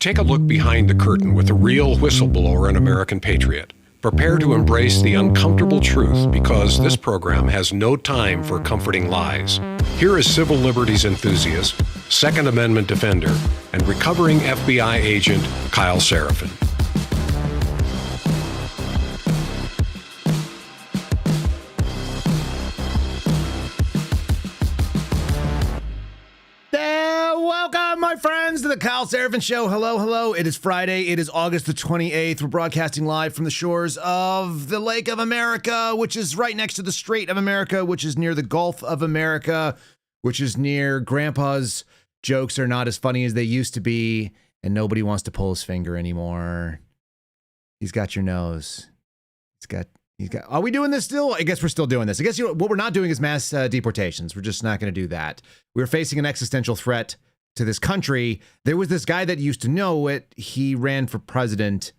Take a look behind the curtain with a real whistleblower and American patriot. Prepare to embrace the uncomfortable truth because this program has no time for comforting lies. Here is civil liberties enthusiast, Second Amendment defender, and recovering FBI agent Kyle Seraphin. Welcome, my friends, to the Kyle Seraphin Show. Hello, hello. It is Friday. It is August the 28th. We're broadcasting live from the shores of the Lake of America, which is right next to the Strait of America, which is near the Gulf of America, which is near Grandpa's jokes are not as funny as they used to be, and nobody wants to pull his finger anymore. He's got your nose. He's got. Are we doing this still? I guess we're still doing this. I guess what we're not doing is mass deportations. We're just not going to do that. We're facing an existential threat to this country. There was this guy that used to know it. He ran for president,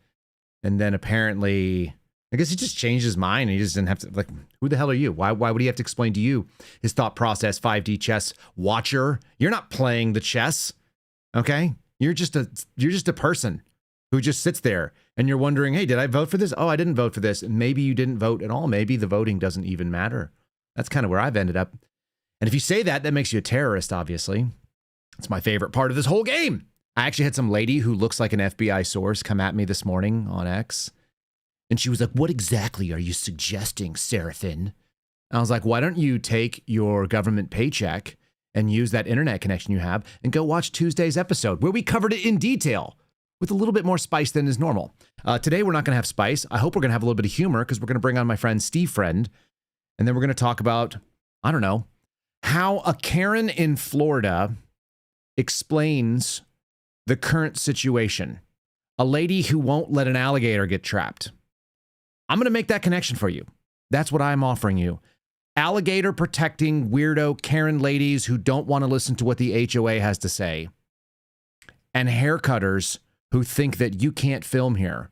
and then apparently, I guess he just changed his mind. And he just didn't have to. Like, who the hell are you? Why would he have to explain to you his thought process? 5D chess watcher. You're not playing the chess, okay? You're just a person who just sits there and you're wondering, hey, did I vote for this? Oh, I didn't vote for this. And maybe you didn't vote at all. Maybe the voting doesn't even matter. That's kind of where I've ended up. And if you say that, that makes you a terrorist, obviously. It's my favorite part of this whole game. I actually had some lady who looks like an FBI source come at me this morning on X. And she was like, what exactly are you suggesting, Seraphin? I was like, why don't you take your government paycheck and use that internet connection you have and go watch Tuesday's episode where we covered it in detail with a little bit more spice than is normal. Today, we're not going to have spice. I hope we're going to have a little bit of humor because we're going to bring on my friend Steve Friend. And then we're going to talk about, I don't know, how a Karen in Florida explains the current situation. A lady who won't let an alligator get trapped. I'm going to make that connection for you. That's what I'm offering you. Alligator protecting weirdo Karen ladies who don't want to listen to what the HOA has to say. And haircutters who think that you can't film here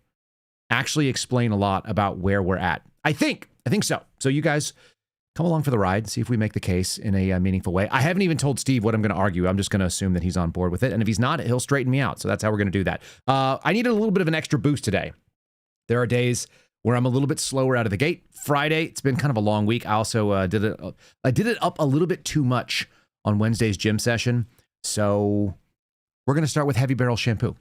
actually explain a lot about where we're at. I think so. So you guys come along for the ride, see if we make the case in a meaningful way. I haven't even told Steve what I'm going to argue. I'm just going to assume that he's on board with it. And if he's not, he'll straighten me out. So that's how we're going to do that. I needed a little bit of an extra boost today. There are days where I'm a little bit slower out of the gate. Friday, it's been kind of a long week. I also did it up a little bit too much on Wednesday's gym session. So we're going to start with Heavy Barrel shampoo.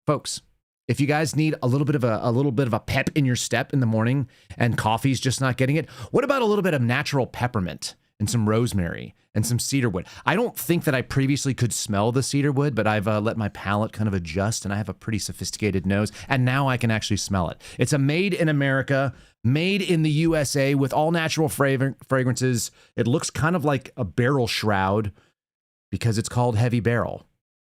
Folks, if you guys need a little bit of a pep in your step in the morning and coffee's just not getting it, what about a little bit of natural peppermint and some rosemary and some cedarwood? I don't think that I previously could smell the cedarwood, but I've let my palate kind of adjust and I have a pretty sophisticated nose and now I can actually smell it. It's a made in America, made in the USA with all natural fragrances. It looks kind of like a barrel shroud because it's called Heavy Barrel.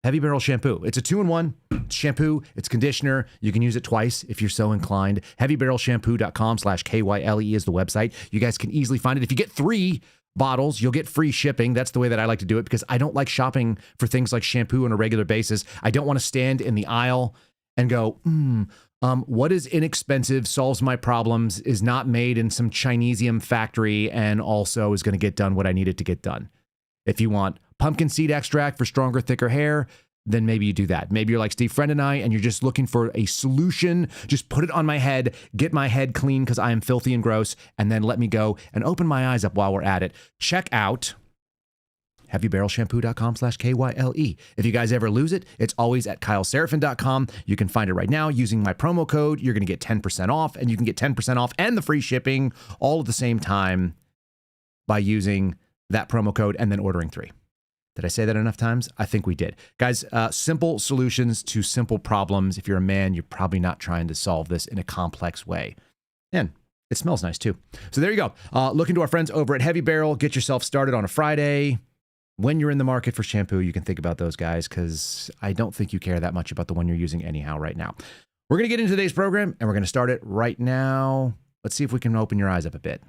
Heavy Barrel shampoo. It's a 2-in-1 shampoo. It's conditioner. You can use it twice if you're so inclined. HeavyBarrelShampoo.com/KYLE is the website. You guys can easily find it. If you get 3 bottles, you'll get free shipping. That's the way that I like to do it because I don't like shopping for things like shampoo on a regular basis. I don't want to stand in the aisle and go, what is inexpensive, solves my problems, is not made in some Chinesium factory, and also is going to get done what I need it to get done. If you want pumpkin seed extract for stronger, thicker hair, then maybe you do that. Maybe you're like Steve Friend and I, and you're just looking for a solution. Just put it on my head, get my head clean because I am filthy and gross, and then let me go and open my eyes up while we're at it. Check out HeavyBarrelShampoo.com/KYLE. If you guys ever lose it, it's always at KyleSeraphin.com. You can find it right now using my promo code. You're going to get 10% off, and you can get 10% off and the free shipping all at the same time by using that promo code and then ordering 3. Did I say that enough times? I think we did. Guys, simple solutions to simple problems. If you're a man, you're probably not trying to solve this in a complex way. And it smells nice too. So there you go. Look into our friends over at Heavy Barrel. Get yourself started on a Friday. When you're in the market for shampoo, you can think about those guys because I don't think you care that much about the one you're using anyhow right now. We're going to get into today's program and we're going to start it right now. Let's see if we can open your eyes up a bit.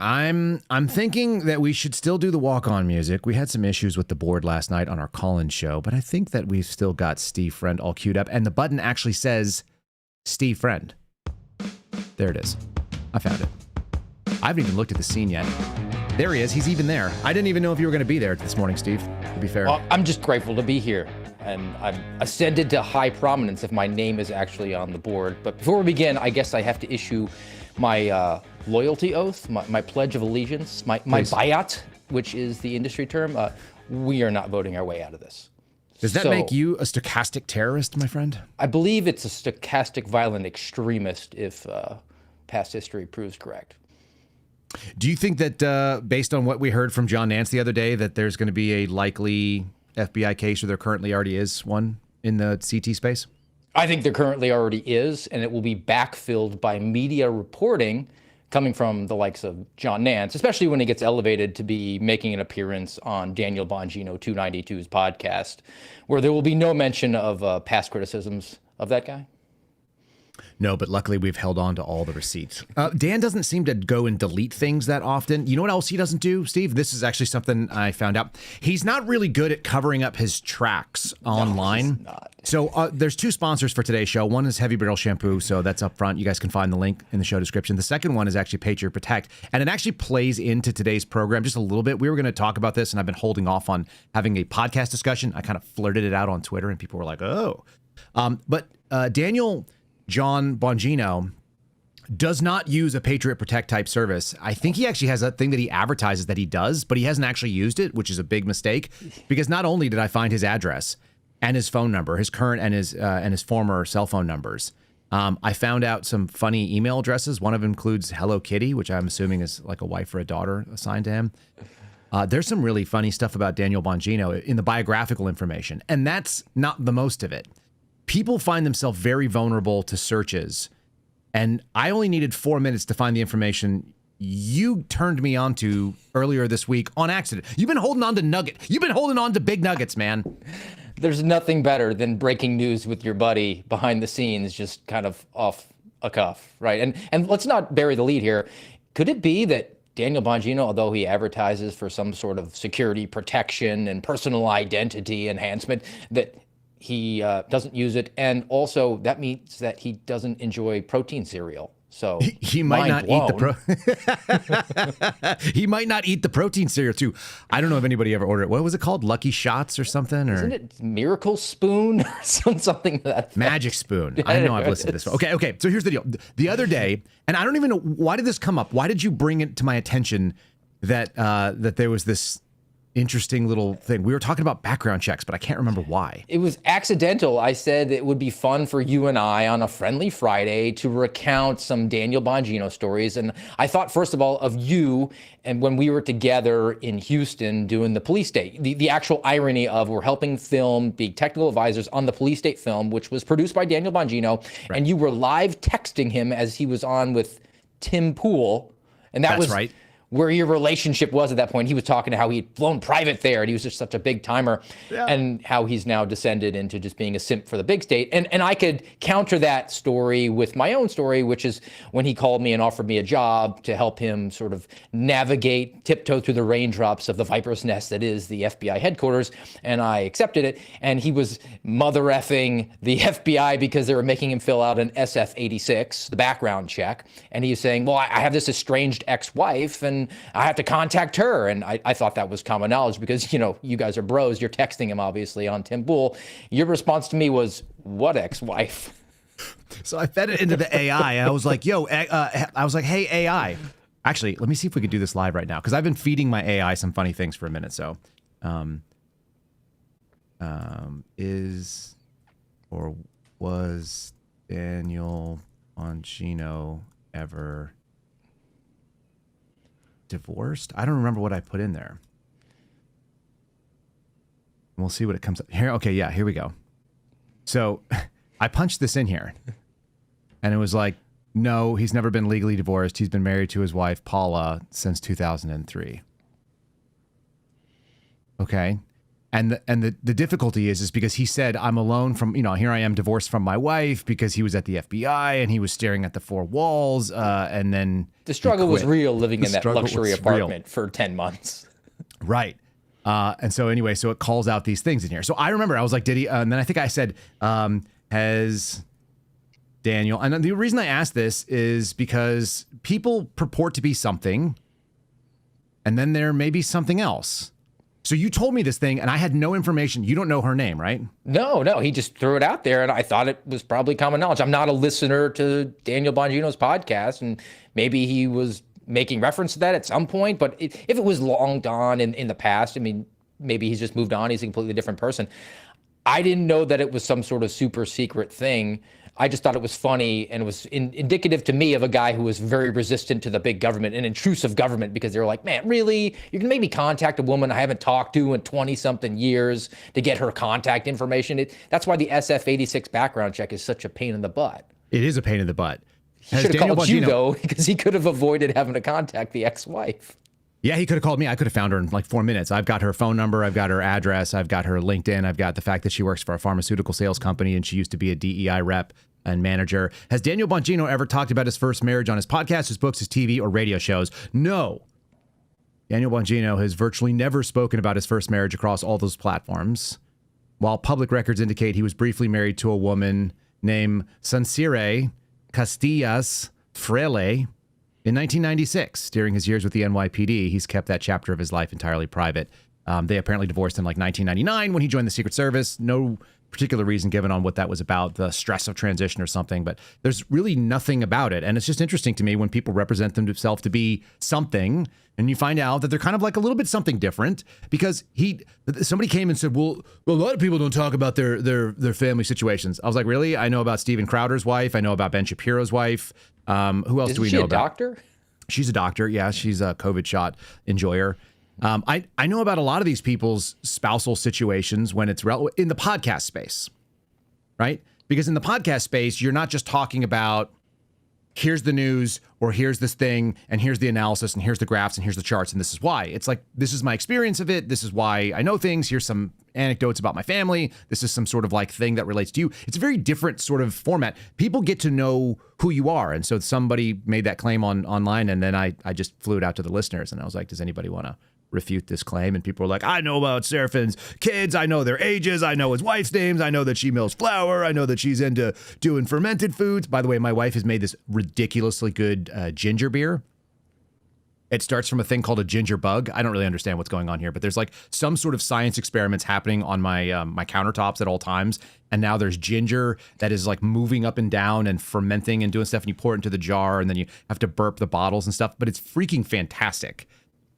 I'm thinking that we should still do the walk-on music. We had some issues with the board last night on our call-in show, but I think that we've still got Steve Friend all queued up, and the button actually says Steve Friend. There it is. I found it. I haven't even looked at the scene yet. There he is. He's even there. I didn't even know if you were going to be there this morning, Steve, to be fair. Well, I'm just grateful to be here. And I've ascended to high prominence if my name is actually on the board. But before we begin, I guess I have to issue my loyalty oath, my pledge of allegiance, my bayat, which is the industry term. We are not voting our way out of this. Does that make you a stochastic terrorist, my friend? I believe it's a stochastic violent extremist if past history proves correct. Do you think that based on what we heard from John Nance the other day, that there's going to be a likely FBI case, or there currently already is one in the CT space? I think there currently already is, and it will be backfilled by media reporting coming from the likes of John Nance, especially when he gets elevated to be making an appearance on Daniel Bongino 292's podcast, where there will be no mention of past criticisms of that guy. No, but luckily we've held on to all the receipts. Dan doesn't seem to go and delete things that often. You know what else he doesn't do, Steve? This is actually something I found out. He's not really good at covering up his tracks online. No, he's not. So there's two sponsors for today's show. One is Heavy Barrel Shampoo, so that's up front. You guys can find the link in the show description. The second one is actually Patriot Protect, and it actually plays into today's program just a little bit. We were going to talk about this, and I've been holding off on having a podcast discussion. I kind of flirted it out on Twitter, and people were like, oh. But Daniel John Bongino does not use a Patriot Protect type service. I think he actually has a thing that he advertises that he does, but he hasn't actually used it, which is a big mistake, because not only did I find his address and his phone number, his current and his former cell phone numbers, I found out some funny email addresses. One of them includes Hello Kitty, which I'm assuming is like a wife or a daughter assigned to him. There's some really funny stuff about Daniel Bongino in the biographical information, and that's not the most of it. People find themselves very vulnerable to searches, and I only needed 4 minutes to find the information you turned me on to earlier this week on accident. You've been holding on to Nugget. You've been holding on to big nuggets, man. There's nothing better than breaking news with your buddy behind the scenes, just kind of off a cuff, right? And let's not bury the lead here. Could it be that Daniel Bongino, although he advertises for some sort of security protection and personal identity enhancement, that he doesn't use it, and also that means that he doesn't enjoy protein cereal. So he might not eat he might not eat the protein cereal too. I don't know if anybody ever ordered it. What was it called? Lucky Shots or something? Or isn't it Miracle Spoon or something like that? Magic Spoon. I know I've listened to this. Okay. So here's the deal. The other day, and I don't even know why did this come up. Why did you bring it to my attention that that there was this interesting little thing? We were talking about background checks, but I can't remember why. It was accidental. I said it would be fun for you and I on a friendly Friday to recount some Daniel Bongino stories. And I thought, first of all, of you and when we were together in Houston doing the police state. The actual irony of we're helping film, being technical advisors on the police state film, which was produced by Daniel Bongino. Right. And you were live texting him as he was on with Tim Pool. And that's right. Where your relationship was at that point. He was talking to how he'd flown private there, and he was just such a big timer, and how he's now descended into just being a simp for the big state. And I could counter that story with my own story, which is when he called me and offered me a job to help him sort of navigate, tiptoe through the raindrops of the viper's nest that is the FBI headquarters, and I accepted it. And he was mother effing the FBI because they were making him fill out an SF-86, the background check, and he was saying, well, I have this estranged ex-wife, and I have to contact her. And I thought that was common knowledge because, you know, you guys are bros. You're texting him, obviously, on Tim Pool. Your response to me was, what ex-wife? So I fed it into the AI. And I was like, hey, AI. Actually, let me see if we could do this live right now, because I've been feeding my AI some funny things for a minute. So is or was Daniel Bongino ever divorced? I don't remember what I put in there. We'll see what it comes up here. Okay, yeah, here we go. So I punched this in here, and it was like, no, he's never been legally divorced. He's been married to his wife, Paula, since 2003. Okay. And the difficulty is because he said, I'm alone from, here I am divorced from my wife, because he was at the FBI and he was staring at the four walls. And then the struggle was real, living in that luxury apartment for 10 months. Right. And so anyway, so it calls out these things in here. So I remember I was like, did he, and then I think I said, has Daniel. And the reason I ask this is because people purport to be something, and then there may be something else. So you told me this thing, and I had no information. You don't know her name, right? No, he just threw it out there, and I thought it was probably common knowledge. I'm not a listener to Daniel Bongino's podcast, and maybe he was making reference to that at some point, but if it was long gone in the past, I mean, maybe he's just moved on. He's a completely different person. I didn't know that it was some sort of super secret thing. I just thought it was funny, and it was indicative to me of a guy who was very resistant to the big government, an intrusive government, because they were like, man, really? You can maybe contact a woman I haven't talked to in 20-something years to get her contact information. That's why the SF-86 background check is such a pain in the butt. It is a pain in the butt. He should have called you, though, because he could have avoided having to contact the ex-wife. Yeah, he could have called me. I could have found her in like 4 minutes. I've got her phone number. I've got her address. I've got her LinkedIn. I've got the fact that she works for a pharmaceutical sales company and she used to be a DEI rep and manager. Has Daniel Bongino ever talked about his first marriage on his podcast, his books, his TV, or radio shows? No. Daniel Bongino has virtually never spoken about his first marriage across all those platforms. While public records indicate he was briefly married to a woman named Sansire Castillas Frele in 1996, during his years with the NYPD. He's kept that chapter of his life entirely private. They apparently divorced in like 1999 when he joined the Secret Service. No particular reason given on what that was about, the stress of transition or something, but there's really nothing about it. And it's just interesting to me when people represent themselves to be something, and you find out that they're kind of like a little bit something different, because somebody came and said, well, a lot of people don't talk about their family situations. I was like, really? I know about Steven Crowder's wife. I know about Ben Shapiro's wife. Who else do we know about? Is she a doctor? She's a doctor. Yeah, she's a COVID shot enjoyer. I know about a lot of these people's spousal situations when it's in the podcast space, right? Because in the podcast space, you're not just talking about here's the news or here's this thing and here's the analysis and here's the graphs and here's the charts and this is why. It's like, this is my experience of it. This is why I know things. Here's some anecdotes about my family. This is some sort of like thing that relates to you. It's a very different sort of format. People get to know who you are. And so somebody made that claim online, and then I just flew it out to the listeners, and I was like, does anybody want to refute this claim? And people were like, I know about Serafin's kids. I know their ages. I know his wife's names. I know that she mills flour. I know that she's into doing fermented foods. By the way, my wife has made this ridiculously good ginger beer. It starts from a thing called a ginger bug. I don't really understand what's going on here, but there's like some sort of science experiments happening on my my countertops at all times. And now there's ginger that is like moving up and down and fermenting and doing stuff. And you pour it into the jar, and then you have to burp the bottles and stuff. But it's freaking fantastic.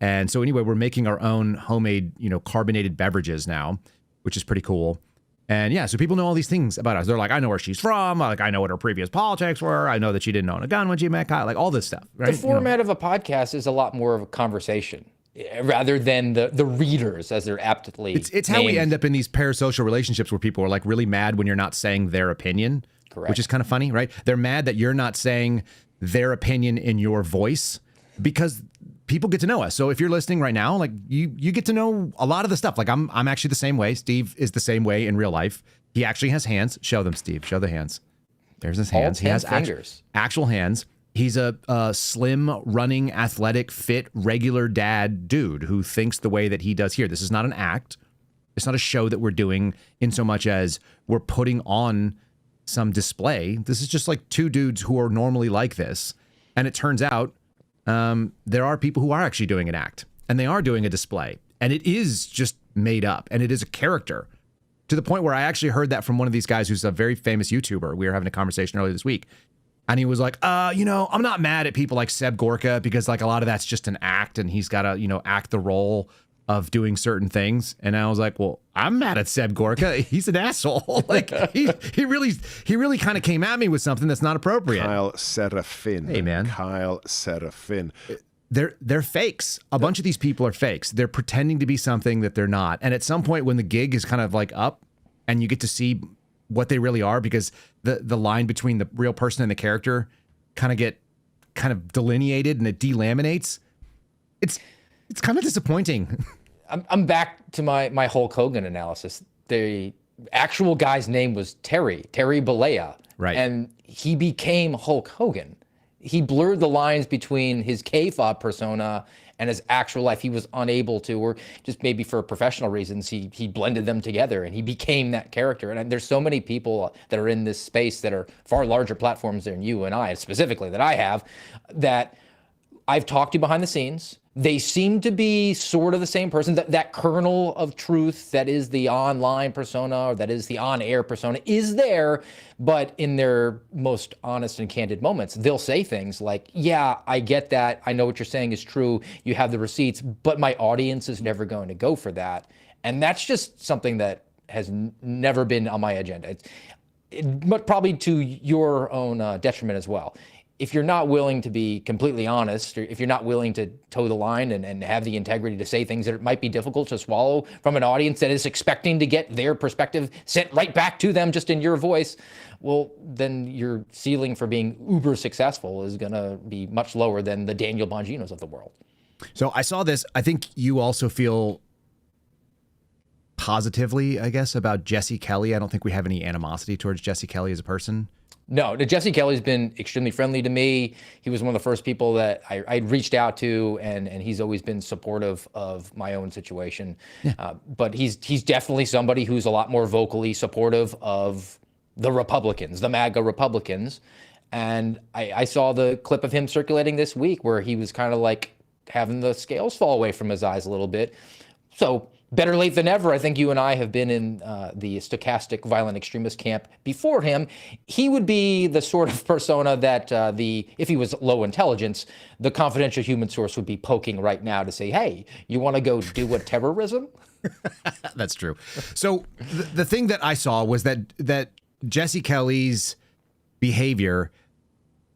And so anyway, we're making our own homemade, carbonated beverages now, which is pretty cool. And yeah, so people know all these things about us. They're like, I know where she's from. Like, I know what her previous politics were. I know that she didn't own a gun when she met Kyle. Like all this stuff. Right? The format of a podcast is a lot more of a conversation rather than the readers, as they're aptly It's how we end up in these parasocial relationships where people are like really mad when you're not saying their opinion. Correct. Which is kind of funny, right? They're mad that you're not saying their opinion in your voice because people get to know us. So if you're listening right now, like you get to know a lot of the stuff. Like I'm actually the same way. Steve is the same way in real life. He actually has hands. Show them, Steve. Show the hands. There's his hands. He has actual hands. He's a slim, running, athletic, fit, regular dad dude who thinks the way that he does here. This is not an act. It's not a show that we're doing in so much as we're putting on some display. This is just like two dudes who are normally like this. And it turns out there are people who are actually doing an act, and they are doing a display, and it is just made up, and it is a character, to the point where I actually heard that from one of these guys who's a very famous YouTuber. We were having a conversation earlier this week, and he was like, I'm not mad at people like Seb Gorka because like a lot of that's just an act, and he's got to, act the role of doing certain things. And I was like, well, I'm mad at Seb Gorka. He's an asshole. Like he really kind of came at me with something that's not appropriate. Kyle Serafin. Hey, man. Kyle Serafin. They're fakes. A bunch of these people are fakes. They're pretending to be something that they're not. And at some point when the gig is kind of like up and you get to see what they really are, because the line between the real person and the character kind of delineated and it delaminates. It's kind of disappointing. I'm back to my Hulk Hogan analysis. The actual guy's name was Terry Bollea. Right. And he became Hulk Hogan. he blurred the lines between his K-fob persona and his actual life. He was unable to, or just maybe for professional reasons, he blended them together and he became that character. And there's so many people that are in this space that are far larger platforms than you and I, specifically that I have, that I've talked to behind the scenes. They seem to be sort of the same person. That kernel of truth that is the online persona or that is the on-air persona is there, but in their most honest and candid moments, they'll say things like, yeah, I get that. I know what you're saying is true. You have the receipts, but my audience is never going to go for that. And that's just something that has never been on my agenda. But probably to your own detriment as well. If you're not willing to be completely honest, or if you're not willing to toe the line and have the integrity to say things that might be difficult to swallow from an audience that is expecting to get their perspective sent right back to them just in your voice, well, then your ceiling for being uber successful is going to be much lower than the Daniel Bonginos of the world. So I saw this. I think you also feel positively, I guess, about Jesse Kelly. I don't think we have any animosity towards Jesse Kelly as a person. No, Jesse Kelly's been extremely friendly to me. He was one of the first people that I reached out to, and he's always been supportive of my own situation. Yeah. But he's definitely somebody who's a lot more vocally supportive of the Republicans, the MAGA Republicans. And I saw the clip of him circulating this week where he was kind of like having the scales fall away from his eyes a little bit. So better late than never. I think you and I have been in the stochastic violent extremist camp before him. He would be the sort of persona that if he was low intelligence, the confidential human source would be poking right now to say, hey, you want to go do a terrorism? That's true. So the thing that I saw was that Jesse Kelly's behavior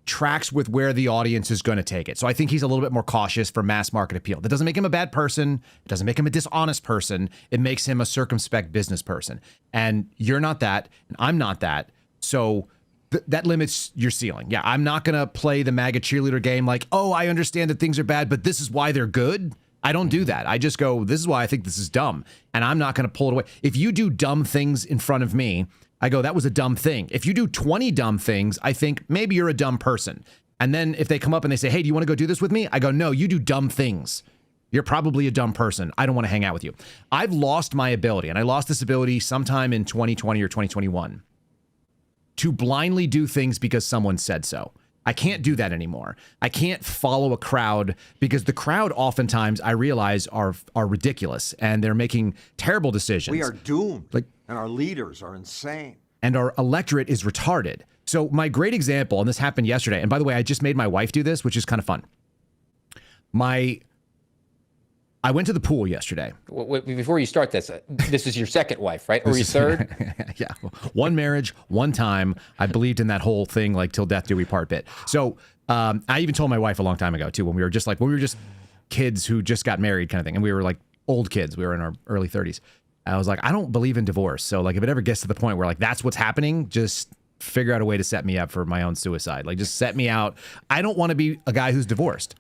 tracks with where the audience is going to take it. So I think he's a little bit more cautious for mass market appeal. That doesn't make him a bad person. It doesn't make him a dishonest person. It makes him a circumspect business person. And you're not that, and I'm not that. So that limits your ceiling. Yeah, I'm not going to play the MAGA cheerleader game like, oh, I understand that things are bad, but this is why they're good. I don't do that. I just go, this is why I think this is dumb. And I'm not going to pull it away. If you do dumb things in front of me, I go, that was a dumb thing. If you do 20 dumb things, I think maybe you're a dumb person. And then if they come up and they say, hey, do you want to go do this with me? I go, no, you do dumb things. You're probably a dumb person. I don't want to hang out with you. I've lost my ability, and I lost this ability sometime in 2020 or 2021, to blindly do things because someone said so. I can't do that anymore. I can't follow a crowd because the crowd oftentimes, I realize, are ridiculous and they're making terrible decisions. We are doomed, and our leaders are insane. And our electorate is retarded. So my great example, and this happened yesterday, and by the way, I just made my wife do this, which is kind of fun. I went to the pool yesterday. Before you start this is your second wife, right? Or your third? Yeah. One marriage, one time. I believed in that whole thing, like till death do we part bit. So I even told my wife a long time ago, too, when we were just kids who just got married kind of thing. And we were like old kids. We were in our early 30s. I was like, I don't believe in divorce. So like if it ever gets to the point where like that's what's happening, just figure out a way to set me up for my own suicide. Like just set me out. I don't want to be a guy who's divorced.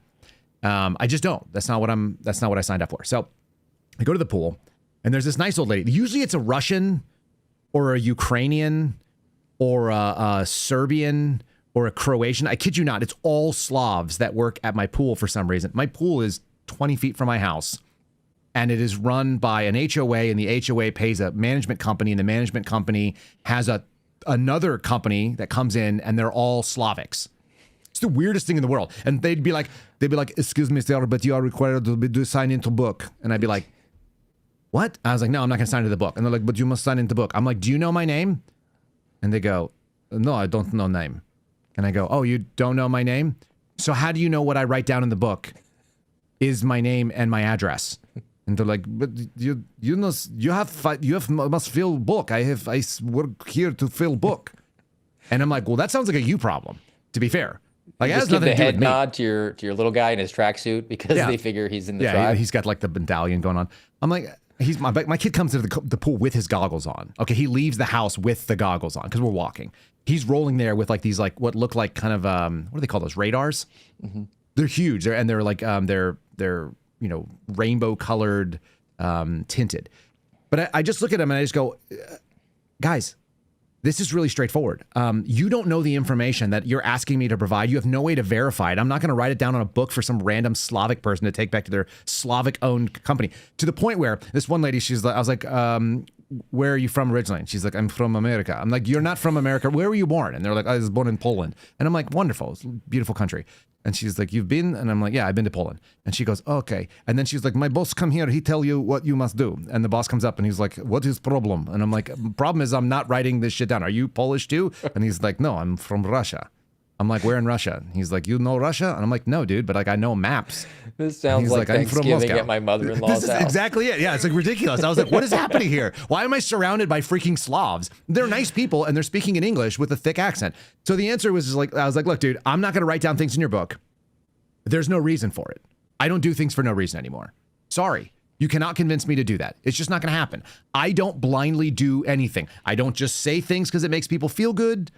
I just don't. That's not what I signed up for. So I go to the pool and there's this nice old lady. Usually it's a Russian or a Ukrainian or a Serbian or a Croatian. I kid you not. It's all Slavs that work at my pool for some reason. My pool is 20 feet from my house and it is run by an HOA, and the HOA pays a management company, and the management company has another company that comes in, and they're all Slavics. It's the weirdest thing in the world. And they'd be like, excuse me, sir, but you are required to sign into book. And I'd be like, what? I was like, no, I'm not going to sign into the book. And they're like, but you must sign into the book. I'm like, do you know my name? And they go, no, I don't know name. And I go, oh, you don't know my name? So how do you know what I write down in the book is my name and my address? And they're like, but you must fill book. I work here to fill book. And I'm like, well, that sounds like a you problem, to be fair. Like, just give the head nod to your little guy in his tracksuit because they figure he's in the tribe. Yeah, he's got like the medallion going on. I'm like, my kid comes into the pool with his goggles on. Okay, he leaves the house with the goggles on because we're walking. He's rolling there with like these like what look like kind of what do they call those, radars? Mm-hmm. They're huge. They're like they're rainbow colored, tinted. But I just look at him and I just go, guys, This is really straightforward. You don't know the information that you're asking me to provide. You have no way to verify it. I'm not going to write it down on a book for some random Slavic person to take back to their Slavic-owned company. To the point where this one lady, I was like, where are you from originally? And she's like, I'm from America. I'm like, you're not from America. Where were you born? And they're like, I was born in Poland. And I'm like, wonderful. It's a beautiful country. And she's like, you've been? And I'm like, yeah, I've been to Poland. And she goes, okay. And then she's like, my boss come here. He tell you what you must do. And the boss comes up and he's like, what is problem? And I'm like, problem is I'm not writing this shit down. Are you Polish too? And he's like, no, I'm from Russia. I'm like, where in Russia? He's like, you know Russia? And I'm like, no, dude, but like I know maps. This sounds like Thanksgiving at my mother-in-law's house. Exactly it. Yeah, it's like ridiculous. I was like, what is happening here? Why am I surrounded by freaking Slavs? They're nice people and they're speaking in English with a thick accent. So the answer was just like, I was like, look, dude, I'm not going to write down things in your book. There's no reason for it. I don't do things for no reason anymore. Sorry. You cannot convince me to do that. It's just not going to happen. I don't blindly do anything. I don't just say things because it makes people feel good.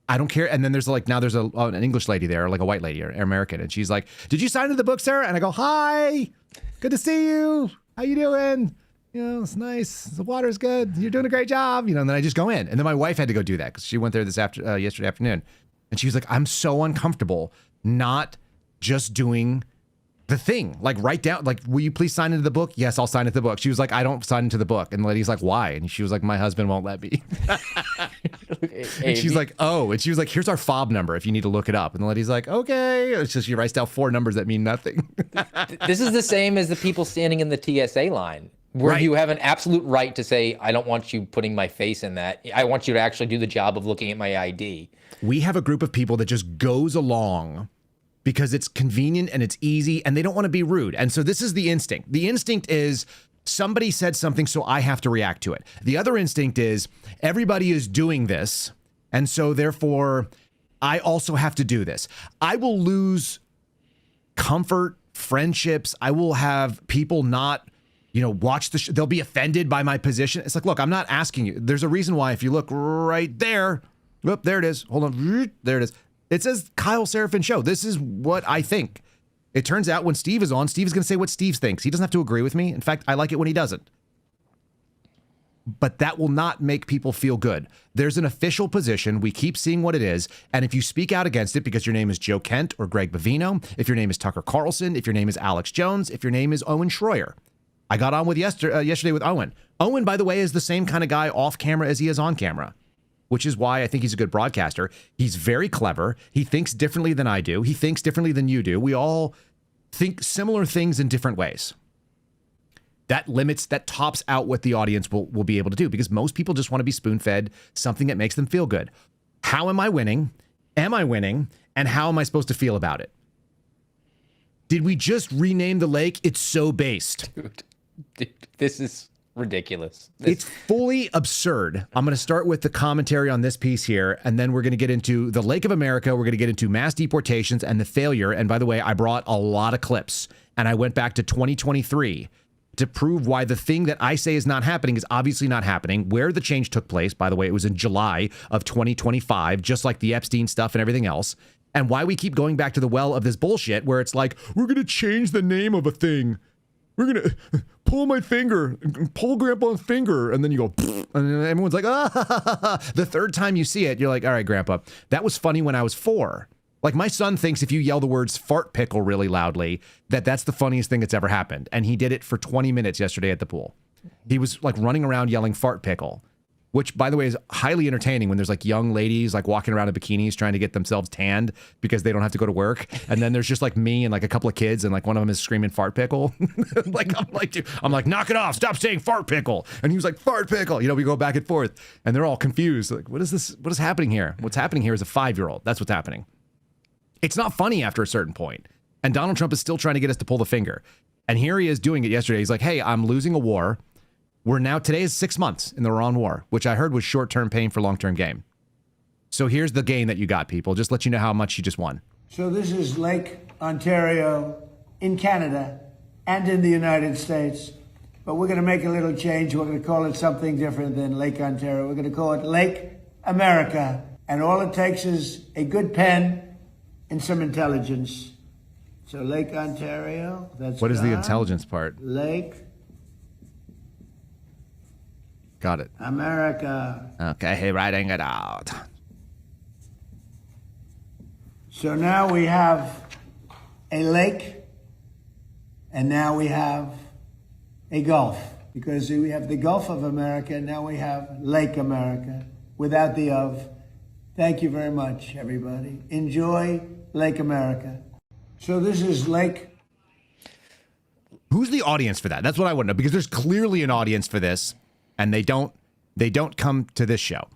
I don't care. And then there's like, now there's an English lady there, like a white lady or American. And she's like, did you sign into the book, Sarah? And I go, hi, good to see you. How you doing? You know, it's nice. The water's good. You're doing a great job. You know, and then I just go in. And then my wife had to go do that because she went there yesterday afternoon. And she was like, I'm so uncomfortable not just doing the thing. Like, write down, like, will you please sign into the book? Yes, I'll sign into the book. She was like, I don't sign into the book. And the lady's like, why? And she was like, my husband won't let me. And she's like, oh. And she was like, here's our fob number if you need to look it up. And the lady's like, okay. So she writes down 4 numbers that mean nothing. This is the same as the people standing in the TSA line, where you have an absolute right to say, I don't want you putting my face in that. I want you to actually do the job of looking at my ID. We have a group of people that just goes along because it's convenient and it's easy and they don't want to be rude. And so this is the instinct. The instinct is somebody said something, so I have to react to it. The other instinct is everybody is doing this, and so therefore I also have to do this. I will lose comfort, friendships. I will have people not, watch the they'll be offended by my position. It's like, look, I'm not asking you. There's a reason why if you look right there, there it is. Hold on. There it is. It says Kyle Seraphin Show. This is what I think. It turns out when Steve is on, Steve is going to say what Steve thinks. He doesn't have to agree with me. In fact, I like it when he doesn't. But that will not make people feel good. There's an official position. We keep seeing what it is. And if you speak out against it because your name is Joe Kent or Greg Bovino, if your name is Tucker Carlson, if your name is Alex Jones, if your name is Owen Schroyer. I got on with yesterday with Owen. Owen, by the way, is the same kind of guy off camera as he is on camera, which is why I think he's a good broadcaster. He's very clever. He thinks differently than I do. He thinks differently than you do. We all think similar things in different ways. That tops out what the audience will be able to do, because most people just want to be spoon-fed something that makes them feel good. How am I winning? Am I winning? And how am I supposed to feel about it? Did we just rename the lake? It's so based. Dude, this is ridiculous. It's fully absurd. I'm going to start with the commentary on this piece here, and then we're going to get into the Lake of America. We're going to get into mass deportations and the failure. And by the way, I brought a lot of clips, and I went back to 2023 to prove why the thing that I say is not happening is obviously not happening, where the change took place. By the way, it was in July of 2025, just like the Epstein stuff and everything else, and why we keep going back to the well of this bullshit where it's like, we're going to change the name of a thing. We're going to pull my finger, pull Grandpa's finger. And then you go, and everyone's like, ah. The third time you see it, you're like, all right, Grandpa, that was funny when I was 4. Like, my son thinks if you yell the words fart pickle really loudly, that's the funniest thing that's ever happened. And he did it for 20 minutes yesterday at the pool. He was like running around yelling fart pickle, which, by the way, is highly entertaining when there's like young ladies like walking around in bikinis trying to get themselves tanned because they don't have to go to work. And then there's just like me and like a couple of kids, and like one of them is screaming fart pickle. I'm like, knock it off. Stop saying fart pickle. And he was like, fart pickle. We go back and forth, and they're all confused. Like, what is this? What is happening here? What's happening here is a 5-year-old. That's what's happening. It's not funny after a certain point. And Donald Trump is still trying to get us to pull the finger. And here he is doing it yesterday. He's like, hey, I'm losing a war. Today is 6 months in the Iran war, which I heard was short-term pain for long-term gain. So here's the gain that you got, people. Just let you know how much you just won. So this is Lake Ontario in Canada and in the United States. But we're going to make a little change. We're going to call it something different than Lake Ontario. We're going to call it Lake America. And all it takes is a good pen and some intelligence. So Lake Ontario, that's what is the gone. Intelligence part? Lake Got it. America. Okay, writing it out. So now we have a lake, and now we have a Gulf. Because we have the Gulf of America, now we have Lake America, without the of. Thank you very much, everybody. Enjoy Lake America. So this is Lake. Who's the audience for that? That's what I want to know, because there's clearly an audience for this, and they don't come to this show.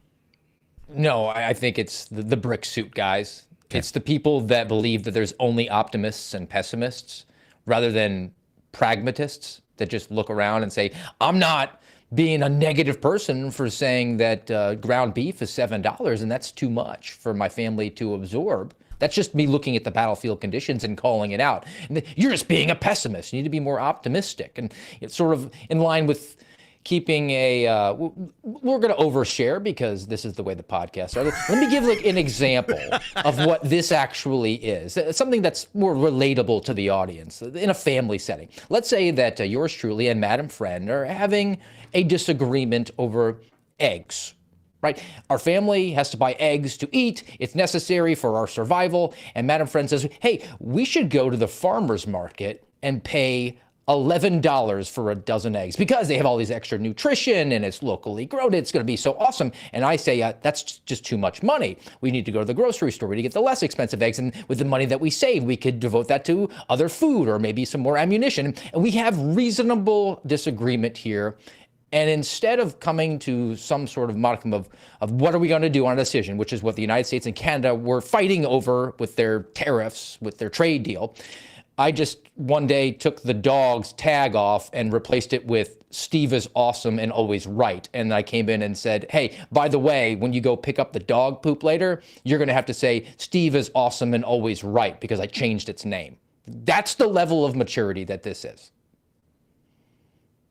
No, I think it's the brick suit guys. Okay. It's the people that believe that there's only optimists and pessimists rather than pragmatists that just look around and say, I'm not being a negative person for saying that ground beef is $7 and that's too much for my family to absorb. That's just me looking at the battlefield conditions and calling it out. And you're just being a pessimist. You need to be more optimistic. And it's sort of in line with keeping a, we're going to overshare because this is the way the podcasts are. Let me give like an example of what this actually is. Something that's more relatable to the audience in a family setting. Let's say that yours truly and Madam Friend are having a disagreement over eggs. Right? Our family has to buy eggs to eat. It's necessary for our survival. And Madam Friend says, hey, we should go to the farmer's market and pay $11 for a dozen eggs because they have all these extra nutrition and it's locally grown. It's going to be so awesome. And I say, that's just too much money. We need to go to the grocery store to get the less expensive eggs. And with the money that we save, we could devote that to other food or maybe some more ammunition. And we have reasonable disagreement here. And instead of coming to some sort of modicum of what are we going to do on a decision, which is what the United States and Canada were fighting over with their tariffs, with their trade deal, I just one day took the dog's tag off and replaced it with Steve is awesome and always right. And I came in and said, hey, by the way, when you go pick up the dog poop later, you're going to have to say Steve is awesome and always right because I changed its name. That's the level of maturity that this is.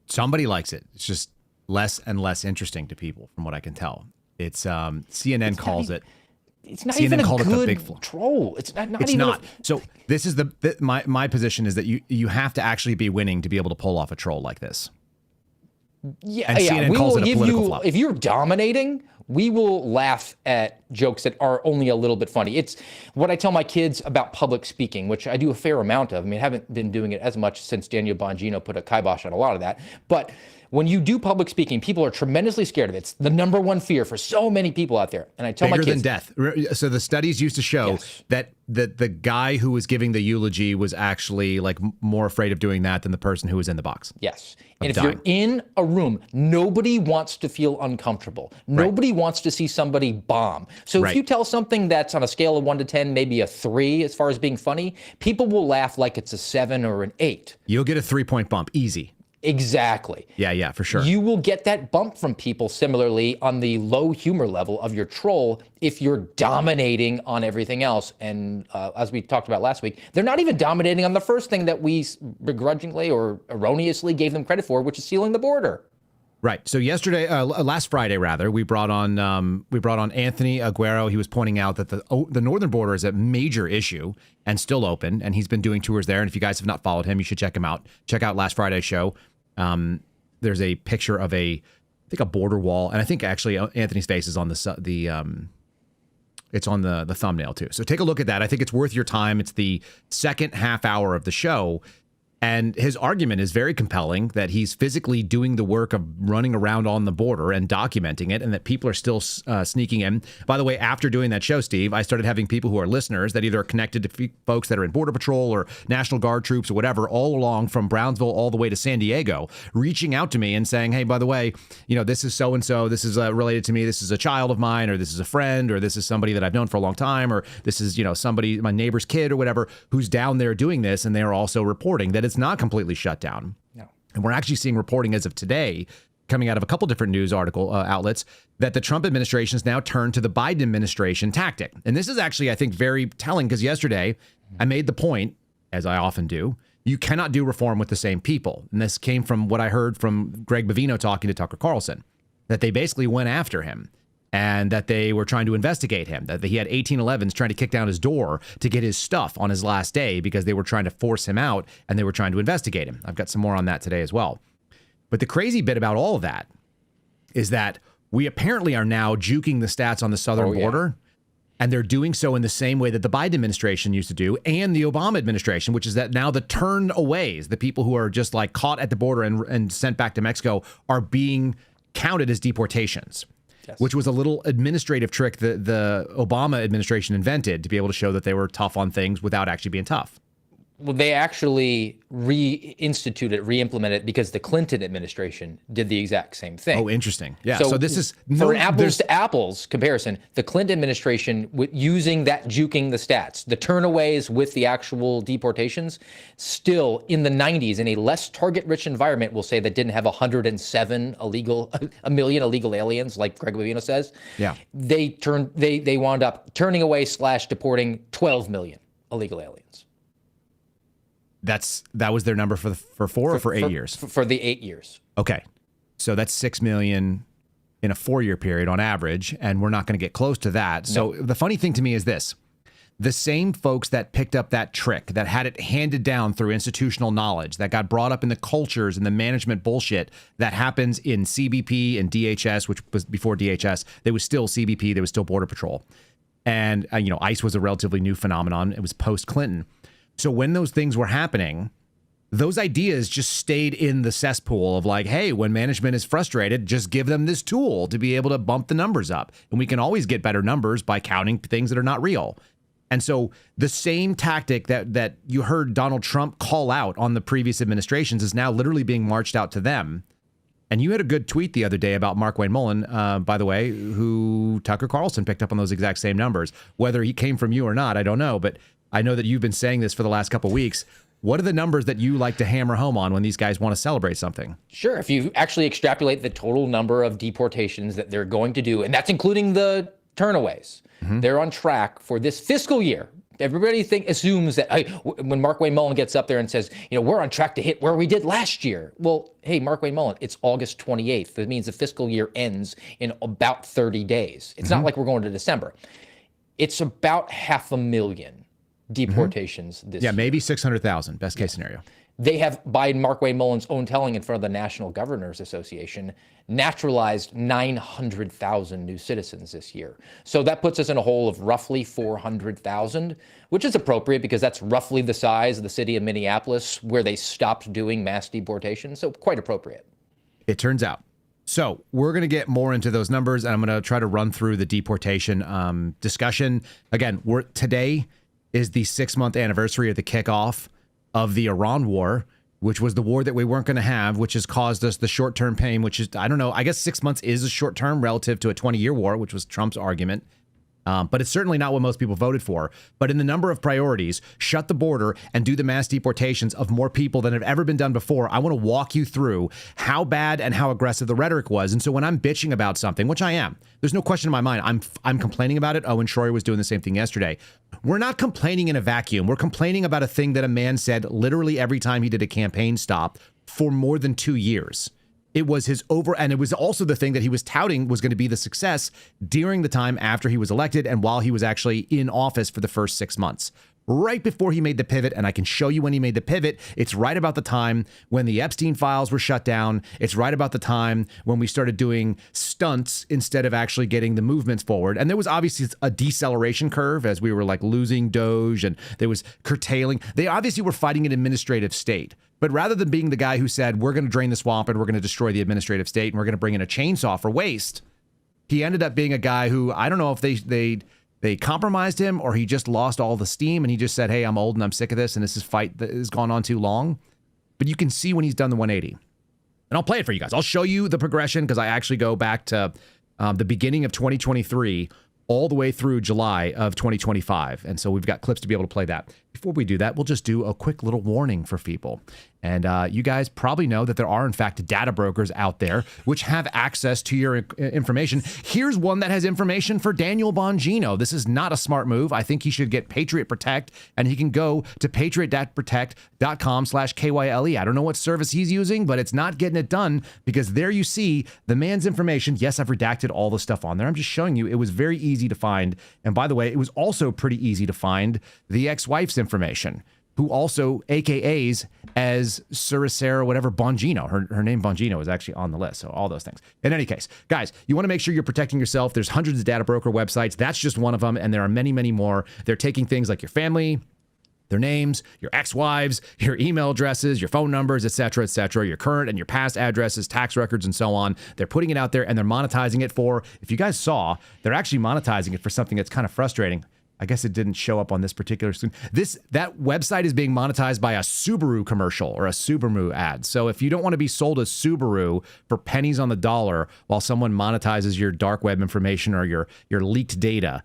Somebody likes it. It's just less and less interesting to people, from what I can tell. It's CNN calls it. It's not CNN even a called it the good big flaw. troll. It's not It's even. not. So this is my position is that you have to actually be winning to be able to pull off a troll like this. Yeah, and CNN we calls will it a give political you flop. if you're dominating. We will laugh at jokes that are only a little bit funny. It's what I tell my kids about public speaking, which I do a fair amount of. I mean, I haven't been doing it as much since Daniel Bongino put a kibosh on a lot of that. But when you do public speaking, people are tremendously scared of it. It's the number one fear for so many people out there. And I tell Bigger my kids, than death. So the studies used to show that the guy who was giving the eulogy was actually like more afraid of doing that than the person who was in the box. Yes. And if you're in a room, nobody wants to feel uncomfortable. Nobody wants to see somebody bomb. So if you tell something that's on a scale of 1 to 10, maybe a 3 as far as being funny, people will laugh like it's a 7 or an 8. You'll get a 3-point bump. Easy. Exactly. Yeah, for sure. You will get that bump from people similarly on the low humor level of your troll if you're dominating on everything else. And as we talked about last week, they're not even dominating on the first thing that we begrudgingly or erroneously gave them credit for, which is sealing the border. Right. So yesterday, last Friday rather, we brought on Anthony Aguero. He was pointing out that the northern border is a major issue and still open, and he's been doing tours there. And if you guys have not followed him, you should check him out. Check out last Friday's show. There's a picture of I think a border wall, and I think actually Anthony's face is on it's on the thumbnail too. So take a look at that. I think it's worth your time. It's the second half hour of the show. And his argument is very compelling that he's physically doing the work of running around on the border and documenting it, and that people are still sneaking in. By the way, after doing that show, Steve, I started having people who are listeners that either are connected to folks that are in Border Patrol or National Guard troops or whatever, all along from Brownsville all the way to San Diego, reaching out to me and saying, hey, by the way, this is so-and-so, this is related to me, this is a child of mine, or this is a friend, or this is somebody that I've known for a long time, or this is, somebody, my neighbor's kid or whatever, who's down there doing this, and they are also reporting that it's not completely shut down. No. And we're actually seeing reporting as of today coming out of a couple different news article outlets that the Trump administration has now turned to the Biden administration tactic. And this is actually, I think, very telling because yesterday I made the point, as I often do, you cannot do reform with the same people. And this came from what I heard from Greg Bovino talking to Tucker Carlson, that they basically went after him. And that they were trying to investigate him, that he had 1811s trying to kick down his door to get his stuff on his last day because they were trying to force him out and they were trying to investigate him. I've got some more on that today as well. But the crazy bit about all of that is that we apparently are now juking the stats on the southern border. And they're doing so in the same way that the Biden administration used to do and the Obama administration, which is that now the turnaways, the people who are just like caught at the border and sent back to Mexico, are being counted as deportations, which was a little administrative trick that the Obama administration invented to be able to show that they were tough on things without actually being tough. Well, they actually re-implemented it because the Clinton administration did the exact same thing. Oh, interesting. Yeah. So this is for an apples to apples comparison. The Clinton administration, using that juking the stats, the turnaways with the actual deportations, still in the 90s in a less target-rich environment, we'll say that didn't have 107 a million illegal aliens, like Greg Bovino says. Yeah. They wound up turning away / deporting 12 million illegal aliens. That was their number for 4 or for 8 years? For the 8 years. Okay. So that's 6 million in a 4-year period on average, and we're not going to get close to that. So the funny thing to me is this. The same folks that picked up that trick, that had it handed down through institutional knowledge, that got brought up in the cultures and the management bullshit that happens in CBP and DHS, which was before DHS, there was still CBP, there was still Border Patrol. And, ICE was a relatively new phenomenon. It was post-Clinton. So when those things were happening, those ideas just stayed in the cesspool of like, hey, when management is frustrated, just give them this tool to be able to bump the numbers up. And we can always get better numbers by counting things that are not real. And so the same tactic that you heard Donald Trump call out on the previous administrations is now literally being marched out to them. And you had a good tweet the other day about Markwayne Mullin, by the way, who Tucker Carlson picked up on those exact same numbers. Whether he came from you or not, I don't know. But I know that you've been saying this for the last couple of weeks. What are the numbers that you like to hammer home on when these guys want to celebrate something? Sure. If you actually extrapolate the total number of deportations that they're going to do, and that's including the turnaways, they're on track for this fiscal year. Everybody assumes that when Markwayne Mullin gets up there and says, we're on track to hit where we did last year. Well, hey, Markwayne Mullin, it's August 28th. That means the fiscal year ends in about 30 days. It's not like we're going to December. It's about 500,000 deportations this year. Yeah, maybe 600,000, best case scenario. They have, by Markwayne Mullin's own telling in front of the National Governors Association, naturalized 900,000 new citizens this year. So that puts us in a hole of roughly 400,000, which is appropriate because that's roughly the size of the city of Minneapolis where they stopped doing mass deportation. So quite appropriate. It turns out. So we're going to get more into those numbers, and I'm going to try to run through the deportation discussion. Again, today is the 6-month anniversary of the kickoff of the Iran war, which was the war that we weren't going to have, which has caused us the short-term pain, which is, I don't know, I guess 6 months is a short term relative to a 20-year war, which was Trump's argument. But it's certainly not what most people voted for. But in the number of priorities, shut the border and do the mass deportations of more people than have ever been done before. I want to walk you through how bad and how aggressive the rhetoric was. And so when I'm bitching about something, which I am, there's no question in my mind, I'm complaining about it. Owen Schroyer was doing the same thing yesterday. We're not complaining in a vacuum. We're complaining about a thing that a man said literally every time he did a campaign stop for more than 2 years. It was and it was also the thing that he was touting was going to be the success during the time after he was elected and while he was actually in office for the first 6 months. Right before he made the pivot, and I can show you when he made the pivot, it's right about the time when the Epstein files were shut down. It's right about the time when we started doing stunts instead of actually getting the movements forward. And there was obviously a deceleration curve as we were like losing Doge and there was curtailing. They obviously were fighting an administrative state. But rather than being the guy who said, we're going to drain the swamp and we're going to destroy the administrative state and we're going to bring in a chainsaw for waste, he ended up being a guy who, I don't know if they compromised him or he just lost all the steam and he just said, hey, I'm old and I'm sick of this and this is fight that has gone on too long. But you can see when he's done the 180. And I'll play it for you guys. I'll show you the progression because I actually go back to the beginning of 2023 all the way through July of 2025. And so we've got clips to be able to play that. Before we do that, we'll just do a quick little warning for people. And you guys probably know that there are, in fact, data brokers out there which have access to your information. Here's one that has information for Daniel Bongino. This is not a smart move. I think he should get Patriot Protect, and he can go to patriot.protect.com/KYLE. I don't know what service he's using, but it's not getting it done because there you see the man's information. Yes, I've redacted all the stuff on there. I'm just showing you it was very easy to find. And by the way, it was also pretty easy to find the ex-wife's information. who also AKAs as Sarah whatever Bongino. Her name Bongino is actually on the list. So all those things. In any case, guys, you want to make sure you're protecting yourself. There's hundreds of data broker websites. That's just one of them. And there are many, many more. They're taking things like your family, their names, your ex-wives, your email addresses, your phone numbers, et cetera, your current and your past addresses, tax records, and so on. They're putting it out there and they're monetizing it for, if you guys saw, they're actually monetizing it for something that's kind of frustrating. I guess it didn't show up on this particular screen. That website is being monetized by a Subaru commercial or a Subaru ad. So if you don't want to be sold a Subaru for pennies on the dollar while someone monetizes your dark web information or your leaked data,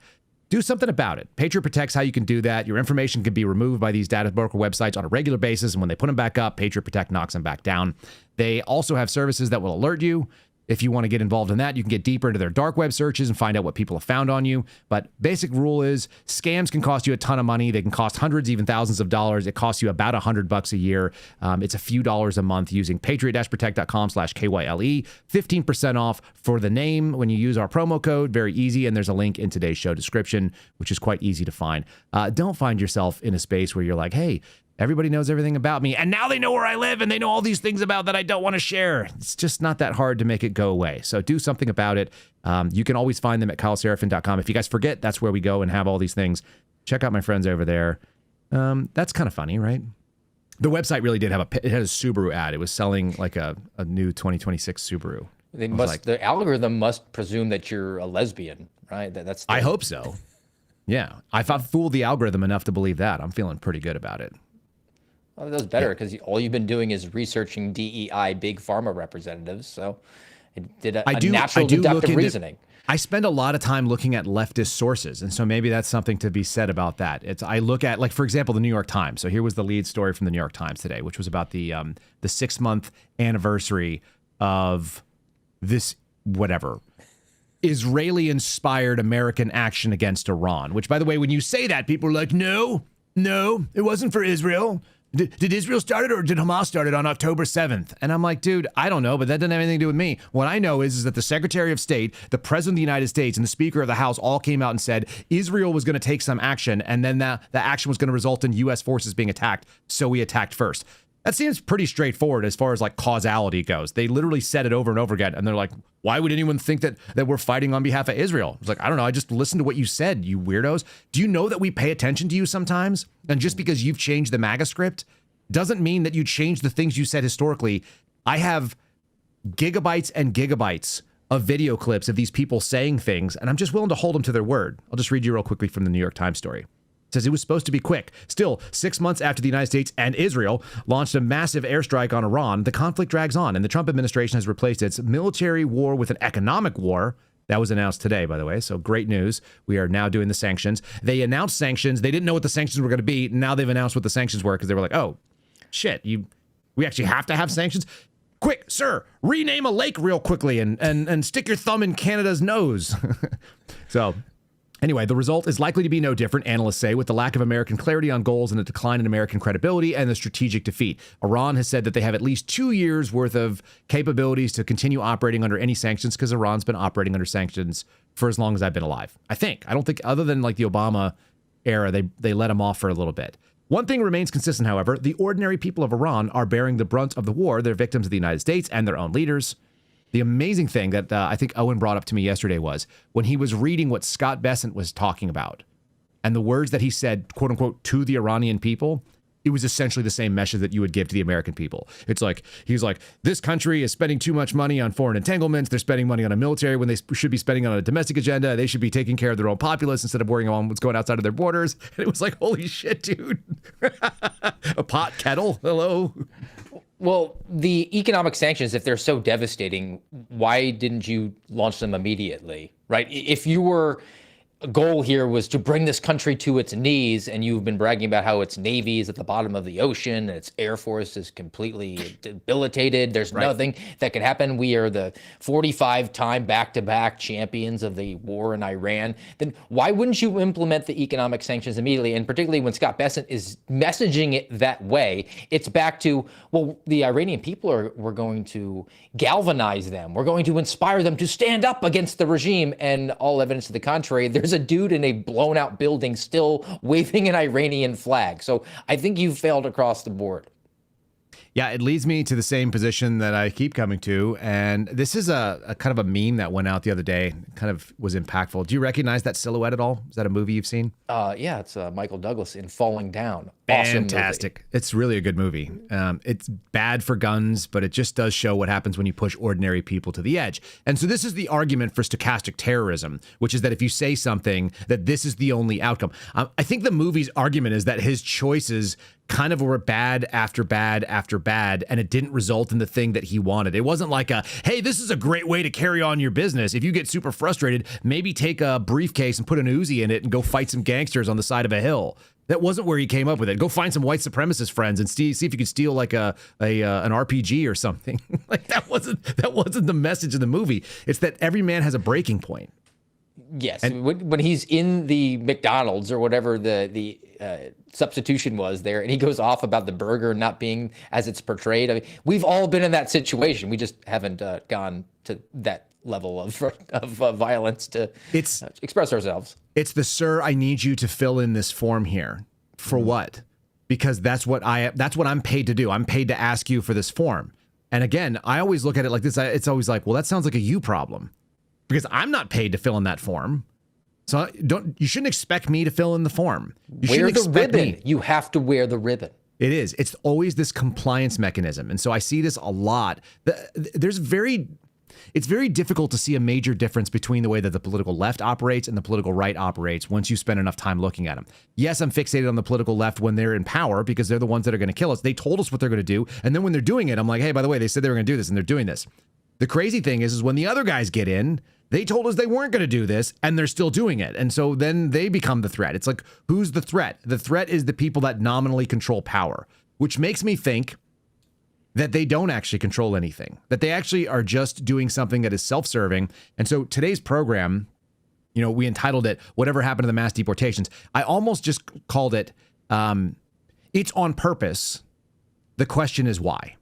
do something about it. Patriot Protect's how you can do that. Your information can be removed by these data broker websites on a regular basis, and when they put them back up, Patriot Protect knocks them back down. They also have services that will alert you. If you want to get involved in that, you can get deeper into their dark web searches and find out what people have found on you. But basic rule is scams can cost you a ton of money. They can cost hundreds, even thousands of dollars. It costs you about $100 a year. It's a few dollars a month using patriot-protect.com/KYLE. 15% off for the name when you use our promo code. Very easy. And there's a link in today's show description, which is quite easy to find. Don't find yourself in a space where you're like, hey, everybody knows everything about me, and now they know where I live, and they know all these things about that I don't want to share. It's just not that hard to make it go away. So do something about it. You can always find them at kyleserafin.com. If you guys forget, that's where we go and have all these things. Check out my friends over there. That's kind of funny, right? The website really did have it had a Subaru ad. It was selling like a new 2026 Subaru. The algorithm must presume that you're a lesbian, right? I hope so. Yeah. I've fooled the algorithm enough to believe that. I'm feeling pretty good about it. Well, that's better because all you've been doing is researching DEI big pharma representatives. So it did a natural deductive reasoning. I spend a lot of time looking at leftist sources, and so maybe that's something to be said about that. I look at, like, for example, the New York Times. So here was the lead story from the New York Times today, which was about the 6-month anniversary of this Israeli-inspired American action against Iran. Which, by the way, when you say that, people are like, no, it wasn't for Israel. Did Israel start it or did Hamas start it on October 7th? And I'm like, dude, I don't know, but that doesn't have anything to do with me. What I know is that the Secretary of State, the President of the United States, and the Speaker of the House all came out and said Israel was going to take some action, and then the action was going to result in U.S. forces being attacked, so we attacked first. That seems pretty straightforward as far as like causality goes. They literally said it over and over again, and they're like, why would anyone think that we're fighting on behalf of Israel? It's like, I don't know. I just listened to what you said, you weirdos. Do you know that we pay attention to you sometimes? And just because you've changed the MAGA script doesn't mean that you changed the things you said historically. I have gigabytes and gigabytes of video clips of these people saying things, and I'm just willing to hold them to their word. I'll just read you real quickly from the New York Times story. It says it was supposed to be quick. Still, 6 months after the United States and Israel launched a massive airstrike on Iran, the conflict drags on, and the Trump administration has replaced its military war with an economic war. That was announced today, by the way, so great news. We are now doing the sanctions. They announced sanctions. They didn't know what the sanctions were going to be. Now they've announced what the sanctions were because they were like, oh, shit, we actually have to have sanctions? Quick, sir, rename a lake real quickly and stick your thumb in Canada's nose. So anyway, the result is likely to be no different, analysts say, with the lack of American clarity on goals and a decline in American credibility and the strategic defeat. Iran has said that they have at least 2 years worth of capabilities to continue operating under any sanctions because Iran's been operating under sanctions for as long as I've been alive. I don't think other than like the Obama era, they let them off for a little bit. One thing remains consistent, however, the ordinary people of Iran are bearing the brunt of the war. They're victims of the United States and their own leaders. The amazing thing that I think Owen brought up to me yesterday was when he was reading what Scott Bessent was talking about and the words that he said, quote unquote, to the Iranian people, it was essentially the same message that you would give to the American people. It's like, he's like, this country is spending too much money on foreign entanglements. They're spending money on a military when they should be spending on a domestic agenda. They should be taking care of their own populace instead of worrying on what's going outside of their borders. And it was like, holy shit, dude. A pot kettle. Hello. Well, the economic sanctions, if they're so devastating, why didn't you launch them immediately, right? If your goal here was to bring this country to its knees, and you've been bragging about how its Navy is at the bottom of the ocean, and its Air Force is completely debilitated, there's nothing that could happen. We are the 45-time back-to-back champions of the war in Iran. Then why wouldn't you implement the economic sanctions immediately? And particularly when Scott Bessent is messaging it that way, it's back to, well, the Iranian people we're going to galvanize them. We're going to inspire them to stand up against the regime. And all evidence to the contrary, there's was a dude in a blown out building still waving an Iranian flag. So I think you failed across the board. Yeah, it leads me to the same position that I keep coming to. And this is a kind of a meme that went out the other day, kind of was impactful. Do you recognize that silhouette at all? Is that a movie you've seen? Yeah, it's Michael Douglas in Falling Down. Awesome Fantastic. movie. It's really a good movie. It's bad for guns, but it just does show what happens when you push ordinary people to the edge. And so this is the argument for stochastic terrorism, which is that if you say something, that this is the only outcome. I think the movie's argument is that his choices kind of were bad after bad after bad, and it didn't result in the thing that he wanted. It wasn't like hey, this is a great way to carry on your business. If you get super frustrated, maybe take a briefcase and put an Uzi in it and go fight some gangsters on the side of a hill. That wasn't where he came up with it. Go find some white supremacist friends and see if you could steal like an RPG or something. Like that wasn't the message of the movie. It's that every man has a breaking point. Yes, and when he's in the McDonald's or whatever the substitution was there, and he goes off about the burger not being as it's portrayed. I mean, we've all been in that situation. We just haven't gone to that level of violence to express ourselves. It's the sir, I need you to fill in this form here. For what? Because that's what I'm paid to do. I'm paid to ask you for this form. And again, I always look at it like this. It's always like, well, that sounds like a you problem. Because I'm not paid to fill in that form. So you shouldn't expect me to fill in the form. Wear the ribbon. You have to wear the ribbon. It is. It's always this compliance mechanism. And so I see this a lot. It's very difficult to see a major difference between the way that the political left operates and the political right operates once you spend enough time looking at them. Yes, I'm fixated on the political left when they're in power because they're the ones that are going to kill us. They told us what they're going to do. And then when they're doing it, I'm like, hey, by the way, they said they were going to do this and they're doing this. The crazy thing is when the other guys get in, they told us they weren't going to do this and they're still doing it. And so then they become the threat. It's like, who's the threat? The threat is the people that nominally control power, which makes me think that they don't actually control anything, that they actually are just doing something that is self-serving. And so today's program, we entitled it, Whatever Happened to the Mass Deportations. I almost just called it, It's on Purpose. The question is why?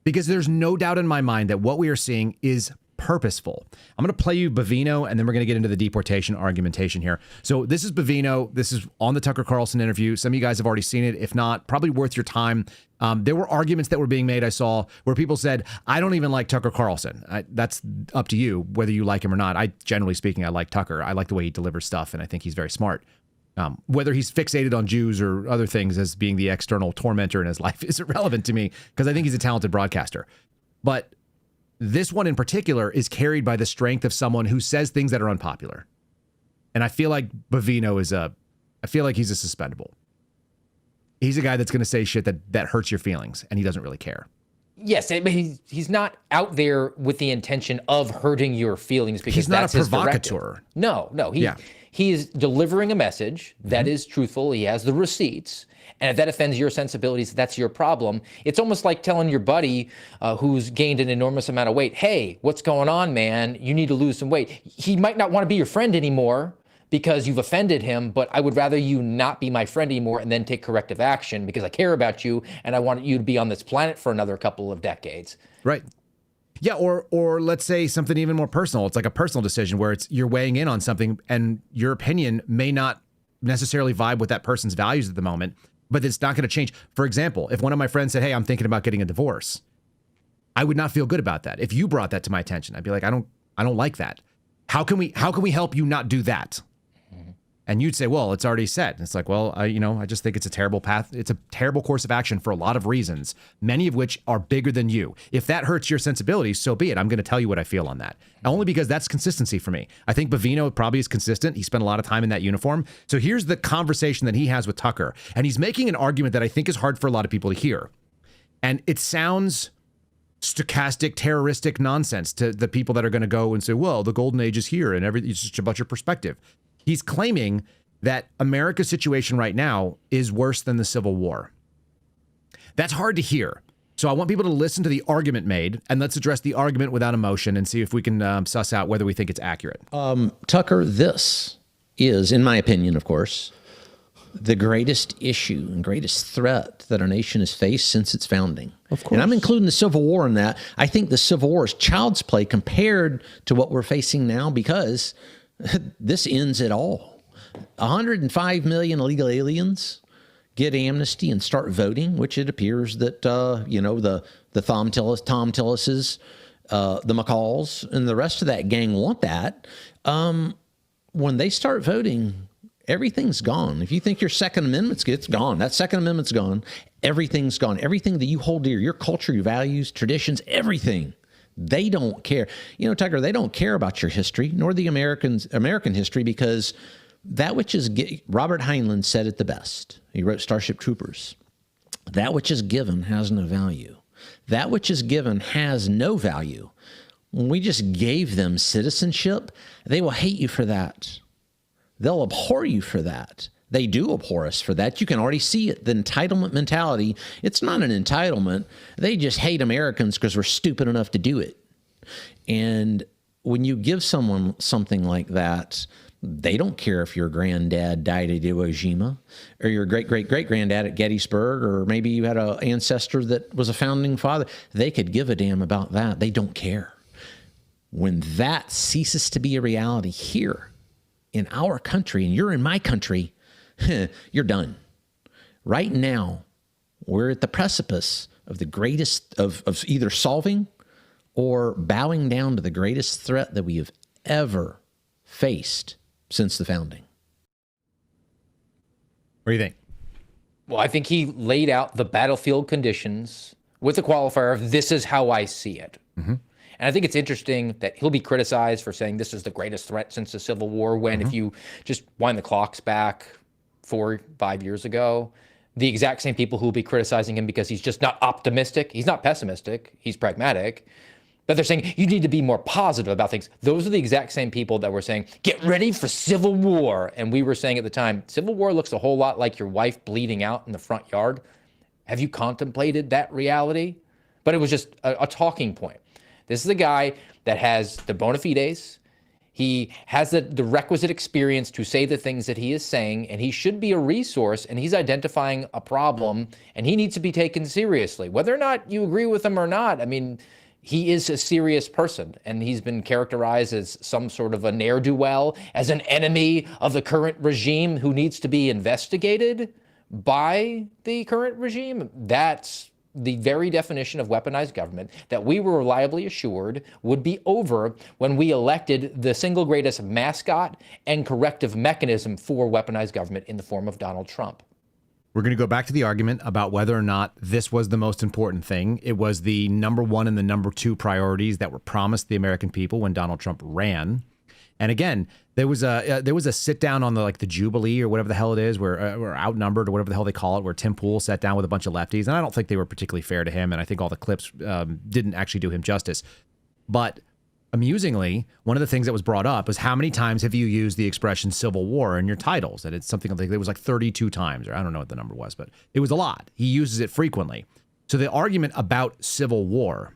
Because there's no doubt in my mind that what we are seeing is purposeful. I'm going to play you Bovino, and then we're going to get into the deportation argumentation here. So this is Bovino. This is on the Tucker Carlson interview. Some of you guys have already seen it. If not, probably worth your time. There were arguments that were being made, I saw, where people said, I don't even like Tucker Carlson. That's up to you, whether you like him or not. Generally speaking, I like Tucker. I like the way he delivers stuff, and I think he's very smart. Whether he's fixated on Jews or other things as being the external tormentor in his life is irrelevant to me, because I think he's a talented broadcaster. But this one in particular is carried by the strength of someone who says things that are unpopular. And I feel like Bovino I feel like he's a suspendable. He's a guy that's going to say shit that hurts your feelings, and he doesn't really care. Yes, but he's not out there with the intention of hurting your feelings, because he's not that's a his provocateur. directive. No. He is delivering a message that is truthful. He has the receipts. And if that offends your sensibilities, that's your problem. It's almost like telling your buddy who's gained an enormous amount of weight, hey, what's going on, man? You need to lose some weight. He might not want to be your friend anymore because you've offended him, but I would rather you not be my friend anymore and then take corrective action because I care about you and I want you to be on this planet for another couple of decades. Right. Yeah, or let's say something even more personal. It's like a personal decision where you're weighing in on something and your opinion may not necessarily vibe with that person's values at the moment, but it's not going to change. For example, if one of my friends said, hey, I'm thinking about getting a divorce, I would not feel good about that. If you brought that to my attention, I'd be like, I don't like that. How can we help you not do that? And you'd say, well, it's already set. And it's like, well, I just think it's a terrible path. It's a terrible course of action for a lot of reasons, many of which are bigger than you. If that hurts your sensibilities, so be it. I'm going to tell you what I feel on that. Only because that's consistency for me. I think Bovino probably is consistent. He spent a lot of time in that uniform. So here's the conversation that he has with Tucker. And he's making an argument that I think is hard for a lot of people to hear. And it sounds stochastic, terroristic nonsense to the people that are going to go and say, well, the golden age is here and it's just about your perspective. He's claiming that America's situation right now is worse than the Civil War. That's hard to hear. So I want people to listen to the argument made, and let's address the argument without emotion and see if we can suss out whether we think it's accurate. Tucker, this is, in my opinion, of course, the greatest issue and greatest threat that our nation has faced since its founding. Of course. And I'm including the Civil War in that. I think the Civil War is child's play compared to what we're facing now, because This ends it all. 105 million illegal aliens get amnesty and start voting, which it appears that, the Tom Tillises, the McCalls, and the rest of that gang want that. When they start voting, everything's gone. If you think your Second Amendment's good, it's gone. That Second Amendment's gone. Everything's gone. Everything that you hold dear, your culture, your values, traditions, everything. They don't care. Tucker, they don't care about your history, nor the American history, because that which is, Robert Heinlein said it the best. He wrote Starship Troopers. That which is given has no value. That which is given has no value. When we just gave them citizenship, they will hate you for that. They'll abhor you for that. They do abhor us for that. You can already see it. The entitlement mentality, it's not an entitlement. They just hate Americans because we're stupid enough to do it. And when you give someone something like that, they don't care if your granddad died at Iwo Jima or your great-great-great-granddad at Gettysburg, or maybe you had an ancestor that was a founding father. They could give a damn about that. They don't care. When that ceases to be a reality here in our country, and you're in my country, you're done. Right now, we're at the precipice of the greatest of either solving or bowing down to the greatest threat that we have ever faced since the founding. What do you think? Well, I think he laid out the battlefield conditions with the qualifier of this is how I see it. Mm-hmm. And I think it's interesting that he'll be criticized for saying this is the greatest threat since the Civil War, when if you just wind the clocks back 4-5 years ago, the exact same people who will be criticizing him because he's just not optimistic. He's not pessimistic. He's pragmatic. But they're saying you need to be more positive about things. Those are the exact same people that were saying, get ready for civil war. And we were saying at the time, civil war looks a whole lot like your wife bleeding out in the front yard. Have you contemplated that reality? But it was just a talking point. This is a guy that has the bona fides. He has the requisite experience to say the things that he is saying, and he should be a resource, and he's identifying a problem, and he needs to be taken seriously. Whether or not you agree with him or not, I mean, he is a serious person, and he's been characterized as some sort of a ne'er-do-well, as an enemy of the current regime who needs to be investigated by the current regime. That's the very definition of weaponized government that we were reliably assured would be over when we elected the single greatest mascot and corrective mechanism for weaponized government in the form of Donald Trump. We're going to go back to the argument about whether or not this was the most important thing. It was the number one and the number two priorities that were promised the American people when Donald Trump ran. And again, there was a sit down on the Jubilee or whatever the hell it is, where we're outnumbered or whatever the hell they call it, where Tim Pool sat down with a bunch of lefties, and I don't think they were particularly fair to him, and I think all the clips didn't actually do him justice. But amusingly, one of the things that was brought up was how many times have you used the expression Civil War in your titles? And it's something like, it was like 32 times, or I don't know what the number was, but it was a lot. He uses it frequently. So the argument about Civil War,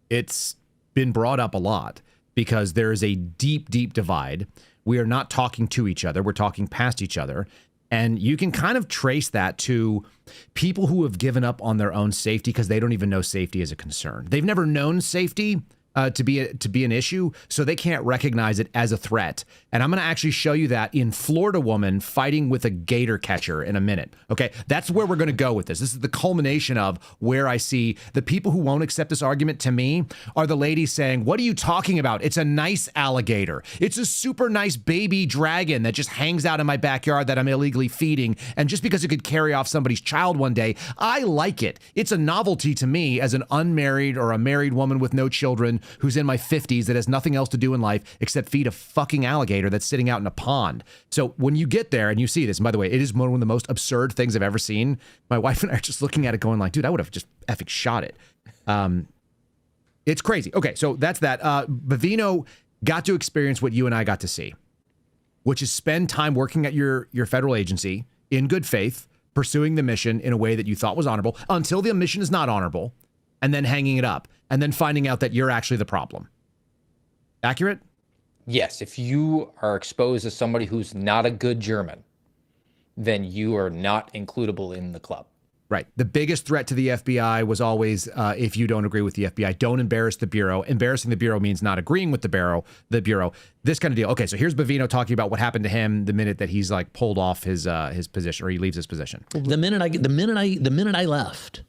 it's been brought up a lot because there is a deep, deep divide. We are not talking to each other. We're talking past each other. And you can kind of trace that to people who have given up on their own safety because they don't even know safety is a concern. They've never known safety to be an issue, so they can't recognize it as a threat. And I'm going to actually show you that in Florida woman fighting with a gator catcher in a minute. Okay, that's where we're going to go with this. This is the culmination of where I see the people who won't accept this argument to me are the ladies saying, what are you talking about? It's a nice alligator. It's a super nice baby dragon that just hangs out in my backyard that I'm illegally feeding. And just because it could carry off somebody's child one day, I like it. It's a novelty to me as an unmarried or a married woman with no children who's in my 50s that has nothing else to do in life except feed a fucking alligator that's sitting out in a pond. So when you get there and you see this, and by the way, it is one of the most absurd things I've ever seen. My wife and I are just looking at it going like, dude, I would have just effing shot it. It's crazy. Okay, so that's that. Bovino got to experience what you and I got to see, which is spend time working at your federal agency in good faith, pursuing the mission in a way that you thought was honorable until the mission is not honorable, and then hanging it up, and then finding out that you're actually the problem. Accurate? Yes, if you are exposed as somebody who's not a good German, then you are not includable in the club. Right. The biggest threat to the FBI was always if you don't agree with the FBI, don't embarrass the Bureau. Embarrassing the Bureau means not agreeing with the Bureau. This kind of deal. Okay, so here's Bovino talking about what happened to him the minute that he's like pulled off his position, or he leaves his position. The minute I left,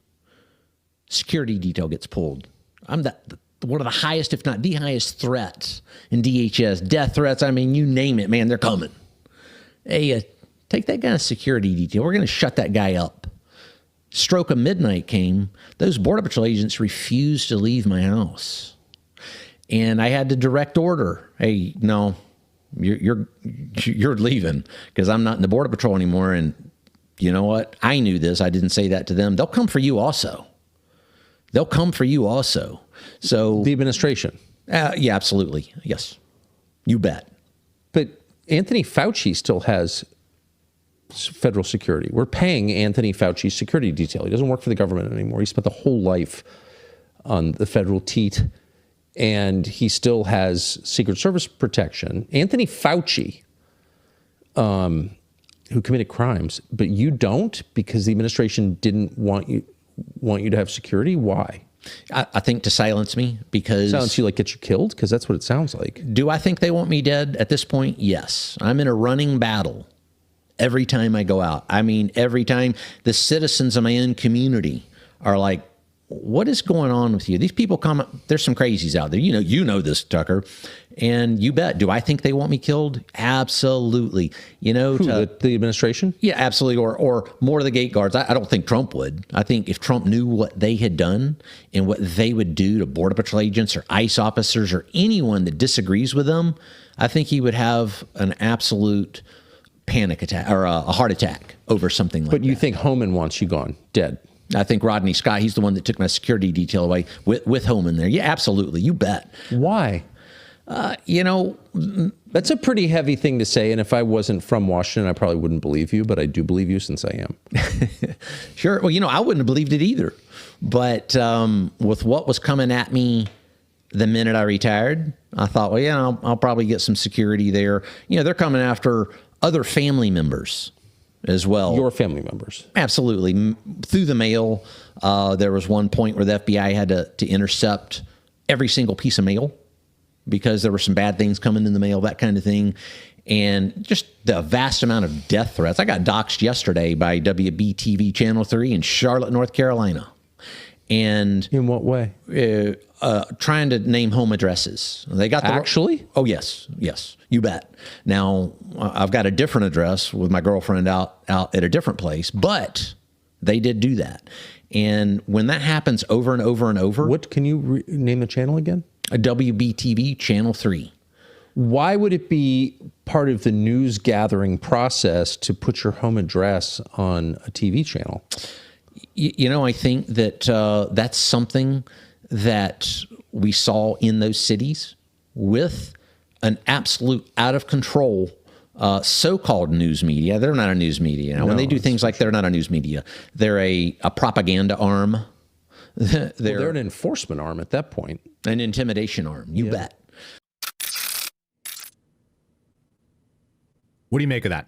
security detail gets pulled. I'm one of the highest, if not the highest threats in DHS. Death threats, I mean, you name it, man, they're coming. Hey, take that guy to security detail. We're going to shut that guy up. Stroke of midnight came. Those Border Patrol agents refused to leave my house. And I had to direct order. Hey, no, you're leaving, because I'm not in the Border Patrol anymore. And you know what? I knew this. I didn't say that to them. They'll come for you also. So The administration. Yeah, absolutely. Yes, you bet. But Anthony Fauci still has federal security. We're paying Anthony Fauci's security detail. He doesn't work for the government anymore. He spent the whole life on the federal teat, and he still has Secret Service protection. Anthony Fauci, who committed crimes, but you don't, because the administration didn't want you to have security. Why? I think to silence me, because... Silence you, like get you killed? Because that's what it sounds like. Do I think they want me dead at this point? Yes. I'm in a running battle every time I go out. I mean, every time the citizens of my own community are like, what is going on with you? These people come, there's some crazies out there. You know this, Tucker. And you bet. Do I think they want me killed? Absolutely. The administration? Yeah, absolutely. Or more of the gate guards. I don't think Trump would. I think if Trump knew what they had done and what they would do to Border Patrol agents or ICE officers or anyone that disagrees with them, I think he would have an absolute panic attack or a heart attack over something like that. But you think Homan wants you gone, dead? I think Rodney Scott, he's the one that took my security detail away with Homan there. Yeah, absolutely. You bet. Why? That's a pretty heavy thing to say. And if I wasn't from Washington, I probably wouldn't believe you, but I do believe you since I am. Sure. Well, I wouldn't have believed it either. But with what was coming at me the minute I retired, I thought, well, yeah, I'll probably get some security there. They're coming after other family members as well. Your family members. Absolutely. Through the mail. There was one point where the FBI had to intercept every single piece of mail because there were some bad things coming in the mail, that kind of thing. And just the vast amount of death threats. I got doxxed yesterday by WBTV Channel 3 in Charlotte, North Carolina. And in what way? Trying to name home addresses. They got actually? Oh, yes. You bet. Now, I've got a different address with my girlfriend out at a different place, but they did do that. And when that happens over and over and over... What, can you name the channel again? A WBTV Channel 3. Why would it be part of the news gathering process to put your home address on a TV channel? I think that that's something that we saw in those cities with an absolute out of control so-called news media. They're not a news media. When they do things like they're not a news media, they're a propaganda arm. They're an enforcement arm at that point. An intimidation arm. You bet. What do you make of that?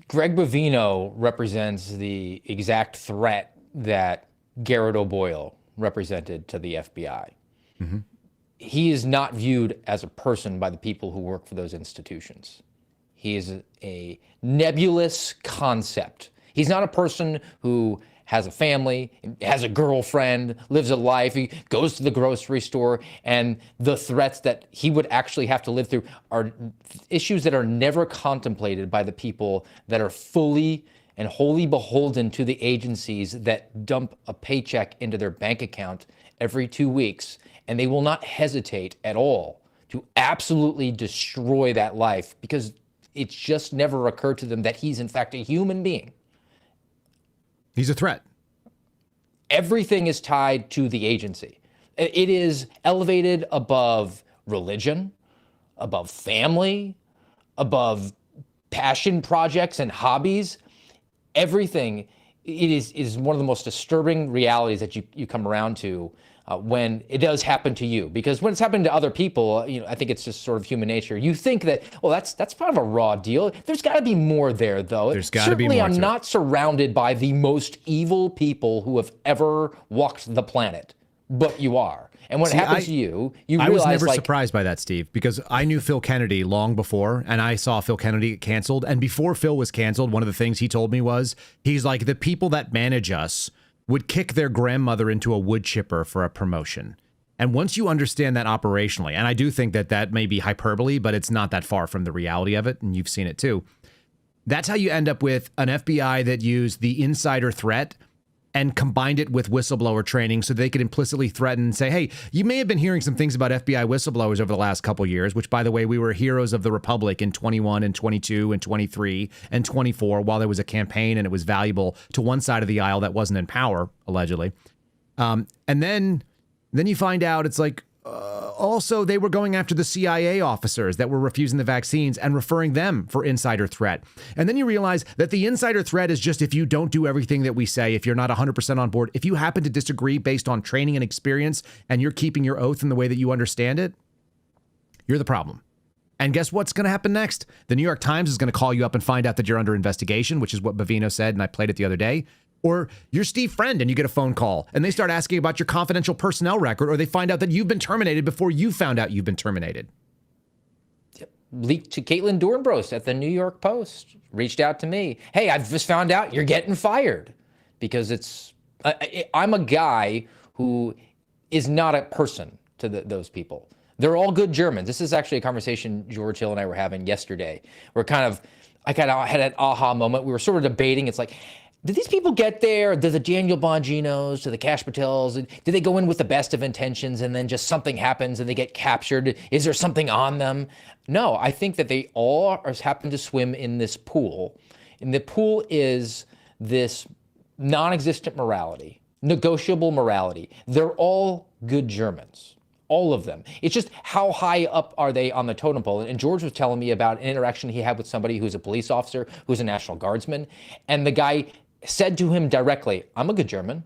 Greg Bovino represents the exact threat that Garrett O'Boyle represented to the FBI. Mm-hmm. He is not viewed as a person by the people who work for those institutions. He is a nebulous concept. He's not a person who has a family, has a girlfriend, lives a life, he goes to the grocery store, and the threats that he would actually have to live through are issues that are never contemplated by the people that are fully and wholly beholden to the agencies that dump a paycheck into their bank account every 2 weeks, and they will not hesitate at all to absolutely destroy that life because it's just never occurred to them that he's in fact a human being. He's a threat. Everything is tied to the agency. It is elevated above religion, above family, above passion projects and hobbies. Everything is one of the most disturbing realities that you come around to when it does happen to you, because when it's happening to other people, I think it's just sort of human nature. You think that, well, that's part of a raw deal. There's got to be more there, though. There's got to be more. Certainly, I'm not surrounded by the most evil people who have ever walked the planet, but you are. And when it happens to you, you realize, I was never surprised by that, Steve, because I knew Phil Kennedy long before, and I saw Phil Kennedy get canceled. And before Phil was canceled, one of the things he told me was, he's like, the people that manage us would kick their grandmother into a wood chipper for a promotion. And once you understand that operationally, and I do think that that may be hyperbole, but it's not that far from the reality of it, and you've seen it too. That's how you end up with an FBI that used the insider threat and combined it with whistleblower training so they could implicitly threaten and say, hey, you may have been hearing some things about FBI whistleblowers over the last couple of years, which, by the way, we were heroes of the Republic in 21 and 22 and 23 and 24 while there was a campaign and it was valuable to one side of the aisle that wasn't in power, allegedly. And then you find out it's like, also, they were going after the CIA officers that were refusing the vaccines and referring them for insider threat. And then you realize that the insider threat is just if you don't do everything that we say, if you're not 100% on board, if you happen to disagree based on training and experience, and you're keeping your oath in the way that you understand it, you're the problem. And guess what's going to happen next? The New York Times is going to call you up and find out that you're under investigation, which is what Bovino said, and I played it the other day. Or you're Steve Friend and you get a phone call and they start asking about your confidential personnel record, or they find out that you've been terminated before you found out you've been terminated. Leaked to Caitlin Dornbros at the New York Post, reached out to me. Hey, I've just found out you're getting fired, because I'm a guy who is not a person to those people. They're all good Germans. This is actually a conversation George Hill and I were having yesterday. I kind of had an aha moment. We were sort of debating. It's like, did these people get there? Do the Daniel Bonginos, do the Kash Patels, did they go in with the best of intentions and then just something happens and they get captured? Is there something on them? No, I think that they all happen to swim in this pool. And the pool is this non-existent morality, negotiable morality. They're all good Germans. All of them. It's just how high up are they on the totem pole? And George was telling me about an interaction he had with somebody who's a police officer, who's a National Guardsman. And the guy said to him directly, I'm a good German.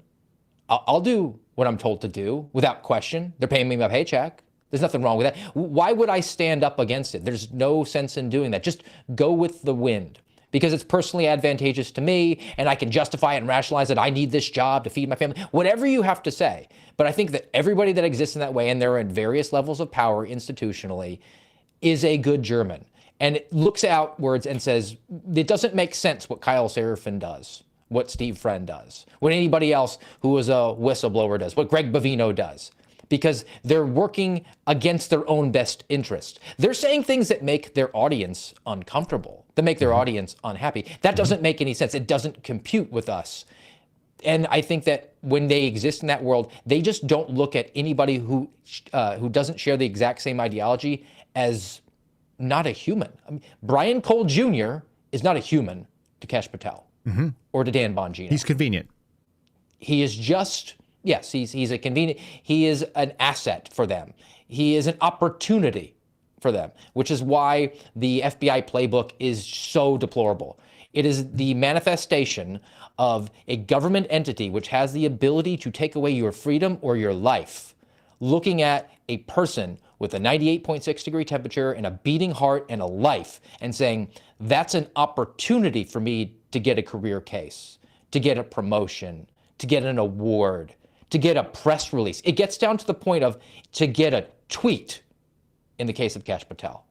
I'll do what I'm told to do without question. They're paying me my paycheck. There's nothing wrong with that. Why would I stand up against it? There's no sense in doing that. Just go with the wind, because it's personally advantageous to me and I can justify it and rationalize that I need this job to feed my family, whatever you have to say. But I think that everybody that exists in that way, and they're in various levels of power institutionally, is a good German. And it looks outwards and says, it doesn't make sense what Kyle Seraphin does, what Steve Friend does, what anybody else who is a whistleblower does, what Greg Bovino does, because they're working against their own best interest. They're saying things that make their audience uncomfortable, that make their audience unhappy. That doesn't make any sense. It doesn't compute with us. And I think that when they exist in that world, they just don't look at anybody who doesn't share the exact same ideology as not a human. I mean, Brian Cole Jr. is not a human to Kash Patel or to Dan Bongino. He's convenient. He is just, yes, he's a convenient, he is an asset for them. He is an opportunity for them, which is why the FBI playbook is so deplorable. It is the manifestation of a government entity which has the ability to take away your freedom or your life, looking at a person with a 98.6 degree temperature and a beating heart and a life and saying, that's an opportunity for me to get a career case, to get a promotion, to get an award, to get a press release. It gets down to the point of to get a tweet in the case of Kash Patel.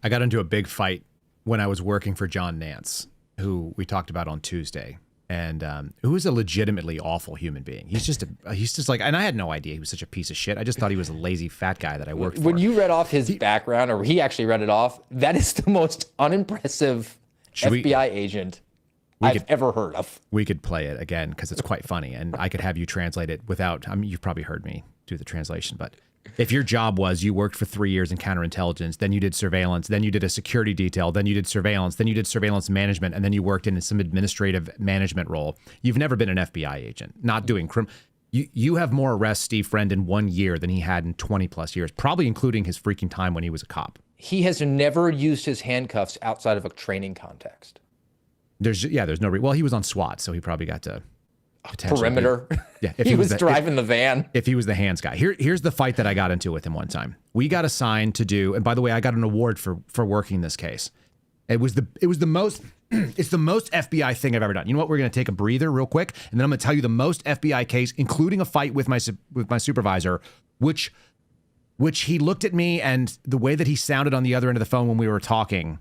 I got into a big fight when I was working for John Nance, who we talked about on Tuesday, and who is a legitimately awful human being. He's just like, and I had no idea he was such a piece of shit. I just thought he was a lazy fat guy that I worked for. When you read off his background, or he actually read it off, that is the most unimpressive FBI agent I've ever heard of. We could play it again because it's quite funny, and I could have you translate it without, I mean, you've probably heard me do the translation, but if your job was you worked for 3 years in counterintelligence, then you did surveillance, then you did a security detail, then you did surveillance, then you did surveillance management, and then you worked in some administrative management role, you've never been an FBI agent, not doing you have more arrests, Steve Friend, in 1 year than he had in 20 plus years, probably including his freaking time when he was a cop. He has never used his handcuffs outside of a training context. There's no well, he was on SWAT, so he probably got to. potentially perimeter. Yeah, he was driving the van. If he was the hands guy. Here's the fight that I got into with him one time. We got assigned to do, and by the way, I got an award for working this case. It was the most it's the most FBI thing I've ever done. You know what? We're going to take a breather real quick, and then I'm going to tell you the most FBI case, including a fight with my supervisor, which he looked at me and the way that he sounded on the other end of the phone when we were talking,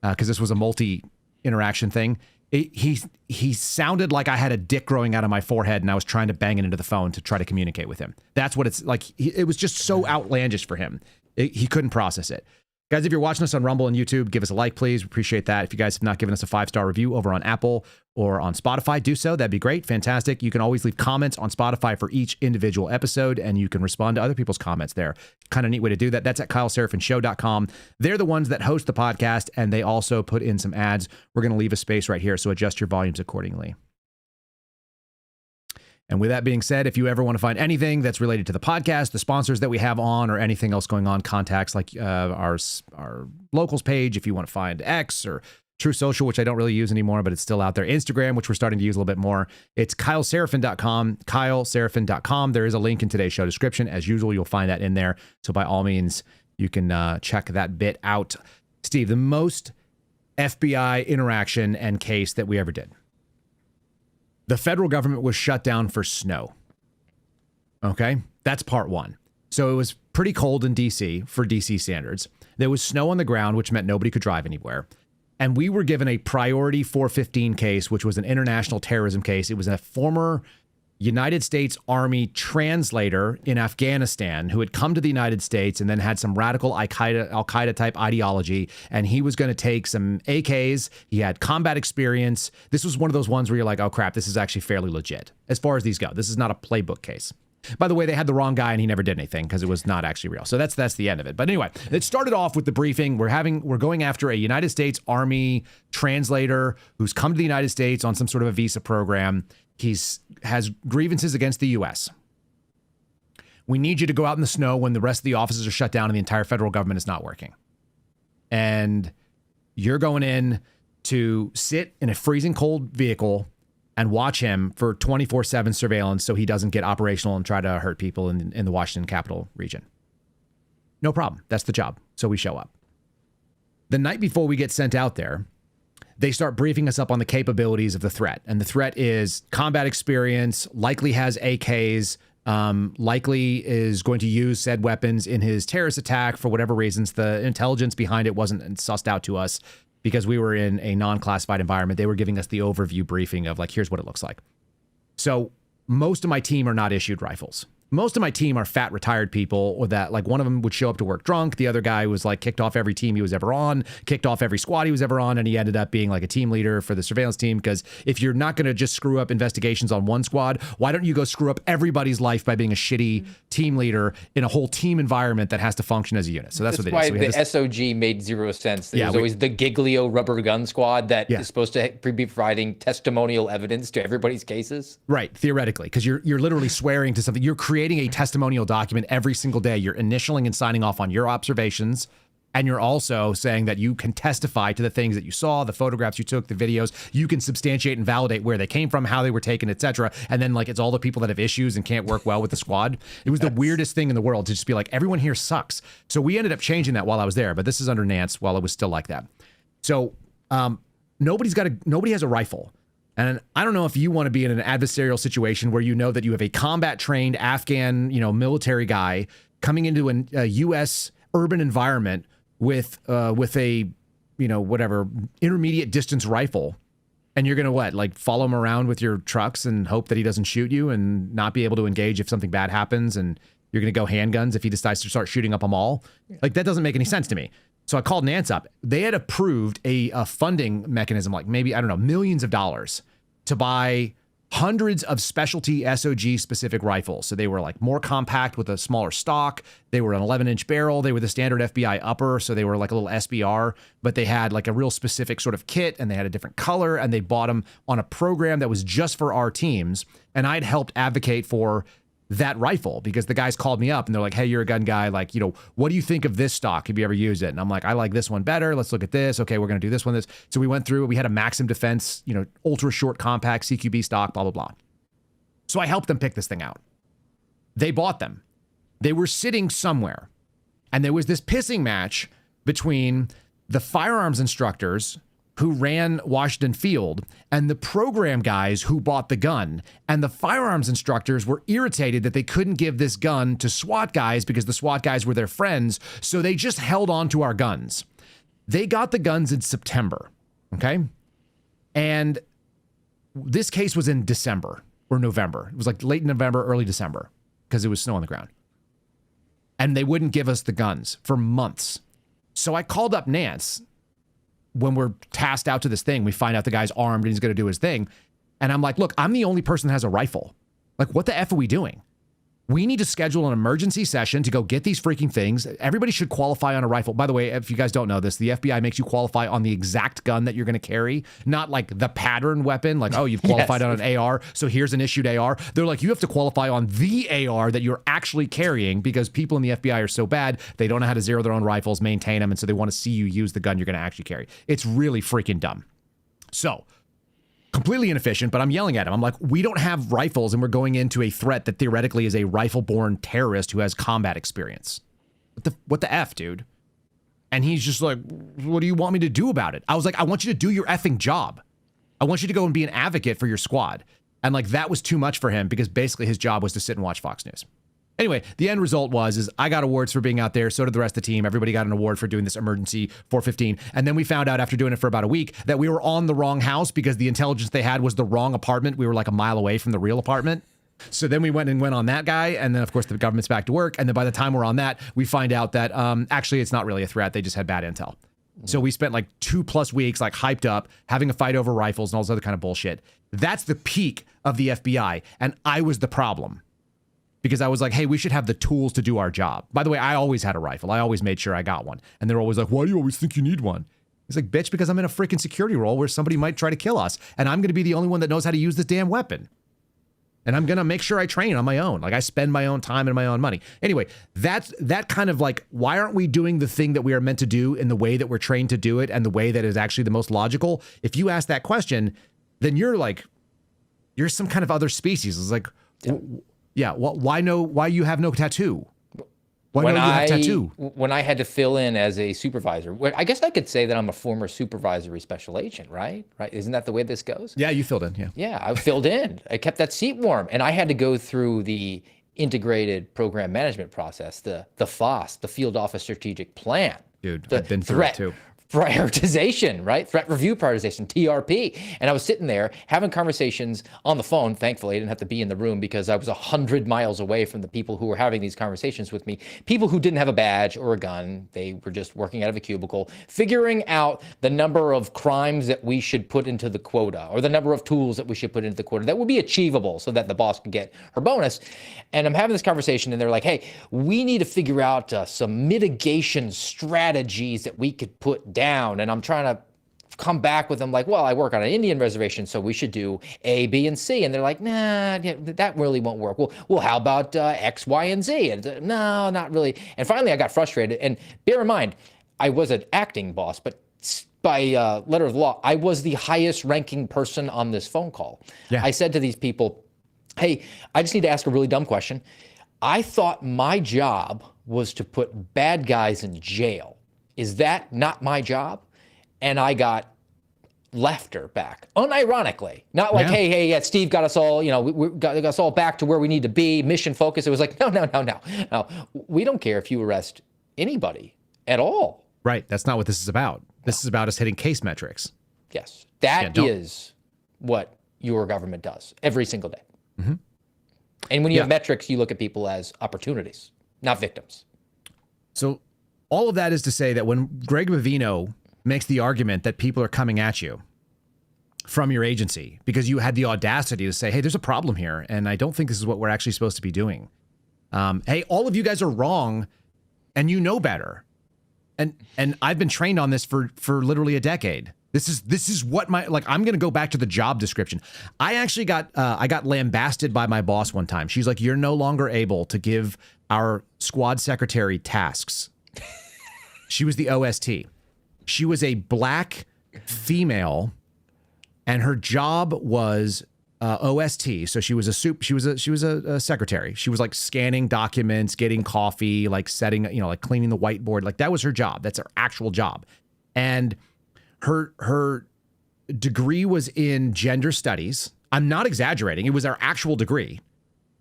because this was a multi-interaction thing. He sounded like I had a dick growing out of my forehead and I was trying to bang it into the phone to try to communicate with him. That's what it's like. It was just so outlandish for him. He couldn't process it. Guys, if you're watching us on Rumble and YouTube, give us a like, please. We appreciate that. If you guys have not given us a 5-star review over on Apple or on Spotify, do so. That'd be great. Fantastic. You can always leave comments on Spotify for each individual episode, and you can respond to other people's comments there. Kind of neat way to do that. That's at KyleSerafinshow.com. They're the ones that host the podcast, and they also put in some ads. We're going to leave a space right here, so adjust your volumes accordingly. And with that being said, if you ever want to find anything that's related to the podcast, the sponsors that we have on, or anything else going on, contacts like our locals page, if you want to find X or True Social, which I don't really use anymore, but it's still out there. Instagram, which we're starting to use a little bit more. It's KyleSerafin.com, KyleSerafin.com. There is a link in today's show description. As usual, you'll find that in there. So by all means, you can check that bit out. Steve, the most FBI interaction and case that we ever did. The federal government was shut down for snow. Okay, that's part one. So it was pretty cold in D.C. for D.C. standards. There was snow on the ground, which meant nobody could drive anywhere. And we were given a priority 415 case, which was an international terrorism case. It was a former United States Army translator in Afghanistan who had come to the United States and then had some radical Al-Qaeda type ideology. And he was going to take some AKs. He had combat experience. This was one of those ones where you're like, oh crap, this is actually fairly legit. As far as these go, this is not a playbook case. By the way, they had the wrong guy and he never did anything because it was not actually real. So that's the end of it. But anyway, it started off with the briefing. We're going after a United States Army translator who's come to the United States on some sort of a visa program. Has grievances against the U.S. We need you to go out in the snow when the rest of the offices are shut down and the entire federal government is not working. And you're going in to sit in a freezing cold vehicle and watch him for 24/7 surveillance so he doesn't get operational and try to hurt people in the Washington capital region. No problem. That's the job. So we show up. The night before we get sent out there, they start briefing us up on the capabilities of the threat. And the threat is combat experience, likely has AKs, likely is going to use said weapons in his terrorist attack for whatever reasons. The intelligence behind it wasn't sussed out to us because we were in a non-classified environment. They were giving us the overview briefing of like, here's what it looks like. So most of my team are not issued rifles. Most of my team are fat retired people, or that like one of them would show up to work drunk. The other guy was like kicked off every team he was ever on, kicked off every squad he was ever on. And he ended up being like a team leader for the surveillance team. Because if you're not going to just screw up investigations on one squad, why don't you go screw up everybody's life by being a shitty team leader in a whole team environment that has to function as a unit? So that's what they why did. So the SOG made zero sense. There's always the Giglio rubber gun squad that is supposed to be providing testimonial evidence to everybody's cases. Right, theoretically, because you're literally swearing to something. You're creating a testimonial document every single day. You're initialing and signing off on your observations, and you're also saying that you can testify to the things that you saw, the photographs you took, the videos. You can substantiate and validate where they came from, how they were taken, etc. And then like it's all the people that have issues and can't work well with the squad. It was the weirdest thing in the world to just be like, everyone here sucks. So we ended up changing that while I was there, but this is under Nance while it was still like that. So nobody has a rifle. And I don't know if you want to be in an adversarial situation where you know that you have a combat-trained Afghan, military guy coming into a U.S. urban environment with a, whatever, intermediate distance rifle. And you're going to what? Like follow him around with your trucks and hope that he doesn't shoot you and not be able to engage if something bad happens. And you're going to go handguns if he decides to start shooting up a mall. Like that doesn't make any sense to me. So I called Nance up. They had approved a funding mechanism, like maybe, I don't know, millions of dollars to buy hundreds of specialty SOG specific rifles. So they were like more compact with a smaller stock. They were an 11-inch barrel. They were the standard FBI upper. So they were like a little SBR, but they had like a real specific sort of kit and they had a different color and they bought them on a program that was just for our teams. And I'd helped advocate for that rifle because the guys called me up and they're like, hey, you're a gun guy. Like, what do you think of this stock? Have you ever used it? And I'm like, I like this one better. Let's look at this. Okay, we're going to do this one. So we went through, we had a Maxim Defense, ultra short compact CQB stock, blah, blah, blah. So I helped them pick this thing out. They bought them. They were sitting somewhere. And there was this pissing match between the firearms instructors who ran Washington Field and the program guys who bought the gun. And the firearms instructors were irritated that they couldn't give this gun to SWAT guys because the SWAT guys were their friends. So they just held on to our guns. They got the guns in September. Okay. And this case was in December or November. It was like late November, early December, because it was snow on the ground. And they wouldn't give us the guns for months. So I called up Nance. When we're tasked out to this thing, we find out the guy's armed and he's going to do his thing. And I'm like, look, I'm the only person that has a rifle. Like, what the F are we doing? We need to schedule an emergency session to go get these freaking things. Everybody should qualify on a rifle. By the way, if you guys don't know this, the FBI makes you qualify on the exact gun that you're going to carry, not like the pattern weapon. Like, oh, you've qualified on an AR, so here's an issued AR. They're like, you have to qualify on the AR that you're actually carrying because people in the FBI are so bad, they don't know how to zero their own rifles, maintain them, and so they want to see you use the gun you're going to actually carry. It's really freaking dumb. So, completely inefficient, but I'm yelling at him. I'm like, we don't have rifles and we're going into a threat that theoretically is a rifle-born terrorist who has combat experience. What the F, dude? And he's just like, what do you want me to do about it? I was like, I want you to do your effing job. I want you to go and be an advocate for your squad. And like, that was too much for him because basically his job was to sit and watch Fox News. Anyway, the end result is I got awards for being out there. So did the rest of the team. Everybody got an award for doing this emergency 415. And then we found out after doing it for about a week that we were on the wrong house because the intelligence they had was the wrong apartment. We were like a mile away from the real apartment. So then we went on that guy. And then, of course, the government's back to work. And then by the time we're on that, we find out that actually it's not really a threat. They just had bad intel. So we spent like 2+ weeks like hyped up, having a fight over rifles and all this other kind of bullshit. That's the peak of the FBI. And I was the problem. Because I was like, hey, we should have the tools to do our job. By the way, I always had a rifle. I always made sure I got one. And they're always like, why do you always think you need one? He's like, bitch, because I'm in a freaking security role where somebody might try to kill us. And I'm going to be the only one that knows how to use this damn weapon. And I'm going to make sure I train on my own. Like I spend my own time and my own money. Anyway, that's that kind of like, why aren't we doing the thing that we are meant to do in the way that we're trained to do it and the way that is actually the most logical? If you ask that question, then you're like, you're some kind of other species. It's like, yeah, why you have no tattoo? Why don't you have tattoo? When I had to fill in as a supervisor, I guess I could say that I'm a former supervisory special agent, right? Right? Isn't that the way this goes? Yeah, you filled in, yeah. Yeah, I filled in. I kept that seat warm. And I had to go through the integrated program management process, the FOSS, the Field Office Strategic Plan. Dude, I've been through it too. Prioritization, right? Threat review prioritization, TRP. And I was sitting there having conversations on the phone. Thankfully, I didn't have to be in the room because I was 100 miles away from the people who were having these conversations with me. People who didn't have a badge or a gun. They were just working out of a cubicle, figuring out the number of crimes that we should put into the quota or the number of tools that we should put into the quota that would be achievable so that the boss could get her bonus. And I'm having this conversation and they're like, hey, we need to figure out some mitigation strategies that we could put down. And I'm trying to come back with them like, well, I work on an Indian reservation, so we should do A, B, and C. And they're like, nah, that really won't work. Well, how about X, Y, and Z? And no, not really. And finally, I got frustrated. And bear in mind, I was an acting boss, but by letter of law, I was the highest ranking person on this phone call. Yeah. I said to these people, hey, I just need to ask a really dumb question. I thought my job was to put bad guys in jail. Is that not my job? And I got laughter back, unironically. Not like, hey, Steve got us all, we got us all back to where we need to be, mission focus. It was like, no. We don't care if you arrest anybody at all. Right. That's not what this is about. This is about us hitting case metrics. Yes. That is what your government does every single day. Mm-hmm. And when you have metrics, you look at people as opportunities, not victims. So all of that is to say that when Greg Bovino makes the argument that people are coming at you from your agency because you had the audacity to say, hey, there's a problem here, and I don't think this is what we're actually supposed to be doing. Hey, all of you guys are wrong, and you know better. And I've been trained on this for literally a decade. This is what I'm going to go back to the job description. I actually got lambasted by my boss one time. She's like, you're no longer able to give our squad secretary tasks. She was the OST. She was a black female, and her job was OST. So she was a secretary. She was like scanning documents, getting coffee, like setting, like cleaning the whiteboard. Like that was her job. That's her actual job. And her degree was in gender studies. I'm not exaggerating. It was our actual degree.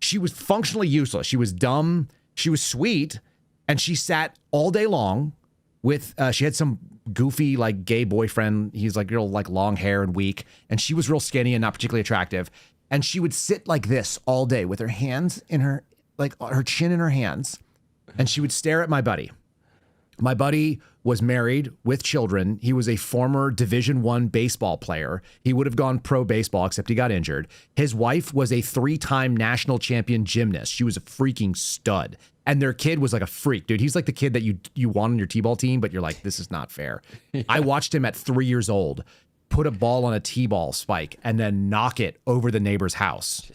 She was functionally useless. She was dumb. She was sweet. And she sat all day long with, she had some goofy like gay boyfriend. He's like real like long hair and weak. And she was real skinny and not particularly attractive. And she would sit like this all day with her hands in her, like her chin in her hands. And she would stare at my buddy. My buddy was married with children. He was a former Division I baseball player. He would have gone pro baseball, except he got injured. His wife was a 3-time national champion gymnast. She was a freaking stud. And their kid was like a freak, dude. He's like the kid that you want on your T-ball team, but you're like, this is not fair. Yeah. I watched him at 3 years old put a ball on a T-ball spike and then knock it over the neighbor's house.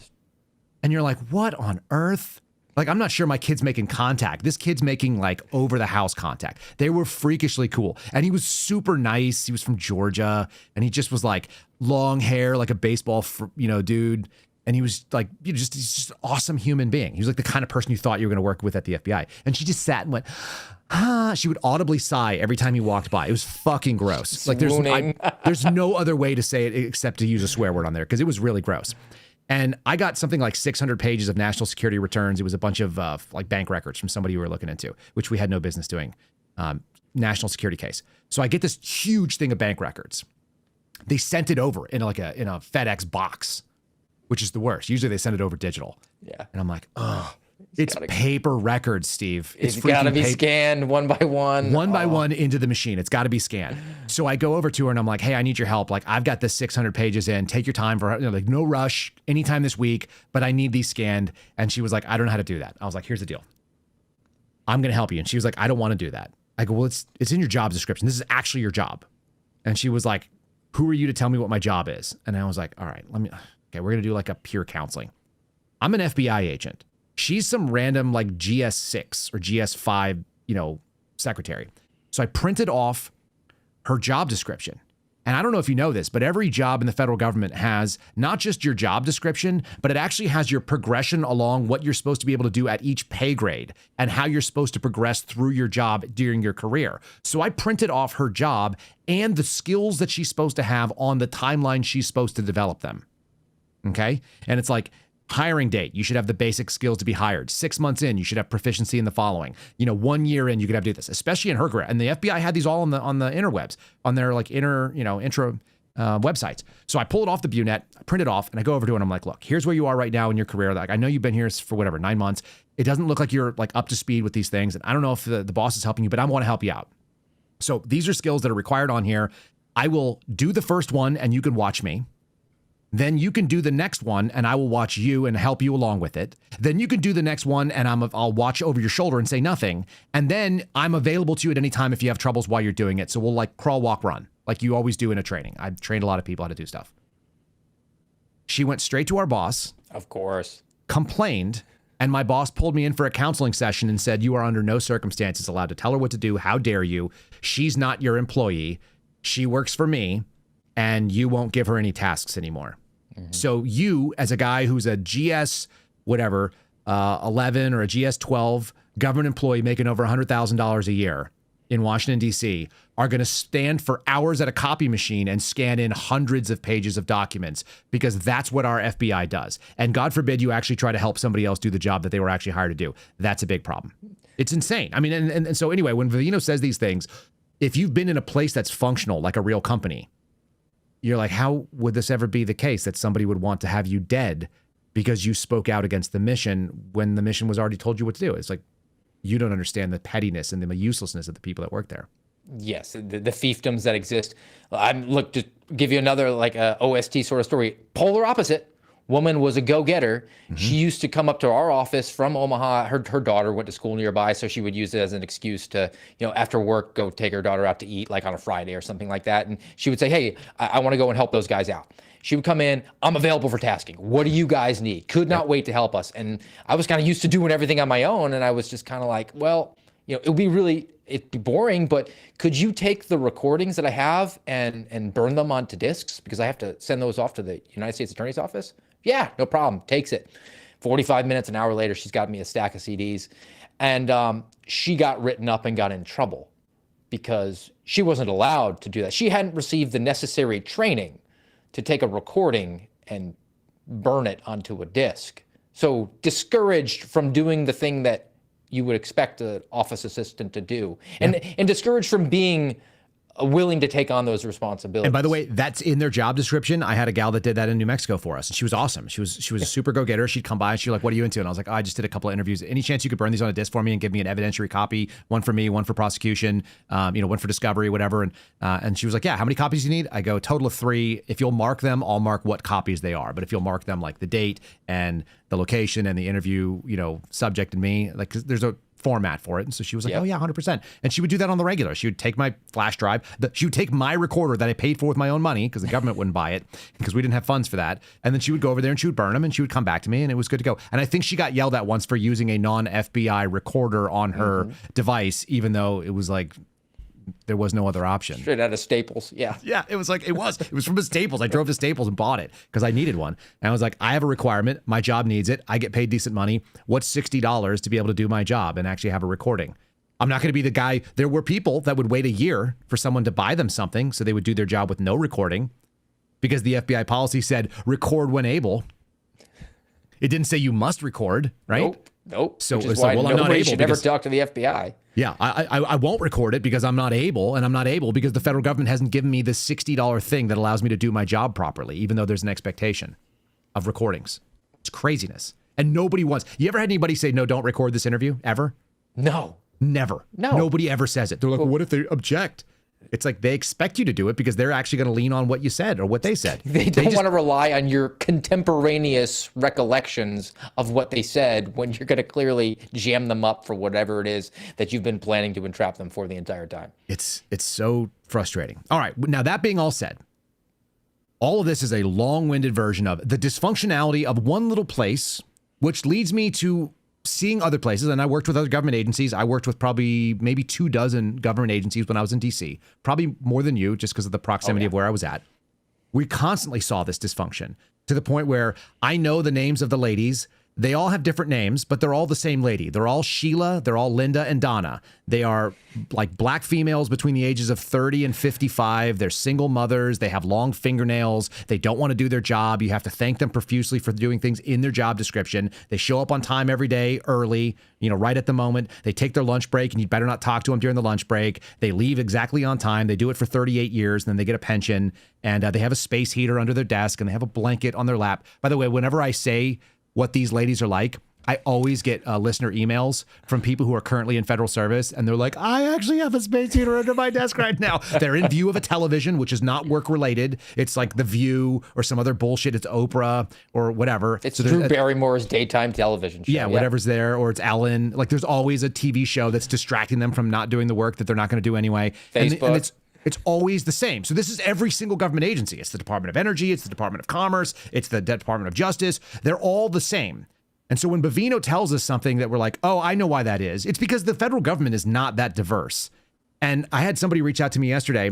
And you're like, what on earth? Like, I'm not sure my kid's making contact. This kid's making like over the house contact. They were freakishly cool. And he was super nice. He was from Georgia and he just was like long hair, like a baseball, dude. And he was like, he's just an awesome human being. He was like the kind of person you thought you were going to work with at the FBI. And she just sat and went, she would audibly sigh every time he walked by. It was fucking gross. Like there's no other way to say it except to use a swear word on there because it was really gross. And I got something like 600 pages of national security returns. It was a bunch of like bank records from somebody we were looking into, which we had no business doing. National security case. So I get this huge thing of bank records. They sent it over in a FedEx box, which is the worst. Usually they send it over digital. Yeah. And I'm like, oh, it's paper records, Steve. It's got to be scanned one by one. One by one into the machine. It's got to be scanned. So I go over to her and I'm like, hey, I need your help. Like, I've got this 600 pages in. Take your time for, like, no rush, anytime this week, but I need these scanned. And she was like, I don't know how to do that. I was like, here's the deal. I'm going to help you. And she was like, I don't want to do that. I go, well, it's in your job description. This is actually your job. And she was like, who are you to tell me what my job is? And I was like, all right, we're going to do like a peer counseling. I'm an FBI agent. She's some random like GS6 or GS5, secretary. So I printed off her job description. And I don't know if you know this, but every job in the federal government has not just your job description, but it actually has your progression along what you're supposed to be able to do at each pay grade and how you're supposed to progress through your job during your career. So I printed off her job and the skills that she's supposed to have on the timeline she's supposed to develop them. Okay? And it's like, hiring date, you should have the basic skills to be hired. 6 months in, you should have proficiency in the following. 1 year in, you could have to do this, especially in her career. And the FBI had these all on the interwebs, on their like intro websites. So I pull it off the BUNet, I print it off, and I go over to her and I'm like, look, here's where you are right now in your career. Like, I know you've been here for 9 months. It doesn't look like you're like up to speed with these things. And I don't know if the boss is helping you, but I want to help you out. So these are skills that are required on here. I will do the first one and you can watch me. Then you can do the next one and I will watch you and help you along with it. Then you can do the next one and I'll watch over your shoulder and say nothing. And then I'm available to you at any time if you have troubles while you're doing it. So we'll like crawl, walk, run, like you always do in a training. I've trained a lot of people how to do stuff. She went straight to our boss. Of course. Complained. And my boss pulled me in for a counseling session and said, you are under no circumstances allowed to tell her what to do. How dare you? She's not your employee. She works for me and you won't give her any tasks anymore. Mm-hmm. So you, as a guy who's a GS, 11 or a GS 12 government employee making over $100,000 a year in Washington, D.C., are going to stand for hours at a copy machine and scan in hundreds of pages of documents because that's what our FBI does. And God forbid you actually try to help somebody else do the job that they were actually hired to do. That's a big problem. It's insane. I mean, and so anyway, when Bovino says these things, if you've been in a place that's functional, like a real company, you're like, how would this ever be the case that somebody would want to have you dead because you spoke out against the mission when the mission was already told you what to do? It's like, you don't understand the pettiness and the uselessness of the people that work there. Yes, the fiefdoms that exist. Look, to give you another like OST sort of story, polar opposite. Woman was a go-getter. Mm-hmm. She used to come up to our office from Omaha. Her daughter went to school nearby, so she would use it as an excuse to, after work, go take her daughter out to eat, like on a Friday or something like that. And she would say, hey, I want to go and help those guys out. She would come in, I'm available for tasking. What do you guys need? Could not wait to help us. And I was kind of used to doing everything on my own, and I was just kind of like, well, it'd be boring, but could you take the recordings that I have and burn them onto discs? Because I have to send those off to the United States Attorney's Office. Yeah, no problem. Takes it. 45 minutes, an hour later, she's got me a stack of CDs. And she got written up and got in trouble because she wasn't allowed to do that. She hadn't received the necessary training to take a recording and burn it onto a disc. So discouraged from doing the thing that you would expect an office assistant to do, and discouraged from being willing to take on those responsibilities. And by the way, that's in their job description. I had a gal that did that in New Mexico for us, and she was awesome. She was a super go-getter. She'd come by and she'd like, "What are you into?" And I was like, "Oh, I just did a couple of interviews. Any chance you could burn these on a disc for me and give me an evidentiary copy? One for me, one for prosecution, one for discovery, whatever." And she was like, "Yeah, how many copies do you need?" I go, "Total of 3. If you'll mark them, I'll mark what copies they are. But if you'll mark them like the date and the location and the interview, subject and me, like 'cause there's a format for it." And so she was like, "Oh yeah, 100%. And she would do that on the regular. She would take my flash drive. She would take my recorder that I paid for with my own money because the government wouldn't buy it because we didn't have funds for that. And then she would go over there and she would burn them and she would come back to me and it was good to go. And I think she got yelled at once for using a non-FBI recorder on her device, even though it was like, there was no other option. Straight out of Staples, yeah. Yeah, it was from a Staples. I drove to Staples and bought it because I needed one. And I was like, I have a requirement. My job needs it. I get paid decent money. What's $60 to be able to do my job and actually have a recording? I'm not going to be the guy. There were people that would wait a year for someone to buy them something so they would do their job with no recording because the FBI policy said record when able. It didn't say you must record, right? Nope. So which is why I'm not nobody able should ever talk to the FBI. Yeah, I won't record it because I'm not able, and I'm not able because the federal government hasn't given me this $60 thing that allows me to do my job properly, even though there's an expectation of recordings. It's craziness. And nobody wants. You ever had anybody say, "No, don't record this interview," ever? No. Never. No. Nobody ever says it. They're like, well, what if they object? It's like they expect you to do it because they're actually going to lean on what you said or what they said. They don't want to rely on your contemporaneous recollections of what they said when you're going to clearly jam them up for whatever it is that you've been planning to entrap them for the entire time. It's so frustrating. All right. Now, that being all said, all of this is a long-winded version of the dysfunctionality of one little place, which leads me to seeing other places. And I worked with other government agencies. I worked with probably maybe 24 government agencies when I was in DC, probably more than you just because of the proximity of where I was at. We constantly saw this dysfunction to the point where I know the names of the ladies. They all have different names, but they're all the same lady. They're all Sheila, they're all Linda and Donna. They are like black females between the ages of 30 and 55. They're single mothers. They have long fingernails. They don't want to do their job. You have to thank them profusely for doing things in their job description. They show up on time every day, early, right at the moment. They take their lunch break, and you better not talk to them during the lunch break. They leave exactly on time. They do it for 38 years, and then they get a pension, and they have a space heater under their desk, and they have a blanket on their lap. By the way, whenever I say what these ladies are like, I always get listener emails from people who are currently in federal service, and they're like, I actually have a space heater under my desk right now. They're in view of a television, which is not work-related. It's like The View or some other bullshit. It's Oprah or whatever. It's Drew Barrymore's daytime television show. Yeah, whatever's there, or it's Ellen. Like, there's always a TV show that's distracting them from not doing the work that they're not going to do anyway. Facebook. And it's always the same. So this is every single government agency. It's the Department of Energy. It's the Department of Commerce. It's the Department of Justice. They're all the same. And so when Bovino tells us something that we're like, oh, I know why that is, it's because the federal government is not that diverse. And I had somebody reach out to me yesterday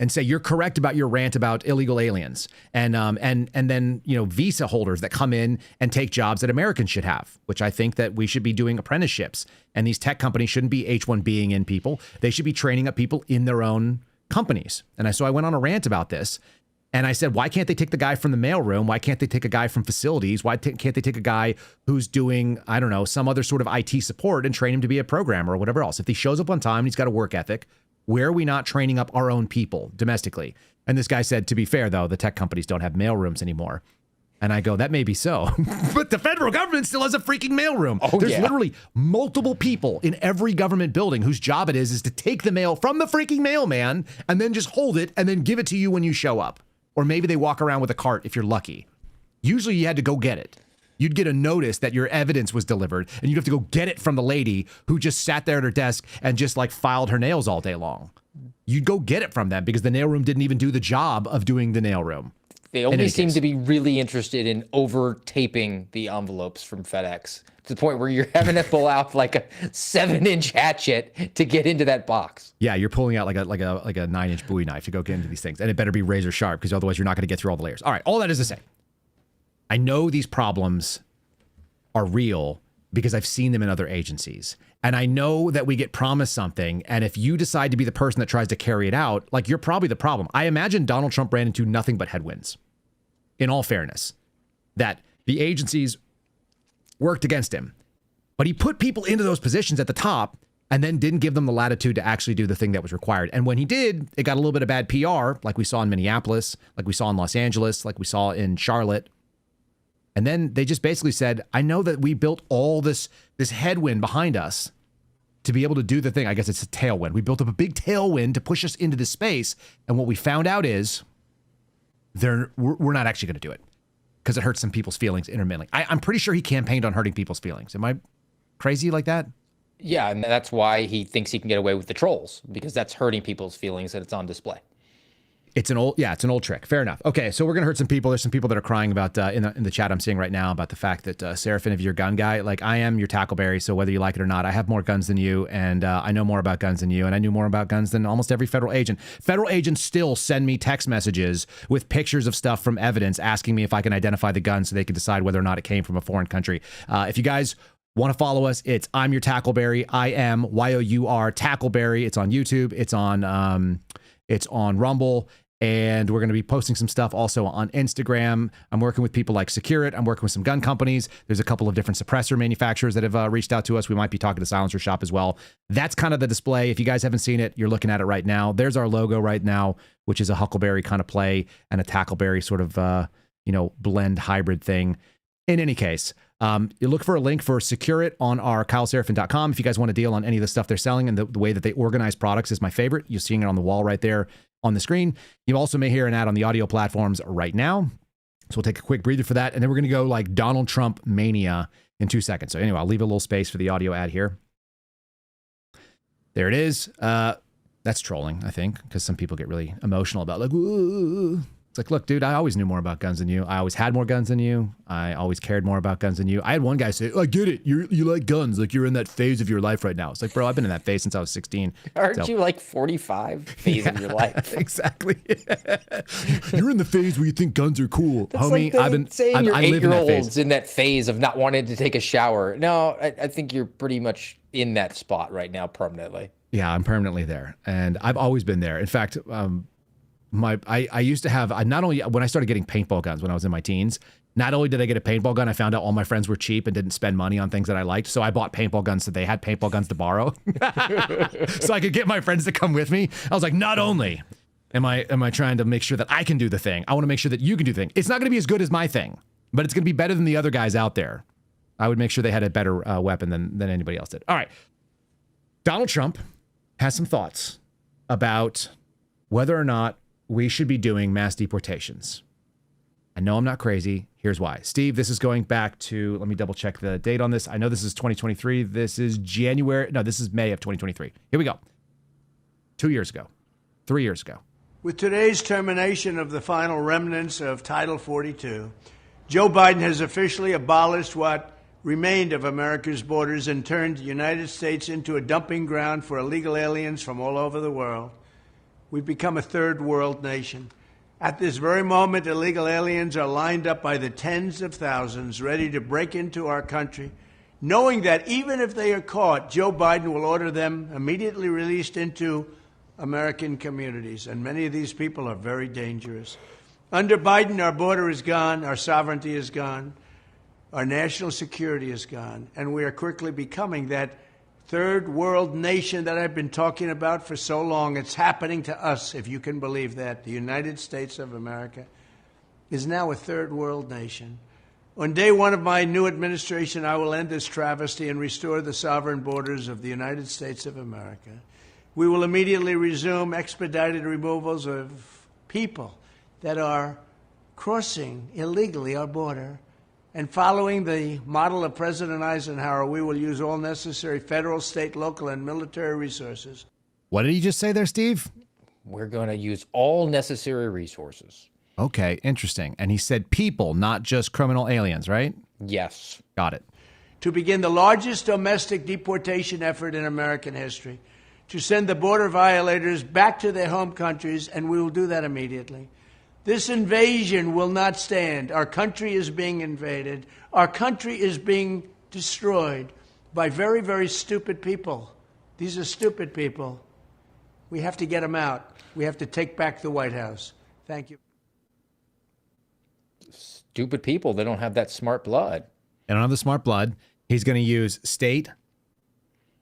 and say, you're correct about your rant about illegal aliens and then, visa holders that come in and take jobs that Americans should have, which I think that we should be doing apprenticeships. And these tech companies shouldn't be H-1Bing in people. They should be training up people in their own companies. And so I went on a rant about this. And I said, why can't they take the guy from the mailroom? Why can't they take a guy from facilities? Why can't they take a guy who's doing, I don't know, some other sort of IT support and train him to be a programmer or whatever else? If he shows up on time and he's got a work ethic, where are we not training up our own people domestically? And this guy said, to be fair, though, the tech companies don't have mailrooms anymore. And I go, that may be so, but the federal government still has a freaking mailroom. There's literally multiple people in every government building whose job it is to take the mail from the freaking mailman and then just hold it and then give it to you when you show up. Or maybe they walk around with a cart if you're lucky. Usually you had to go get it. You'd get a notice that your evidence was delivered and you'd have to go get it from the lady who just sat there at her desk and just like filed her nails all day long. You'd go get it from them because the nail room didn't even do the job of doing the nail room. They only seem to be really interested in over-taping the envelopes from FedEx to the point where you're having to pull out like a 7-inch hatchet to get into that box. Yeah, you're pulling out like a 9-inch Bowie knife to go get into these things. And it better be razor sharp because otherwise you're not going to get through all the layers. All right, all that is to say, I know these problems are real because I've seen them in other agencies. And I know that we get promised something, and if you decide to be the person that tries to carry it out, like, you're probably the problem. I imagine Donald Trump ran into nothing but headwinds, in all fairness, that the agencies worked against him. But he put people into those positions at the top and then didn't give them the latitude to actually do the thing that was required. And when he did, it got a little bit of bad PR, like we saw in Minneapolis, like we saw in Los Angeles, like we saw in Charlotte. And then they just basically said, I know that we built all this headwind behind us to be able to do the thing. I guess it's a tailwind. We built up a big tailwind to push us into this space. And what we found out is we're not actually going to do it because it hurts some people's feelings intermittently. I'm pretty sure he campaigned on hurting people's feelings. Am I crazy like that? Yeah, and that's why he thinks he can get away with the trolls, because that's hurting people's feelings and it's on display. It's an old trick. Fair enough. Okay, so we're gonna hurt some people. There's some people that are crying about in the chat I'm seeing right now about the fact that Seraphin, if you're a gun guy, like I am your Tackleberry, so whether you like it or not, I have more guns than you, and I know more about guns than you, and I knew more about guns than almost every federal agent. Federal agents still send me text messages with pictures of stuff from evidence, asking me if I can identify the gun so they can decide whether or not it came from a foreign country. If you guys want to follow us, it's I'm your Tackleberry. I am YOUR Tackleberry. It's on YouTube. It's on Rumble. And we're going to be posting some stuff also on Instagram. I'm working with people like Secure It. I'm working with some gun companies. There's a couple of different suppressor manufacturers that have reached out to us. We might be talking to Silencer Shop as well. That's kind of the display. If you guys haven't seen it, you're looking at it right now. There's our logo right now, which is a Huckleberry kind of play and a Tackleberry sort of, blend hybrid thing. In any case, you look for a link for Secure It on our KyleSeraphin.com. If you guys want a deal on any of the stuff they're selling, and the way that they organize products is my favorite. You're seeing it on the wall right there on the screen. You also may hear an ad on the audio platforms right now. So we'll take a quick breather for that. And then we're going to go like Donald Trump mania in 2 seconds. So anyway, I'll leave a little space for the audio ad here. There it is. That's trolling, I think, because some people get really emotional about like, whoa. It's like, look, dude, I always knew more about guns than you. I always had more guns than you. I always cared more about guns than you. I had one guy say, I get it. You like guns. Like, you're in that phase of your life right now. It's like, bro, I've been in that phase since I was 16. Aren't you like 45 phase of your life? Exactly. You're in the phase where you think guns are cool. That's homie, like I've been saying your I live in that phase. 8-year-old's in that phase of not wanting to take a shower. No, I think you're pretty much in that spot right now permanently. Yeah, I'm permanently there. And I've always been there. In fact, I used to have, not only when I started getting paintball guns when I was in my teens, not only did I get a paintball gun, I found out all my friends were cheap and didn't spend money on things that I liked. So I bought paintball guns so they had paintball guns to borrow. So I could get my friends to come with me. I was like, not only am I trying to make sure that I can do the thing, I want to make sure that you can do the thing. It's not going to be as good as my thing, but it's going to be better than the other guys out there. I would make sure they had a better weapon than anybody else did. All right. Donald Trump has some thoughts about whether or not we should be doing mass deportations. I know I'm not crazy. Here's why. Steve, this is going back to, let me double check the date on this. I know this is 2023. This is this is May of 2023. Here we go. 2 years ago. 3 years ago. With today's termination of the final remnants of Title 42, Joe Biden has officially abolished what remained of America's borders and turned the United States into a dumping ground for illegal aliens from all over the world. We've become a third world nation. At this very moment, illegal aliens are lined up by the tens of thousands, ready to break into our country, knowing that even if they are caught, Joe Biden will order them immediately released into American communities. And many of these people are very dangerous. Under Biden, our border is gone, our sovereignty is gone, our national security is gone, and we are quickly becoming that third world nation that I've been talking about for so long. It's happening to us, if you can believe that. The United States of America is now a third world nation. On day one of my new administration, I will end this travesty and restore the sovereign borders of the United States of America. We will immediately resume expedited removals of people that are crossing illegally our border. And following the model of President Eisenhower, we will use all necessary federal, state, local, and military resources. What did he just say there, Steve? We're going to use all necessary resources. Okay, interesting. And he said people, not just criminal aliens, right? Yes. Got it. To begin the largest domestic deportation effort in American history, to send the border violators back to their home countries, and we will do that immediately. This invasion will not stand. Our country is being invaded. Our country is being destroyed by very, very stupid people. These are stupid people. We have to get them out. We have to take back the White House. Thank you. Stupid people. They don't have that smart blood. They don't have the smart blood. He's going to use state,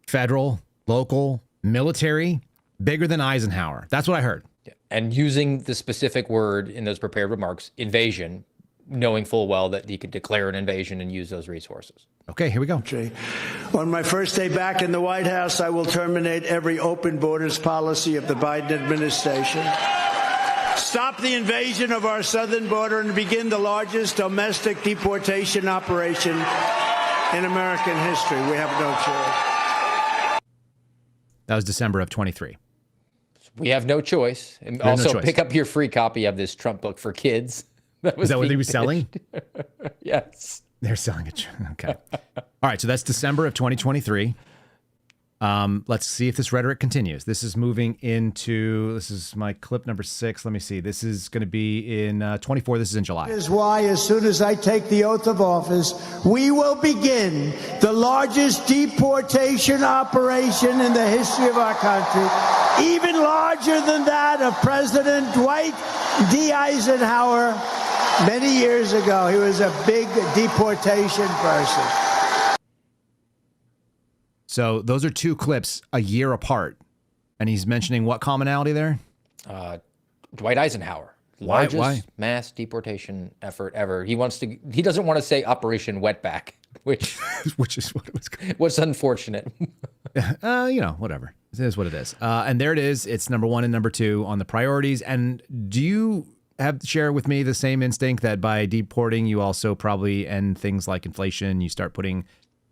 federal, local, military, bigger than Eisenhower. That's what I heard. And using the specific word in those prepared remarks, invasion, knowing full well that he could declare an invasion and use those resources. Okay, here we go. On my first day back in the White House, I will terminate every open borders policy of the Biden administration, stop the invasion of our southern border, and begin the largest domestic deportation operation in American history. We have no choice. That was December of 23. We have no choice. And also pick up your free copy of this Trump book for kids. Is that what they were selling? Yes. They're selling it. Okay. All right. So that's December of 2023. Let's see if this rhetoric continues. This is moving into, this is my clip number 6. Let me see. This is going to be in 24. This is in July. That is why, as soon as I take the oath of office, we will begin the largest deportation operation in the history of our country, even larger than that of President Dwight D. Eisenhower many years ago. He was a big deportation person. So those are two clips a year apart. And he's mentioning what commonality there? Dwight Eisenhower. Largest Why? mass deportation effort ever. He doesn't want to say Operation Wetback, which Which is what it was called. was unfortunate. Whatever. It is what it is. And there it is. It's number 1 and number 2 on the priorities. And do you share with me the same instinct that by deporting, you also probably end things like inflation? You start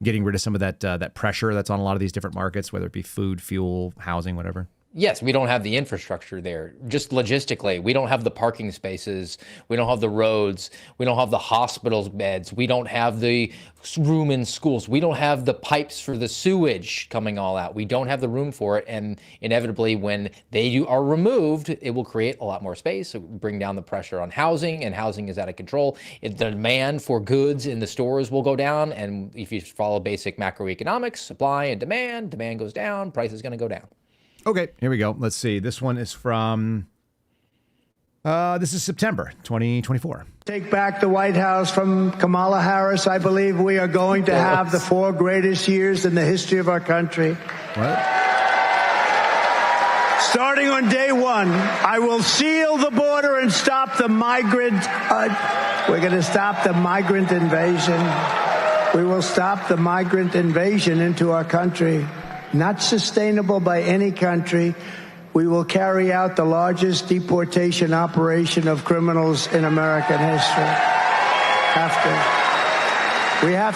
getting rid of some of that pressure that's on a lot of these different markets, whether it be food, fuel, housing, whatever. Yes, we don't have the infrastructure there. Just logistically, we don't have the parking spaces. We don't have the roads. We don't have the hospitals beds. We don't have the room in schools. We don't have the pipes for the sewage coming all out. We don't have the room for it. And inevitably, when they are removed, it will create a lot more space, bring down the pressure on housing, and housing is out of control. The demand for goods in the stores will go down. And if you follow basic macroeconomics, supply and demand goes down, price is going to go down. Okay, here we go. Let's see. This one is from, this is September 2024. Take back the White House from Kamala Harris. I believe we are going to have the 4 greatest years in the history of our country. What? Starting on day 1, I will seal the border and stop the migrant. We're going to stop the migrant invasion. We will stop the migrant invasion into our country. Not sustainable by any country. We will carry out the largest deportation operation of criminals in American history. We have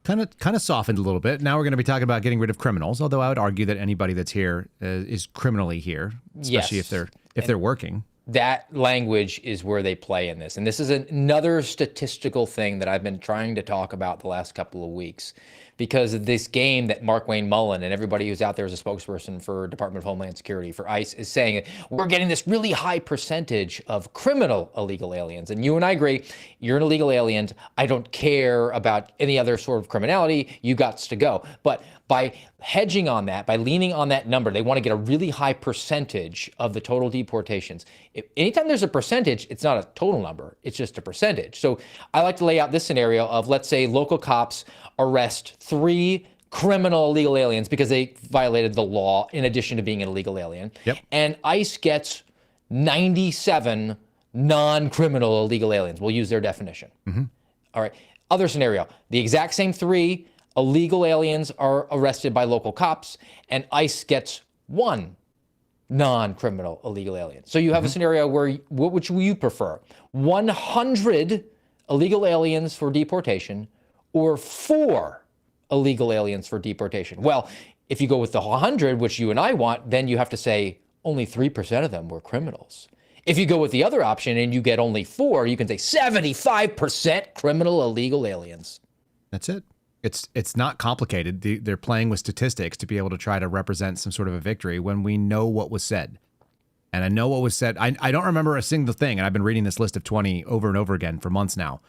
to. Kind of softened a little bit. Now we're going to be talking about getting rid of criminals, although I would argue that anybody that's here is criminally here, especially Yes. if they're working. That language is where they play in this. And this is another statistical thing that I've been trying to talk about the last couple of weeks, because of this game that Mark Wayne Mullen and everybody who's out there as a spokesperson for Department of Homeland Security, for ICE, is saying we're getting this really high percentage of criminal illegal aliens. And you and I agree, you're an illegal alien. I don't care about any other sort of criminality. You got to go. But by hedging on that, by leaning on that number, they want to get a really high percentage of the total deportations. Anytime there's a percentage, it's not a total number, it's just a percentage. So I like to lay out this scenario of, let's say local cops arrest 3 criminal illegal aliens because they violated the law in addition to being an illegal alien. Yep. And ICE gets 97 non-criminal illegal aliens. We'll use their definition. Mm-hmm. All right. Other scenario, the exact same 3 illegal aliens are arrested by local cops, and ICE gets 1 non-criminal illegal alien. So you have a scenario where, which will you prefer? 100 illegal aliens for deportation or 4 illegal aliens for deportation? Well, if you go with the 100, which you and I want, then you have to say only 3% of them were criminals. If you go with the other option and you get only 4, you can say 75% criminal illegal aliens. That's it. It's not complicated. They're playing with statistics to be able to try to represent some sort of a victory when we know what was said. And I know what was said. I don't remember a single thing. And I've been reading this list of 20 over and over again for months now,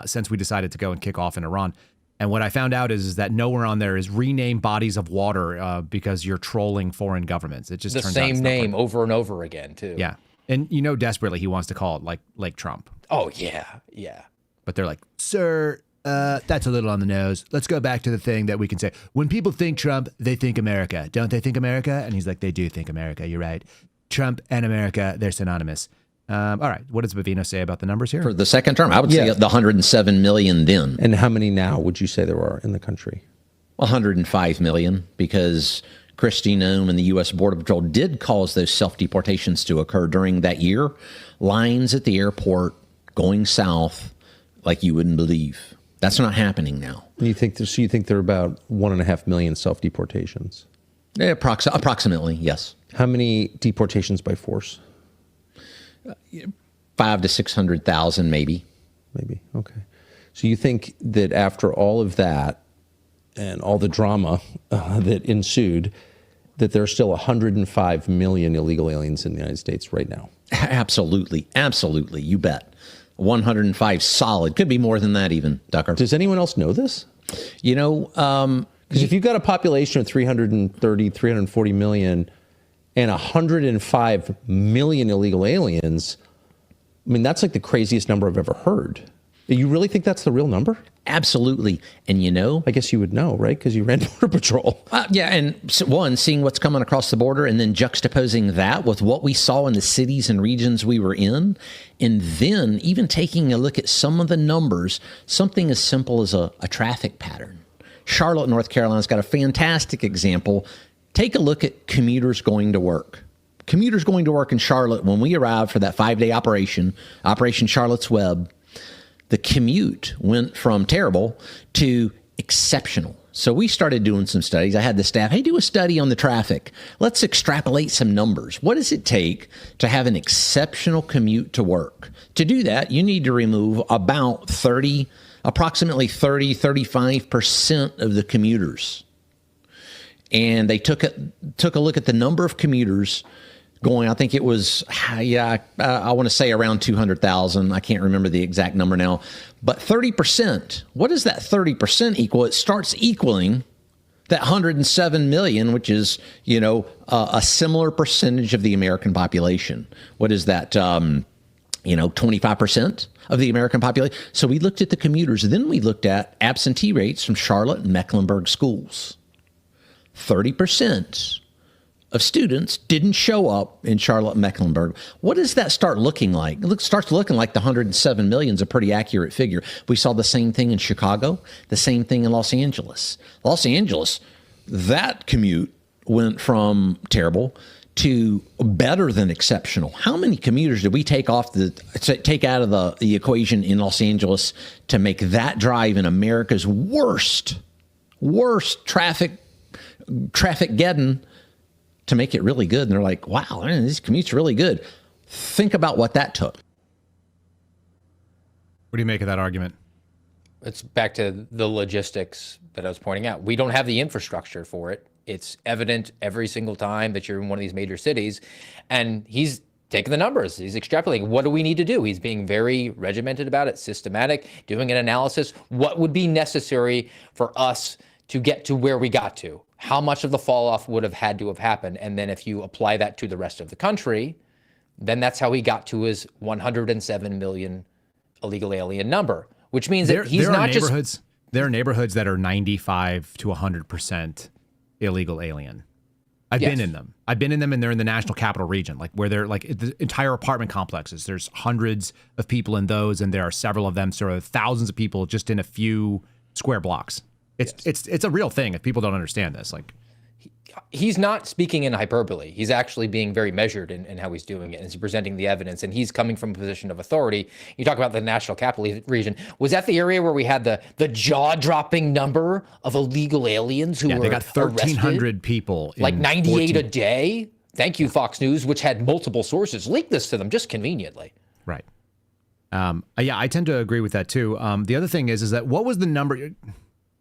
since we decided to go and kick off in Iran. And what I found out is that nowhere on there is rename bodies of water because you're trolling foreign governments. It just The turns out same name over and over again, too. Yeah. And desperately he wants to call it like Lake Trump. Oh, yeah. Yeah. But they're like, sir, that's a little on the nose. Let's go back to the thing that we can say. When people think Trump, they think America. Don't they think America? And he's like, they do think America. You're right. Trump and America, they're synonymous. All right. What does Bovino say about the numbers here? For the second term, I would say the 107 million then. And how many now would you say there are in the country? 105 million, because Kristi Noem and the U.S. Border Patrol did cause those self-deportations to occur during that year. Lines at the airport going south like you wouldn't believe. That's not happening now. And you think there are about 1.5 million self-deportations? Approximately, yes. How many deportations by force? 500,000 to 600,000, maybe. Maybe. Okay. So you think that after all of that and all the drama that ensued, that there are still 105 million illegal aliens in the United States right now? Absolutely. Absolutely. You bet. 105 solid. Could be more than that even, Ducker. Does anyone else know this? Because if you've got a population of 330, 340 million and 105 million illegal aliens, I mean, that's like the craziest number I've ever heard. You really think that's the real number? Absolutely. And I guess you would know, right? Because you ran Border Patrol. Yeah. And seeing what's coming across the border and then juxtaposing that with what we saw in the cities and regions we were in. And then even taking a look at some of the numbers, something as simple as a traffic pattern. Charlotte, North Carolina's got a fantastic example. Take a look at commuters going to work. Commuters going to work in Charlotte, when we arrived for that 5-day Operation Charlotte's Web, the commute went from terrible to exceptional. So we started doing some studies. I had the staff, hey, do a study on the traffic. Let's extrapolate some numbers. What does it take to have an exceptional commute to work? To do that, you need to remove about approximately 35% of the commuters. And they took a look at the number of commuters going, I think it was, I want to say around 200,000. I can't remember the exact number now. But 30%, what does that 30% equal? It starts equaling that 107 million, which is, a similar percentage of the American population. What is that? 25% of the American population. So we looked at the commuters. Then we looked at absentee rates from Charlotte and Mecklenburg schools. 30% of students didn't show up in Charlotte and Mecklenburg. What does that start looking like? It starts looking like the 107 million is a pretty accurate figure. We saw the same thing in Chicago, the same thing in Los Angeles. Los Angeles, that commute went from terrible to better than exceptional. How many commuters did we take out of the equation in Los Angeles to make that drive in America's worst traffic getting to make it really good? And they're like, wow, man, this commute's really good. Think about what that took. What do you make of that argument? It's back to the logistics that I was pointing out. We don't have the infrastructure for it. It's evident every single time that you're in one of these major cities. And he's taking the numbers. He's extrapolating. What do we need to do? He's being very regimented about it, systematic, doing an analysis. What would be necessary for us to get to where we got to? How much of the fall off would have had to have happened? And then if you apply that to the rest of the country, then that's how he got to his 107 million illegal alien number, which means that he's not just... There are neighborhoods that are 95 to 100% illegal alien. I've been in them. And they're in the National Capital Region, like where they're like the entire apartment complexes. There's hundreds of people in those, and there are several of them, sort of thousands of people just in a few square blocks. It's a real thing if people don't understand this. Like, he's not speaking in hyperbole. He's actually being very measured in how he's doing it, and he's presenting the evidence, and he's coming from a position of authority. You talk about the National Capital Region. Was that the area where we had the jaw-dropping number of illegal aliens who were they got 1,300 arrested? People. Like 98 a day? Thank you, Fox News, which had multiple sources leak this to them just conveniently. Right. I tend to agree with that, too. The other thing is that what was the number...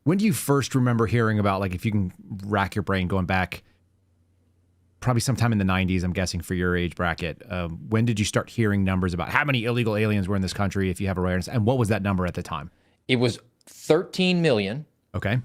When do you first remember hearing about, like, if you can rack your brain going back, probably sometime in the 90s, I'm guessing, for your age bracket. When did you start hearing numbers about how many illegal aliens were in this country, if you have awareness? And what was that number at the time? It was 13 million. Okay.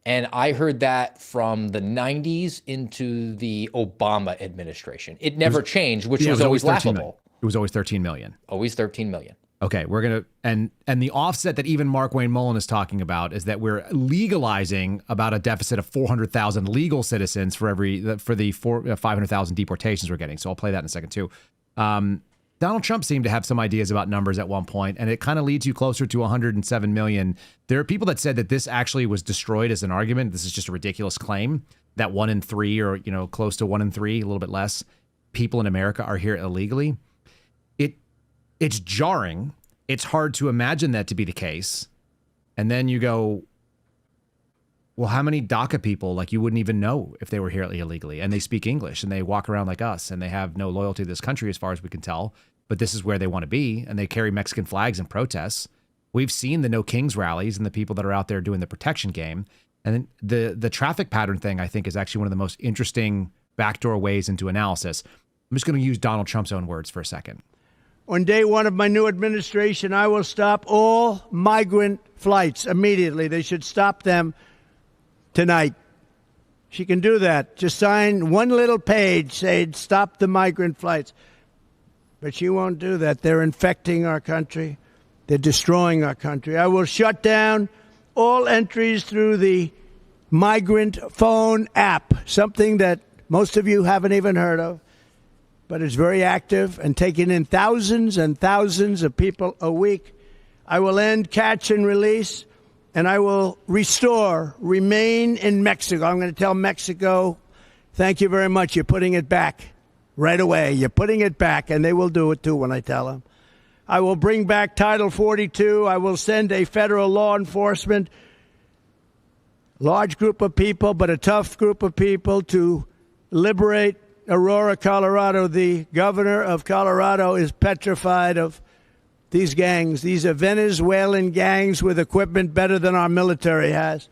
And I heard that from the 90s into the Obama administration. It never changed, which was always 13 laughable. million. It was always 13 million. Always 13 million. Okay, we're going to, and the offset that even Mark Wayne Mullen is talking about is that we're legalizing about a deficit of 400,000 legal citizens for the 500,000 deportations we're getting. So I'll play that in a second too. Donald Trump seemed to have some ideas about numbers at one point, and it kind of leads you closer to 107 million. There are people that said that this actually was destroyed as an argument. This is just a ridiculous claim that 1 in 3, or close to 1 in 3, a little bit less, people in America are here illegally. It's jarring. It's hard to imagine that to be the case. And then you go, well, how many DACA people, like, you wouldn't even know if they were here illegally, and they speak English and they walk around like us and they have no loyalty to this country as far as we can tell, but this is where they want to be, and they carry Mexican flags in protests. We've seen the No Kings rallies and the people that are out there doing the protection game. And then the traffic pattern thing, I think, is actually one of the most interesting backdoor ways into analysis. I'm just going to use Donald Trump's own words for a second. On day one of my new administration, I will stop all migrant flights immediately. They should stop them tonight. She can do that. Just sign one little page saying stop the migrant flights. But she won't do that. They're infecting our country. They're destroying our country. I will shut down all entries through the migrant phone app, something that most of you haven't even heard of. But it's very active and taking in thousands and thousands of people a week. I will end catch and release, and I will remain in Mexico. I'm going to tell Mexico, thank you very much. You're putting it back right away. You're putting it back, and they will do it too when I tell them. I will bring back Title 42. I will send a federal law enforcement, large group of people, but a tough group of people, to liberate Aurora, Colorado. The governor of Colorado is petrified of these gangs. These are Venezuelan gangs with equipment better than our military has,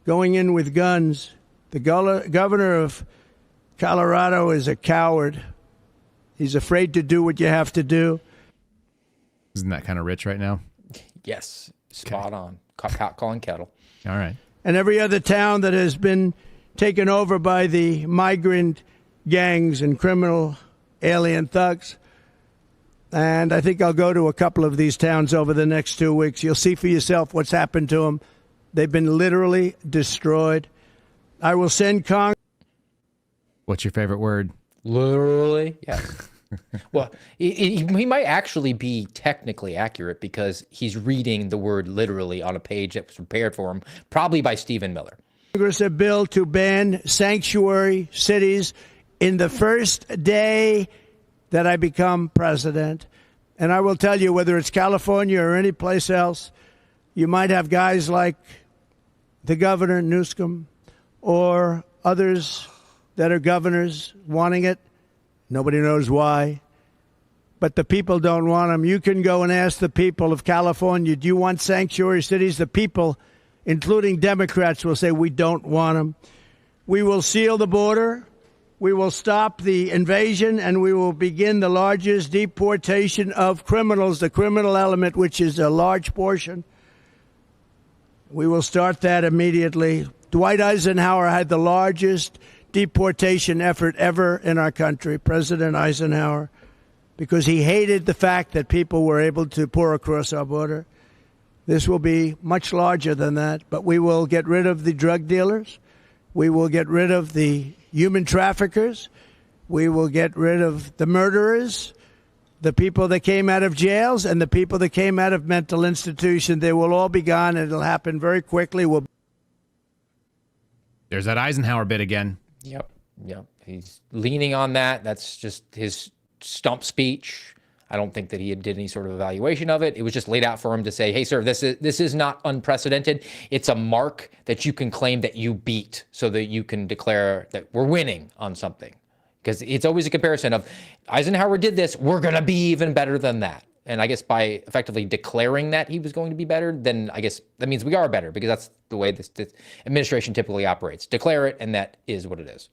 going in with guns. The governor of Colorado is a coward. He's afraid to do what you have to do. Isn't that kind of rich right now? Yes, spot on. Calling kettle. All right. And every other town that has been taken over by the migrant gangs and criminal alien thugs. And I think I'll go to a couple of these towns over the next 2 weeks. You'll see for yourself what's happened to them. They've been literally destroyed. I will send Congress. What's your favorite word? Literally, yes. Well, he might actually be technically accurate because he's reading the word literally on a page that was prepared for him, probably by Stephen Miller. Congress a bill to ban sanctuary cities in the first day that I become president. And I will tell you, whether it's California or any place else, you might have guys like the governor, Newsom, or others that are governors wanting it. Nobody knows why. But the people don't want them. You can go and ask the people of California, do you want sanctuary cities? The people, including Democrats, will say, we don't want them. We will seal the border. We will stop the invasion, and we will begin the largest deportation of criminals, the criminal element, which is a large portion. We will start that immediately. Dwight Eisenhower had the largest deportation effort ever in our country, President Eisenhower, because he hated the fact that people were able to pour across our border. This will be much larger than that, but we will get rid of the drug dealers. We will get rid of the human traffickers. We will get rid of the murderers, the people that came out of jails, and the people that came out of mental institutions. They will all be gone, and it'll happen very quickly. There's that Eisenhower bit again. Yep. He's leaning on that. That's just his stump speech. I don't think that he did any sort of evaluation of it. It was just laid out for him to say, hey, sir, this is not unprecedented. It's a mark that you can claim that you beat so that you can declare that we're winning on something. Because it's always a comparison of Eisenhower did this, we're going to be even better than that. And I guess by effectively declaring that he was going to be better, then I guess that means we are better, because that's the way this administration typically operates. Declare it, and that is what it is.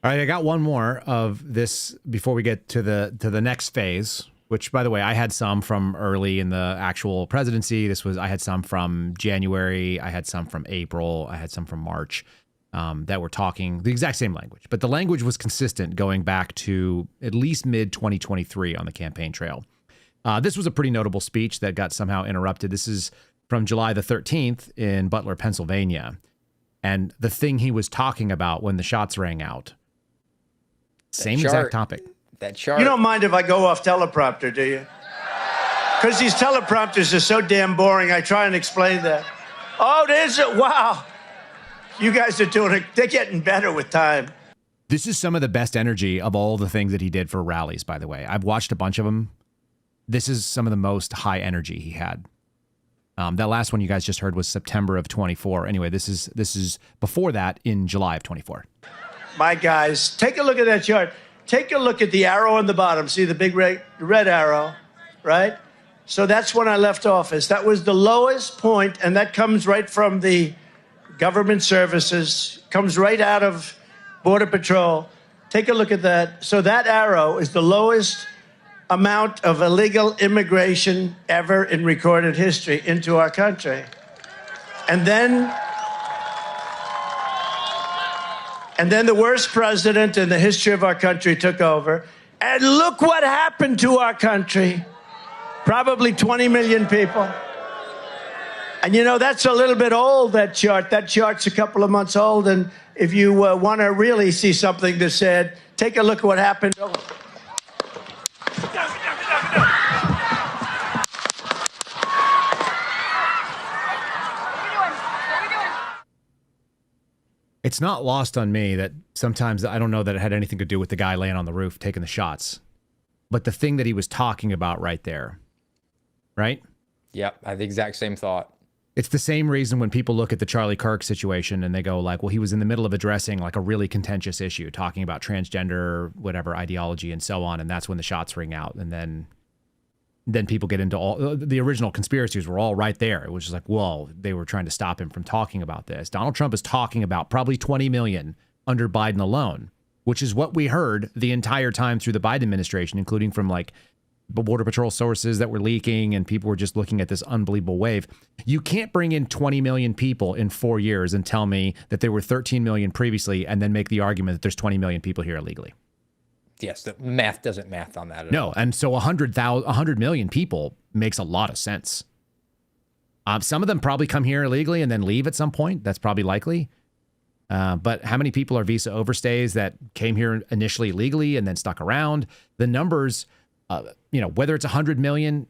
All right, I got one more of this before we get to the next phase, which, by the way, I had some from early in the actual presidency. I had some from January, I had some from April, I had some from March that were talking the exact same language. But the language was consistent going back to at least mid-2023 on the campaign trail. This was a pretty notable speech that got somehow interrupted. This is from July the 13th in Butler, Pennsylvania. And the thing he was talking about when the shots rang out, same exact topic. That chart. You don't mind if I go off teleprompter, do you? Because these teleprompters are so damn boring, I try and explain that. Oh, there's it. Wow. You guys are doing it. They're getting better with time. This is some of the best energy of all the things that he did for rallies, by the way. I've watched a bunch of them. This is some of the most high energy he had. That last one you guys just heard was September of 24. Anyway, this is before that in July of 24. My guys, take a look at that chart. Take a look at the arrow on the bottom. See the big red arrow, right? So that's when I left office. That was the lowest point, and that comes right from the government services, comes right out of Border Patrol. Take a look at that. So that arrow is the lowest amount of illegal immigration ever in recorded history into our country. And then the worst president in the history of our country took over. And look what happened to our country. Probably 20 million people. And you know, that's a little bit old, that chart. That chart's a couple of months old. And if you want to really see something that's said, take a look at what happened. It's not lost on me that sometimes I don't know that it had anything to do with the guy laying on the roof taking the shots. But the thing that he was talking about right there, right? Yep, I have the exact same thought. It's the same reason when people look at the Charlie Kirk situation and they go like, well, he was in the middle of addressing like a really contentious issue, talking about transgender, whatever, ideology and so on. And that's when the shots ring out. And then people get into all the original conspiracies were all right there. It was just like, well, they were trying to stop him from talking about this. Donald Trump is talking about probably 20 million under Biden alone, which is what we heard the entire time through the Biden administration, including from like Border Patrol sources that were leaking and people were just looking at this unbelievable wave. You can't bring in 20 million people in 4 years and tell me that there were 13 million previously and then make the argument that there's 20 million people here illegally. Yes, the math doesn't math on that at all. No, and so 100 million people makes a lot of sense. Some of them probably come here illegally and then leave at some point. That's probably likely. But how many people are visa overstays that came here initially legally and then stuck around? The numbers, whether it's 100 million,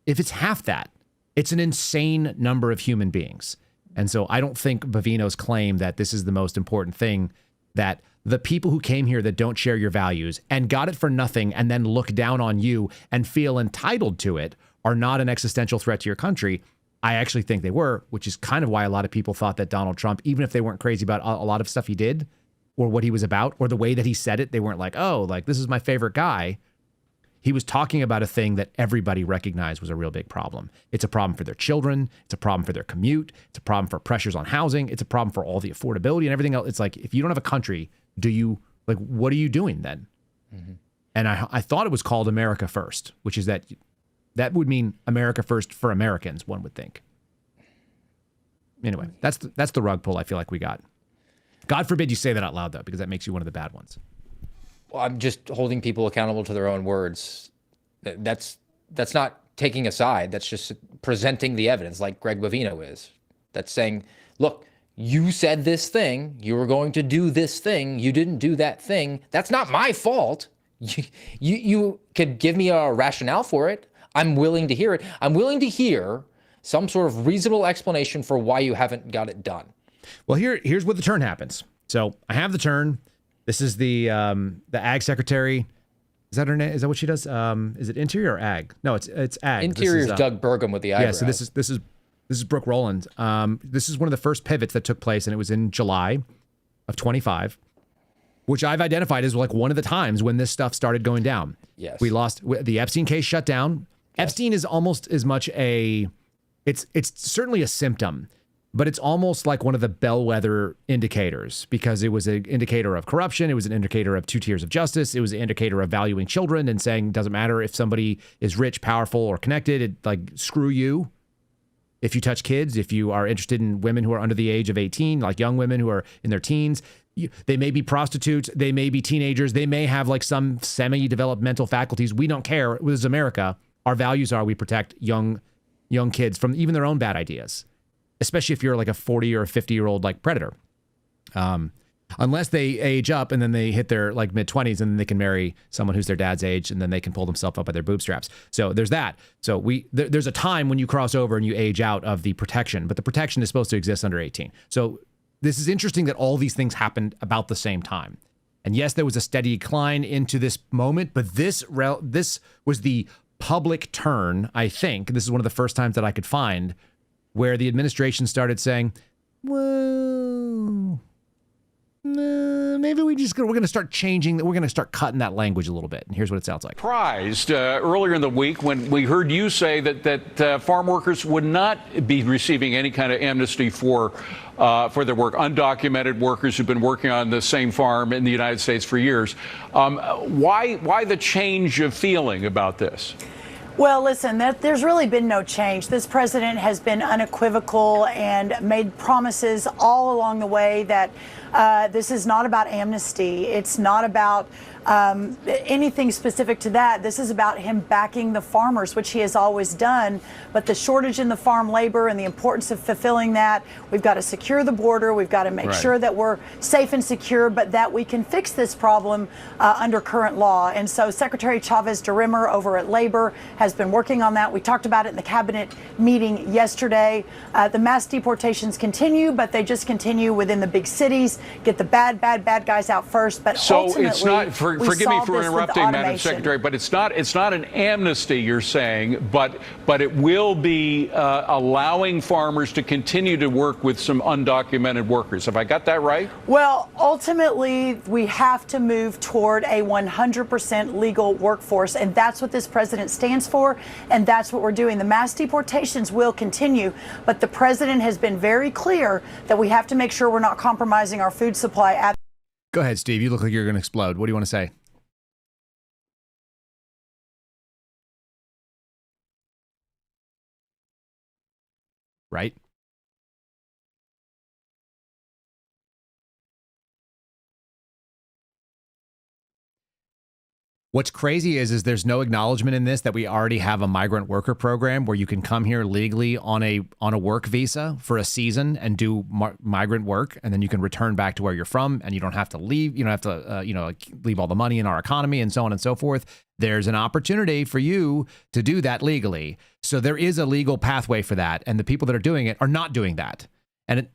if it's half that, it's an insane number of human beings. And so I don't think Bovino's claim that this is the most important thing, that the people who came here that don't share your values and got it for nothing and then look down on you and feel entitled to it are not an existential threat to your country. I actually think they were, which is kind of why a lot of people thought that Donald Trump, even if they weren't crazy about a lot of stuff he did or what he was about or the way that he said it, they weren't like, oh, like this is my favorite guy. He was talking about a thing that everybody recognized was a real big problem. It's a problem for their children. It's a problem for their commute. It's a problem for pressures on housing. It's a problem for all the affordability and everything else. It's like, if you don't have a country, what are you doing then? Mm-hmm. And I thought it was called America First, which is that would mean America First for Americans, one would think. Anyway, that's the rug pull I feel like we got. God forbid you say that out loud, though, because that makes you one of the bad ones. Well, I'm just holding people accountable to their own words. That's not taking a side. That's just presenting the evidence like Greg Bovino is. That's saying, look, you said this thing. You were going to do this thing. You didn't do that thing. That's not my fault. You could give me a rationale for it. I'm willing to hear it. I'm willing to hear some sort of reasonable explanation for why you haven't got it done. Well, here's where the turn happens. So I have the turn. This is the ag secretary. Is that her name? Is that what she does? Is it interior or ag? No, it's ag. Interior is Doug Burgum with the eyebrows. Yeah, so this is Brooke Rowland. This is one of the first pivots that took place, and it was in July of 25, which I've identified as like one of the times when this stuff started going down. Yes. We lost the Epstein case shut down. Yes. Epstein is almost as much it's certainly a symptom. but it's almost like one of the bellwether indicators because it was an indicator of corruption. It was an indicator of 2 tiers of justice. It was an indicator of valuing children and saying, doesn't matter if somebody is rich, powerful, or connected, it, like, screw you. If you touch kids, if you are interested in women who are under the age of 18, like young women who are in their teens, they may be prostitutes, they may be teenagers, they may have like some semi-developed mental faculties. We don't care. This is America. Our values are we protect young kids from even their own bad ideas, especially if you're like a 40 or a 50-year-old like predator. Unless they age up and then they hit their like mid-20s and then they can marry someone who's their dad's age and then they can pull themselves up by their bootstraps. So there's that. So there's a time when you cross over and you age out of the protection, but the protection is supposed to exist under 18. So this is interesting that all these things happened about the same time. And yes, there was a steady decline into this moment, but this was the public turn, I think. This is one of the first times that I could find where the administration started saying, well, maybe we're going to start changing, we're going to start cutting that language a little bit. And here's what it sounds like. Surprised earlier in the week when we heard you say that farm workers would not be receiving any kind of amnesty for their work, undocumented workers who've been working on the same farm in the United States for years. Why the change of feeling about this? Well, listen, there's really been no change. This president has been unequivocal and made promises all along the way that this is not about amnesty. It's not about anything specific to that. This is about him backing the farmers, which he has always done. But the shortage in the farm labor and the importance of fulfilling that, we've got to secure the border. We've got to make sure that we're safe and secure, but that we can fix this problem under current law. And so Secretary Chavez DeRimmer over at Labor has been working on that. We talked about it in the cabinet meeting yesterday. The mass deportations continue, but they just continue within the big cities. Get the bad guys out first. But so ultimately, it's not. Forgive me for interrupting, Madam Secretary, but it's not an amnesty, you're saying, but it will be allowing farmers to continue to work with some undocumented workers. Have I got that right? Well, ultimately, we have to move toward a 100% legal workforce, and that's what this president stands for, and that's what we're doing. The mass deportations will continue, but the president has been very clear that we have to make sure we're not compromising our food supply. Go ahead, Steve. You look like you're going to explode. What do you want to say? Right? What's crazy is there's no acknowledgement in this that we already have a migrant worker program where you can come here legally on a work visa for a season and do migrant work, and then you can return back to where you're from, and you don't have to leave. You don't have to leave all the money in our economy and so on and so forth. There's an opportunity for you to do that legally. So there is a legal pathway for that, and the people that are doing it are not doing that. And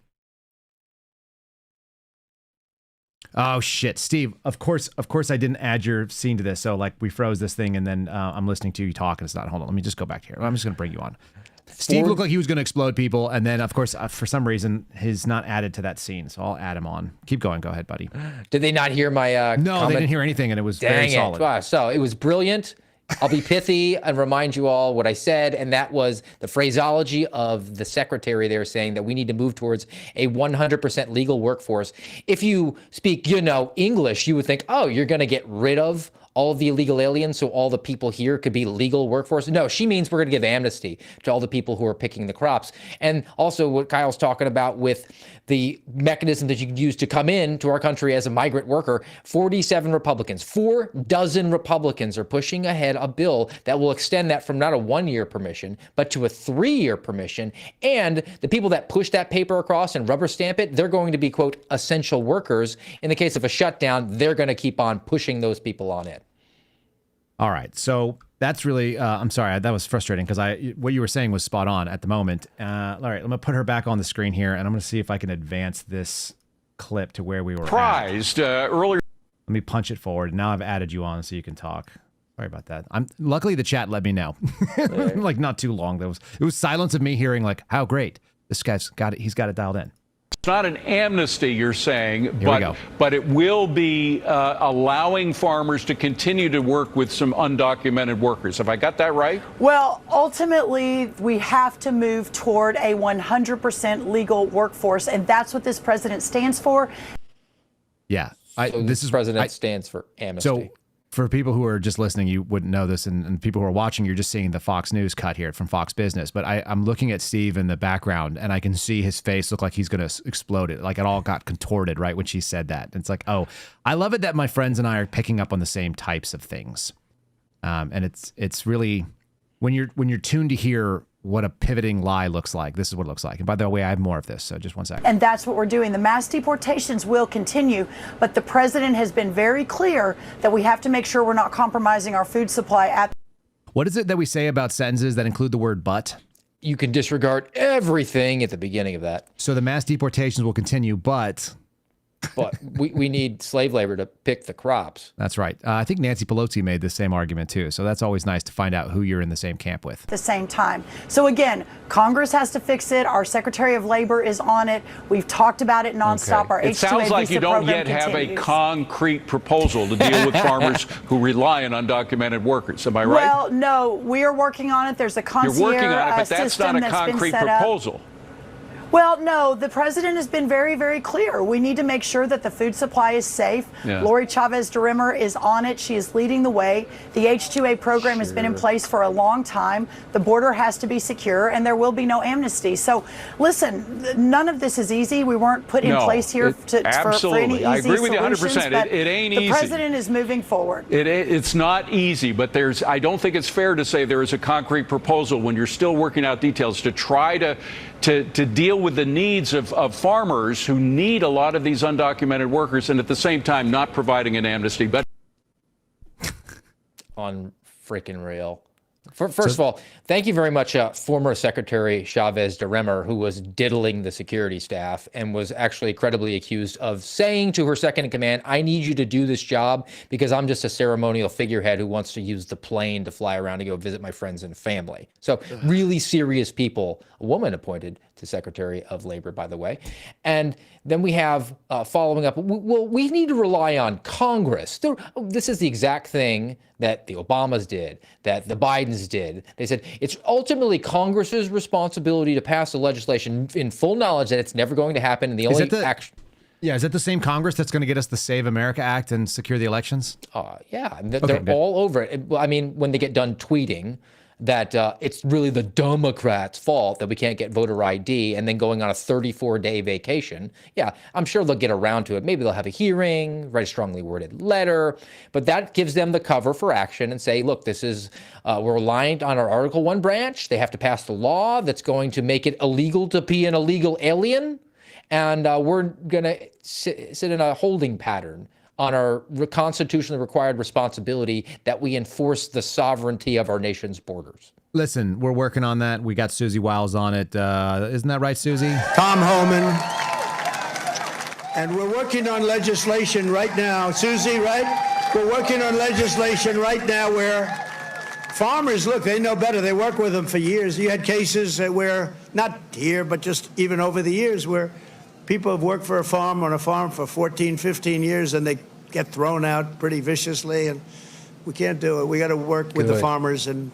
oh shit, Steve, of course I didn't add your scene to this. So like we froze this thing and then I'm listening to you talk and it's not. Hold on, let me just go back here. I'm just going to bring you on. Steve looked like he was going to explode people, and then of course for some reason he's not added to that scene, so I'll add him on. Keep going. Go ahead, buddy. Did they not hear my No, comment? they didn't hear anything, and it was very solid. Wow, so it was brilliant. I'll be pithy and remind you all what I said, and that was the phraseology of the secretary there saying that we need to move towards a 100% legal workforce. If you speak, English, you would think, oh, you're going to get rid of all of the illegal aliens so all the people here could be legal workforce. No, she means we're going to give amnesty to all the people who are picking the crops. And also what Kyle's talking about with the mechanism that you can use to come in to our country as a migrant worker, 47 Republicans, 4 dozen Republicans are pushing ahead a bill that will extend that from not a 1-year permission, but to a 3-year permission. And the people that push that paper across and rubber stamp it, they're going to be, quote, essential workers. In the case of a shutdown, they're going to keep on pushing those people on it. All right. So that's really, I'm sorry, that was frustrating because what you were saying was spot on at the moment. All right, I'm going to put her back on the screen here, and I'm going to see if I can advance this clip to where we were Surprised earlier. Let me punch it forward. Now I've added you on so you can talk. Sorry about that. Luckily the chat let me know. Like not too long. It was silence of me hearing like, how great. This guy's got it. He's got it dialed in. It's not an amnesty, you're saying, we go. but it will be allowing farmers to continue to work with some undocumented workers. Have I got that right? Well, ultimately, we have to move toward a 100% legal workforce, and that's what this president stands for. Yeah. This president stands for amnesty. So for people who are just listening, you wouldn't know this, and people who are watching, you're just seeing the Fox News cut here from Fox Business. But I'm looking at Steve in the background, and I can see his face look like he's going to explode. It like it all got contorted right when she said that. And it's like, oh, I love it that my friends and I are picking up on the same types of things. And it's really when you're tuned to hear what a pivoting lie looks like. This is what it looks like. And by the way, I have more of this, so just 1 second. And that's what we're doing. The mass deportations will continue, but the president has been very clear that we have to make sure we're not compromising our food supply. What is it that we say about sentences that include the word but? You can disregard everything at the beginning of that. So the mass deportations will continue, but we need slave labor to pick the crops. That's right. I think Nancy Pelosi made the same argument too. So that's always nice to find out who you're in the same camp with. At the same time. So again, Congress has to fix it. Our Secretary of Labor is on it. We've talked about it nonstop. Okay. Our It H-2A sounds like you don't visa yet have a continues. concrete proposal to deal with farmers who rely on undocumented workers. Am I right? Well, no, we are working on it. There's a concierge You're working on it, but that's system not a that's concrete been set up. proposal. Well, no, the president has been very, very clear. We need to make sure that the food supply is safe. Yeah. Lori Chavez DeRimmer is on it. She is leading the way. The H-2A program has been in place for a long time. The border has to be secure, and there will be no amnesty. So, listen, none of this is easy. We weren't put in place here for any easy I agree with you 100%. solutions, but It ain't easy. The president is moving forward. It's not easy, but I don't think it's fair to say there is a concrete proposal when you're still working out details to try to deal with the needs of farmers who need a lot of these undocumented workers, and at the same time not providing an amnesty. But on freaking real. First of all, thank you very much, former Secretary Chavez DeRimmer, who was diddling the security staff and was actually credibly accused of saying to her second in command, I need you to do this job because I'm just a ceremonial figurehead who wants to use the plane to fly around to go visit my friends and family. So really serious people, a woman appointed to Secretary of Labor, by the way. And then we have following up, well, we need to rely on Congress. This is the exact thing that the Obamas did, that the Bidens did. They said it's ultimately Congress's responsibility to pass the legislation in full knowledge that it's never going to happen. And the only action. Yeah, is that the same Congress that's going to get us the Save America Act and secure the elections? Yeah, they're all over it. I mean, when they get done tweeting that it's really the Democrats' fault that we can't get voter ID and then going on a 34-day vacation. Yeah, I'm sure they'll get around to it. Maybe they'll have a hearing, write a strongly worded letter, but that gives them the cover for action and say, look, this is, we're reliant on our Article 1 branch. They have to pass the law that's going to make it illegal to be an illegal alien. And we're going to sit in a holding pattern on our constitutionally required responsibility that we enforce the sovereignty of our nation's borders. Listen, we're working on that. We got Susie Wiles on it. Isn't that right, Susie? Tom Homan. And we're working on legislation right now. Susie, right? We're working on legislation right now where farmers, look, they know better. They work with them for years. You had cases where, not here, but just even over the years, where people have worked for on a farm for 14, 15 years, and they get thrown out pretty viciously, and we can't do it. We got to work with the farmers and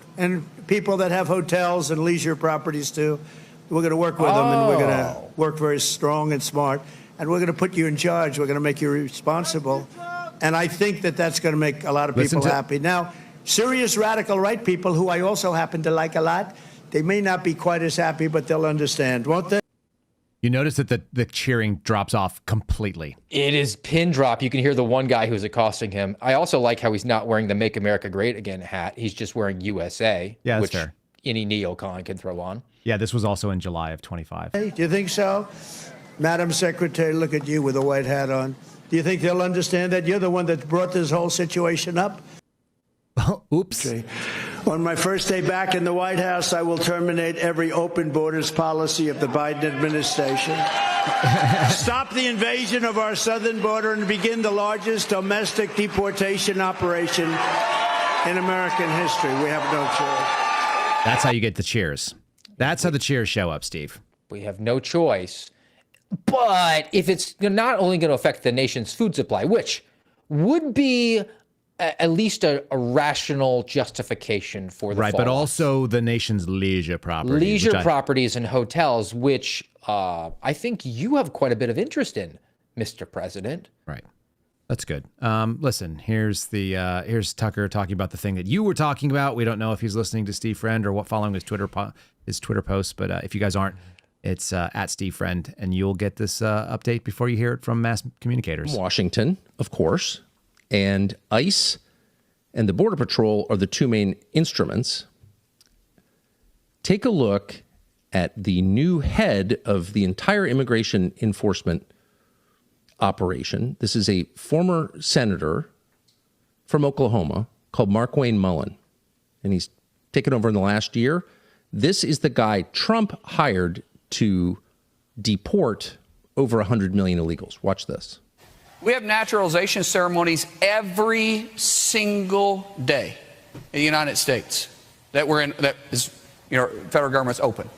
people that have hotels and leisure properties too. We're going to work with them, and we're going to work very strong and smart, and we're going to put you in charge. We're going to make you responsible, and I think that that's going to make a lot of people happy. Now, serious radical right people, who I also happen to like a lot, they may not be quite as happy, but they'll understand, won't they? You notice that the cheering drops off completely. It is pin drop. You can hear the one guy who's accosting him. I also like how he's not wearing the Make America Great Again hat. He's just wearing USA, yeah, that's which fair. Any neocon can throw on. Yeah, this was also in July of 25. Hey, do you think so? Madam Secretary, look at you with a white hat on. Do you think they'll understand that? You're the one that brought this whole situation up? Oops. Okay. On my first day back in the White House, I will terminate every open borders policy of the Biden administration. Stop the invasion of our southern border and begin the largest domestic deportation operation in American history. We have no choice. That's how you get the cheers. That's how the cheers show up, Steve. We have no choice. But if it's not only going to affect the nation's food supply, which would be at least a rational justification for the right, but fallout. also the nation's leisure properties. Leisure properties and hotels, which I think you have quite a bit of interest in, Mr. President. Right. That's good. Listen, here's Tucker talking about the thing that you were talking about. We don't know if he's listening to Steve Friend or what, following his Twitter posts, but if you guys aren't, it's at Steve Friend, and you'll get this update before you hear it from mass communicators. Washington, of course, and ICE and the Border Patrol are the two main instruments. Take a look at the new head of the entire immigration enforcement operation. This is a former senator from Oklahoma called Markwayne Mullin, and he's taken over in the last year. This is the guy Trump hired to deport over 100 million illegals. Watch this. We have naturalization ceremonies every single day in the United States that federal government's open.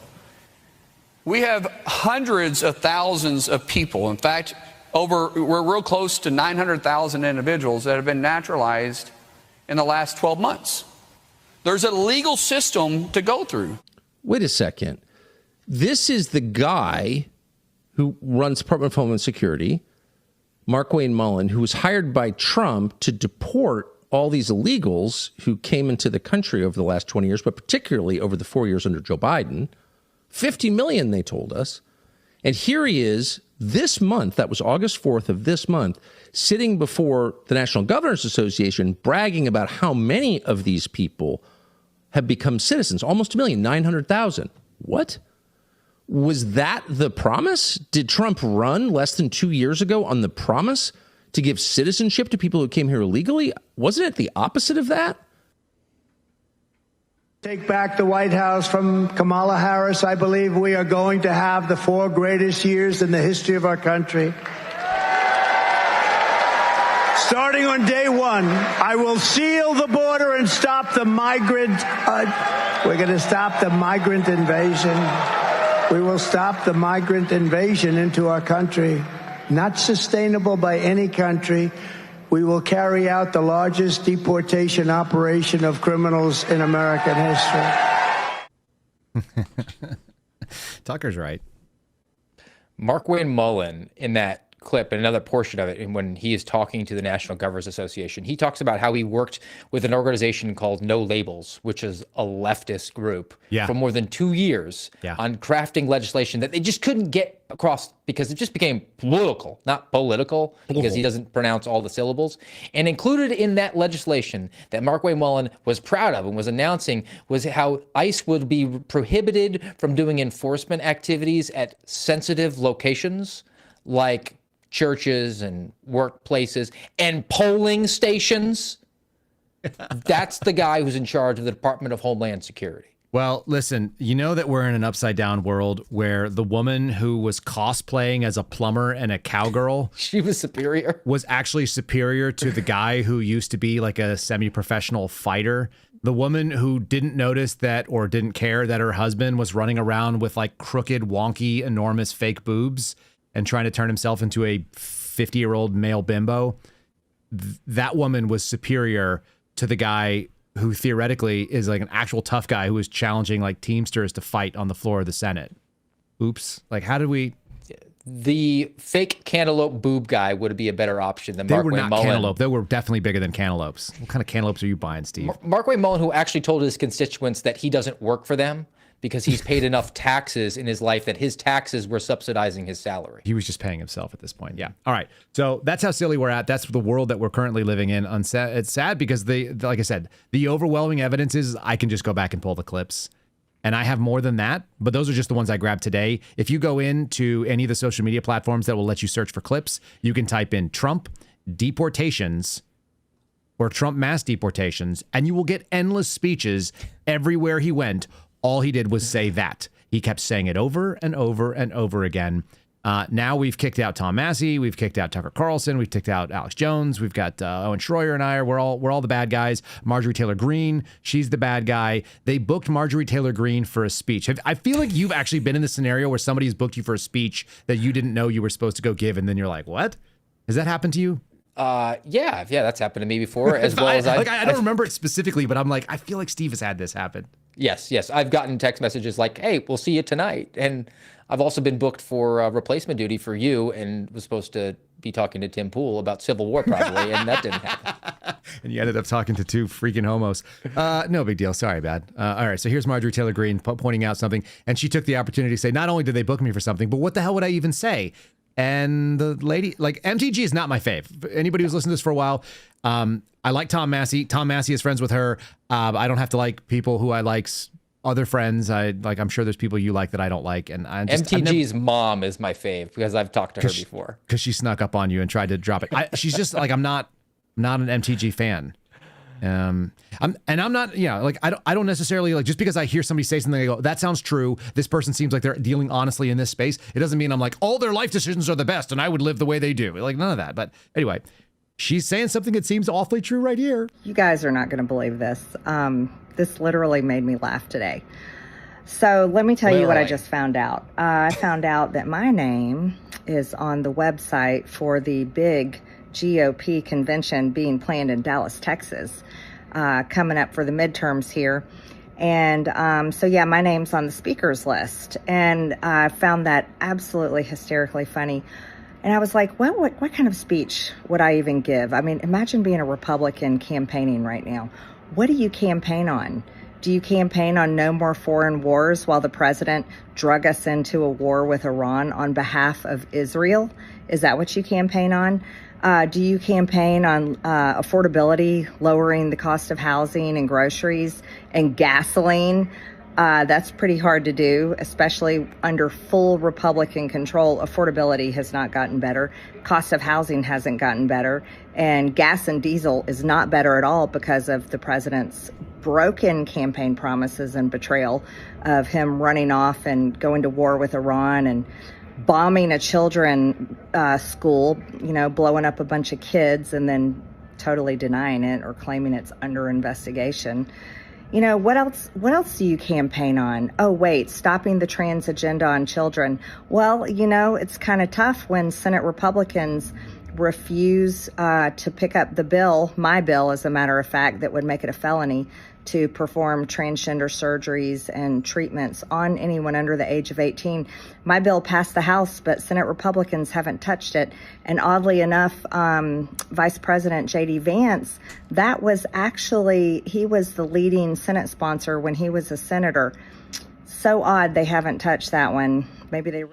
We have hundreds of thousands of people. In fact, we're real close to 900,000 individuals that have been naturalized in the last 12 months. There's a legal system to go through. Wait a second. This is the guy who runs Department of Homeland Security, Markwayne Mullin, who was hired by Trump to deport all these illegals who came into the country over the last 20 years, but particularly over the 4 years under Joe Biden. 50 million, they told us. And here he is this month, that was August 4th of this month, sitting before the National Governors Association, bragging about how many of these people have become citizens. Almost 1 million, 900,000. What? Was that the promise? Did Trump run less than 2 years ago on the promise to give citizenship to people who came here illegally? Wasn't it the opposite of that? Take back the White House from Kamala Harris. I believe we are going to have the 4 greatest years in the history of our country. Starting on day 1, I will seal the border and stop the migrant. We're going to stop the migrant invasion. We will stop the migrant invasion into our country. Not sustainable by any country. We will carry out the largest deportation operation of criminals in American history. Tucker's right. Markwayne Mullin, in that clip, and another portion of it, and when he is talking to the National Governors Association, he talks about how he worked with an organization called No Labels, which is a leftist group, for more than 2 years on crafting legislation that they just couldn't get across because it just became political, not political, because he doesn't pronounce all the syllables. And included in that legislation that Markwayne Mullin was proud of and was announcing was how ICE would be prohibited from doing enforcement activities at sensitive locations like churches and workplaces and polling stations. That's the guy who's in charge of the Department of Homeland Security. Well, listen, you know that we're in an upside down world where the woman who was cosplaying as a plumber and a cowgirl, she was superior, was actually superior to the guy who used to be like a semi-professional fighter. The woman who didn't notice that or didn't care that her husband was running around with like crooked, wonky, enormous fake boobs and trying to turn himself into a 50-year-old male bimbo. That woman was superior to the guy who theoretically is like an actual tough guy who was challenging like Teamsters to fight on the floor of the Senate. Oops. Like, how did we... The fake cantaloupe boob guy would be a better option than Markwayne Mullin. They were not cantaloupe. They were definitely bigger than cantaloupes. What kind of cantaloupes are you buying, Steve? Markwayne Mullin, who actually told his constituents that he doesn't work for them because he's paid enough taxes in his life that his taxes were subsidizing his salary. He was just paying himself at this point. Yeah. All right. So that's how silly we're at. That's the world that we're currently living in. It's sad because like I said, the overwhelming evidence is I can just go back and pull the clips. And I have more than that, but those are just the ones I grabbed today. If you go into any of the social media platforms that will let you search for clips, you can type in Trump deportations or Trump mass deportations, and you will get endless speeches everywhere he went. All he did was say that. He kept saying it over and over and over again. Now we've kicked out Tom Massey, we've kicked out Tucker Carlson, we've kicked out Alex Jones, we've got Owen Schroyer and we're all the bad guys. Marjorie Taylor Greene, she's the bad guy. They booked Marjorie Taylor Greene for a speech. I feel like you've actually been in the scenario where somebody's booked you for a speech that you didn't know you were supposed to go give, and then you're like, what? Has that happened to you? Yeah, that's happened to me before, as well as I don't remember it specifically, but I'm like, I feel like Steve has had this happen. Yes. I've gotten text messages like, hey, we'll see you tonight. And I've also been booked for replacement duty for you and was supposed to be talking to Tim Pool about Civil War probably, and that didn't happen. And you ended up talking to two freaking homos. No big deal. Sorry, bad. All right, so here's Marjorie Taylor Greene pointing out something, and she took the opportunity to say, not only did they book me for something, but what the hell would I even say? And the lady, like, MTG is not my fave. Anybody who's listened to this for a while, I like Tom Massey. Tom Massey is friends with her. I don't have to like people who I like's other friends. I'm sure there's people you like that I don't like. And MTG's mom is my fave because I've talked to her before. Because she snuck up on you and tried to drop it. She's just like, I'm not an MTG fan. I'm not, I don't necessarily, like, just because I hear somebody say something, I go, that sounds true. This person seems like they're dealing honestly in this space. It doesn't mean I'm like, all their life decisions are the best and I would live the way they do. Like, none of that. But anyway, she's saying something that seems awfully true right here. You guys are not going to believe this. This literally made me laugh today. So let me tell you what I just found out. I found out that my name is on the website for the big GOP convention being planned in Dallas, Texas, coming up for the midterms here. And so, yeah, my name's on the speakers list. And I found that absolutely hysterically funny. And I was like, what kind of speech would I even give? I mean, imagine being a Republican campaigning right now. What do you campaign on? Do you campaign on no more foreign wars while the president drug us into a war with Iran on behalf of Israel? Is that what you campaign on? Do you campaign on affordability, lowering the cost of housing and groceries and gasoline? That's pretty hard to do, especially under full Republican control. Affordability has not gotten better. Cost of housing hasn't gotten better. And gas and diesel is not better at all because of the president's broken campaign promises and betrayal of him running off and going to war with Iran and bombing a children's school, blowing up a bunch of kids and then totally denying it or claiming it's under investigation. What else do you campaign on? Oh, wait, stopping the trans agenda on children. Well, it's kind of tough when Senate Republicans refuse to pick up the bill, my bill, as a matter of fact, that would make it a felony to perform transgender surgeries and treatments on anyone under the age of 18. My bill passed the House, but Senate Republicans haven't touched it. And oddly enough, Vice President J.D. Vance, he was the leading Senate sponsor when he was a senator. So odd they haven't touched that one. Maybe they...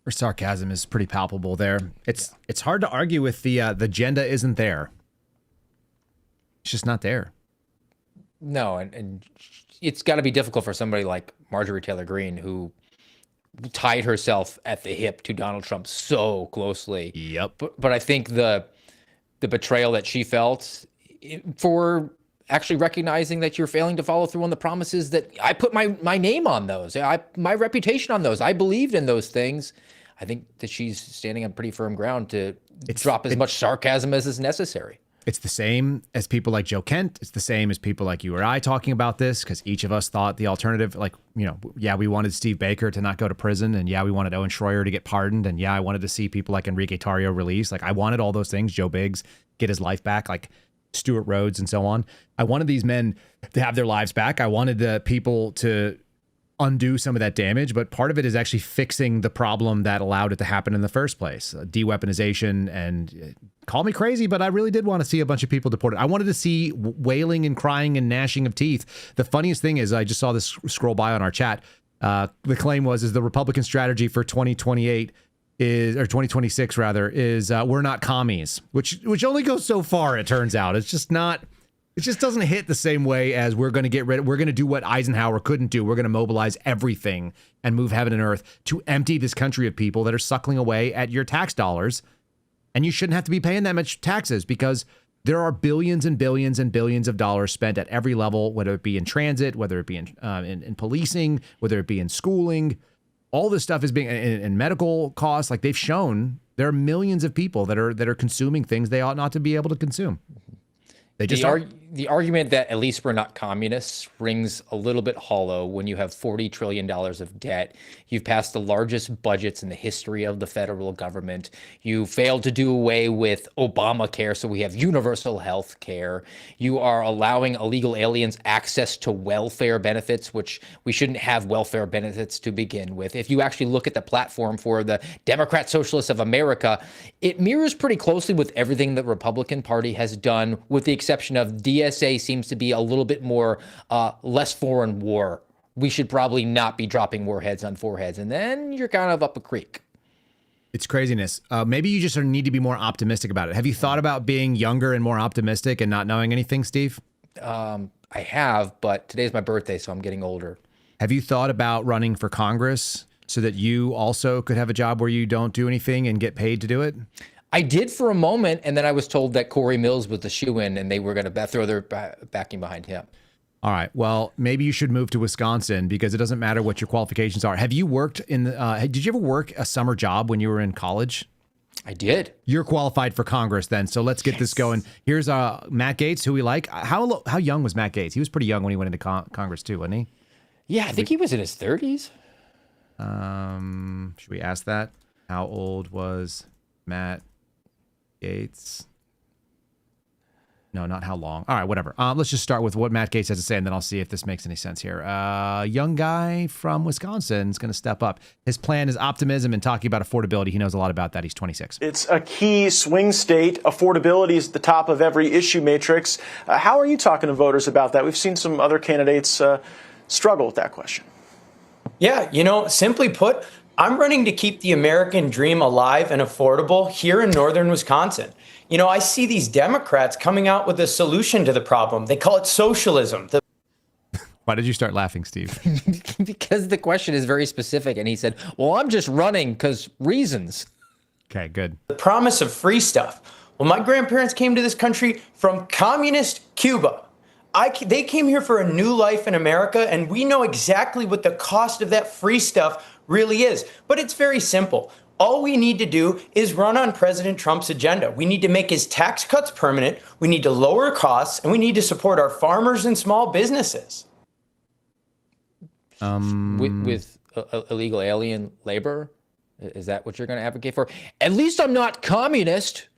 Her sarcasm is pretty palpable there. It's hard to argue with the agenda isn't there. It's just not there. No, and it's got to be difficult for somebody like Marjorie Taylor Greene, who tied herself at the hip to Donald Trump so closely. Yep. But I think the betrayal that she felt for actually recognizing that you're failing to follow through on the promises that I put my name on those, my reputation on those, I believed in those things. I think that she's standing on pretty firm ground to drop as much sarcasm as is necessary. It's the same as people like Joe Kent. It's the same as people like you or I talking about this, because each of us thought the alternative, we wanted Steve Baker to not go to prison, and we wanted Owen Schroyer to get pardoned, and I wanted to see people like Enrique Tarrio released. Like, I wanted all those things. Joe Biggs get his life back, like Stuart Rhodes and so on. I wanted these men to have their lives back. I wanted the people to undo some of that damage, but part of it is actually fixing the problem that allowed it to happen in the first place. De-weaponization, and call me crazy, but I really did want to see a bunch of people deported. I wanted to see wailing and crying and gnashing of teeth. The funniest thing is, I just saw this scroll by on our chat. The claim was the Republican strategy for 2028 is, or 2026 rather, is we're not commies, which only goes so far, it turns out. It's just not. It just doesn't hit the same way as we're going to do what Eisenhower couldn't do. We're going to mobilize everything and move heaven and earth to empty this country of people that are suckling away at your tax dollars. And you shouldn't have to be paying that much taxes, because there are billions and billions and billions of dollars spent at every level, whether it be in transit, whether it be in policing, whether it be in schooling. all this stuff is being, and medical costs, like they've shown there are millions of people that are consuming things they ought not to be able to consume. They just the argument that at least we're not communists rings a little bit hollow when you have $40 trillion of debt. You've passed the largest budgets in the history of the federal government. You failed to do away with Obamacare, so we have universal health care. You are allowing illegal aliens access to welfare benefits, which we shouldn't have welfare benefits to begin with. If you actually look at the platform for the Democrat Socialists of America, it mirrors pretty closely with everything the Republican Party has done, with the exception of DSA seems to be a little bit more less foreign war. We should probably not be dropping warheads on foreheads. And then you're kind of up a creek. It's craziness. Maybe you just need to be more optimistic about it. Have you thought about being younger and more optimistic and not knowing anything, Steve? I have, but today's my birthday, so I'm getting older. Have you thought about running for Congress so that you also could have a job where you don't do anything and get paid to do it? I did for a moment, and then I was told that Corey Mills was the shoo-in, and they were going to throw their backing behind him. All right. Well, maybe you should move to Wisconsin because it doesn't matter what your qualifications are. Have you worked in did you ever work a summer job when you were in college? I did. You're qualified for Congress then. So let's get this going. Here's Matt Gaetz, who we like. How young was Matt Gaetz? He was pretty young when he went into Congress too, wasn't he? Yeah, I think he was in his 30s. Should we ask that? How old was Matt Gaetz? No, not how long. All right, whatever. Let's just start with what Matt Gaetz has to say, and then I'll see if this makes any sense here. Young guy from Wisconsin is going to step up. His plan is optimism and talking about affordability. He knows a lot about that. He's 26. It's a key swing state. Affordability is at the top of every issue matrix. How are you talking to voters about that? We've seen some other candidates struggle with that question. Yeah, simply put, I'm running to keep the American dream alive and affordable here in northern Wisconsin. I see these Democrats coming out with a solution to the problem. They call it socialism. Why did you start laughing, Steve? Because the question is very specific. And he said, well, I'm just running because reasons. Okay, good. The promise of free stuff. Well, my grandparents came to this country from communist Cuba. They came here for a new life in America, and we know exactly what the cost of that free stuff really is. But it's very simple. All we need to do is run on President Trump's agenda. We need to make his tax cuts permanent. We need to lower costs, and we need to support our farmers and small businesses. With illegal alien labor? Is that what you're going to advocate for? At least I'm not communist.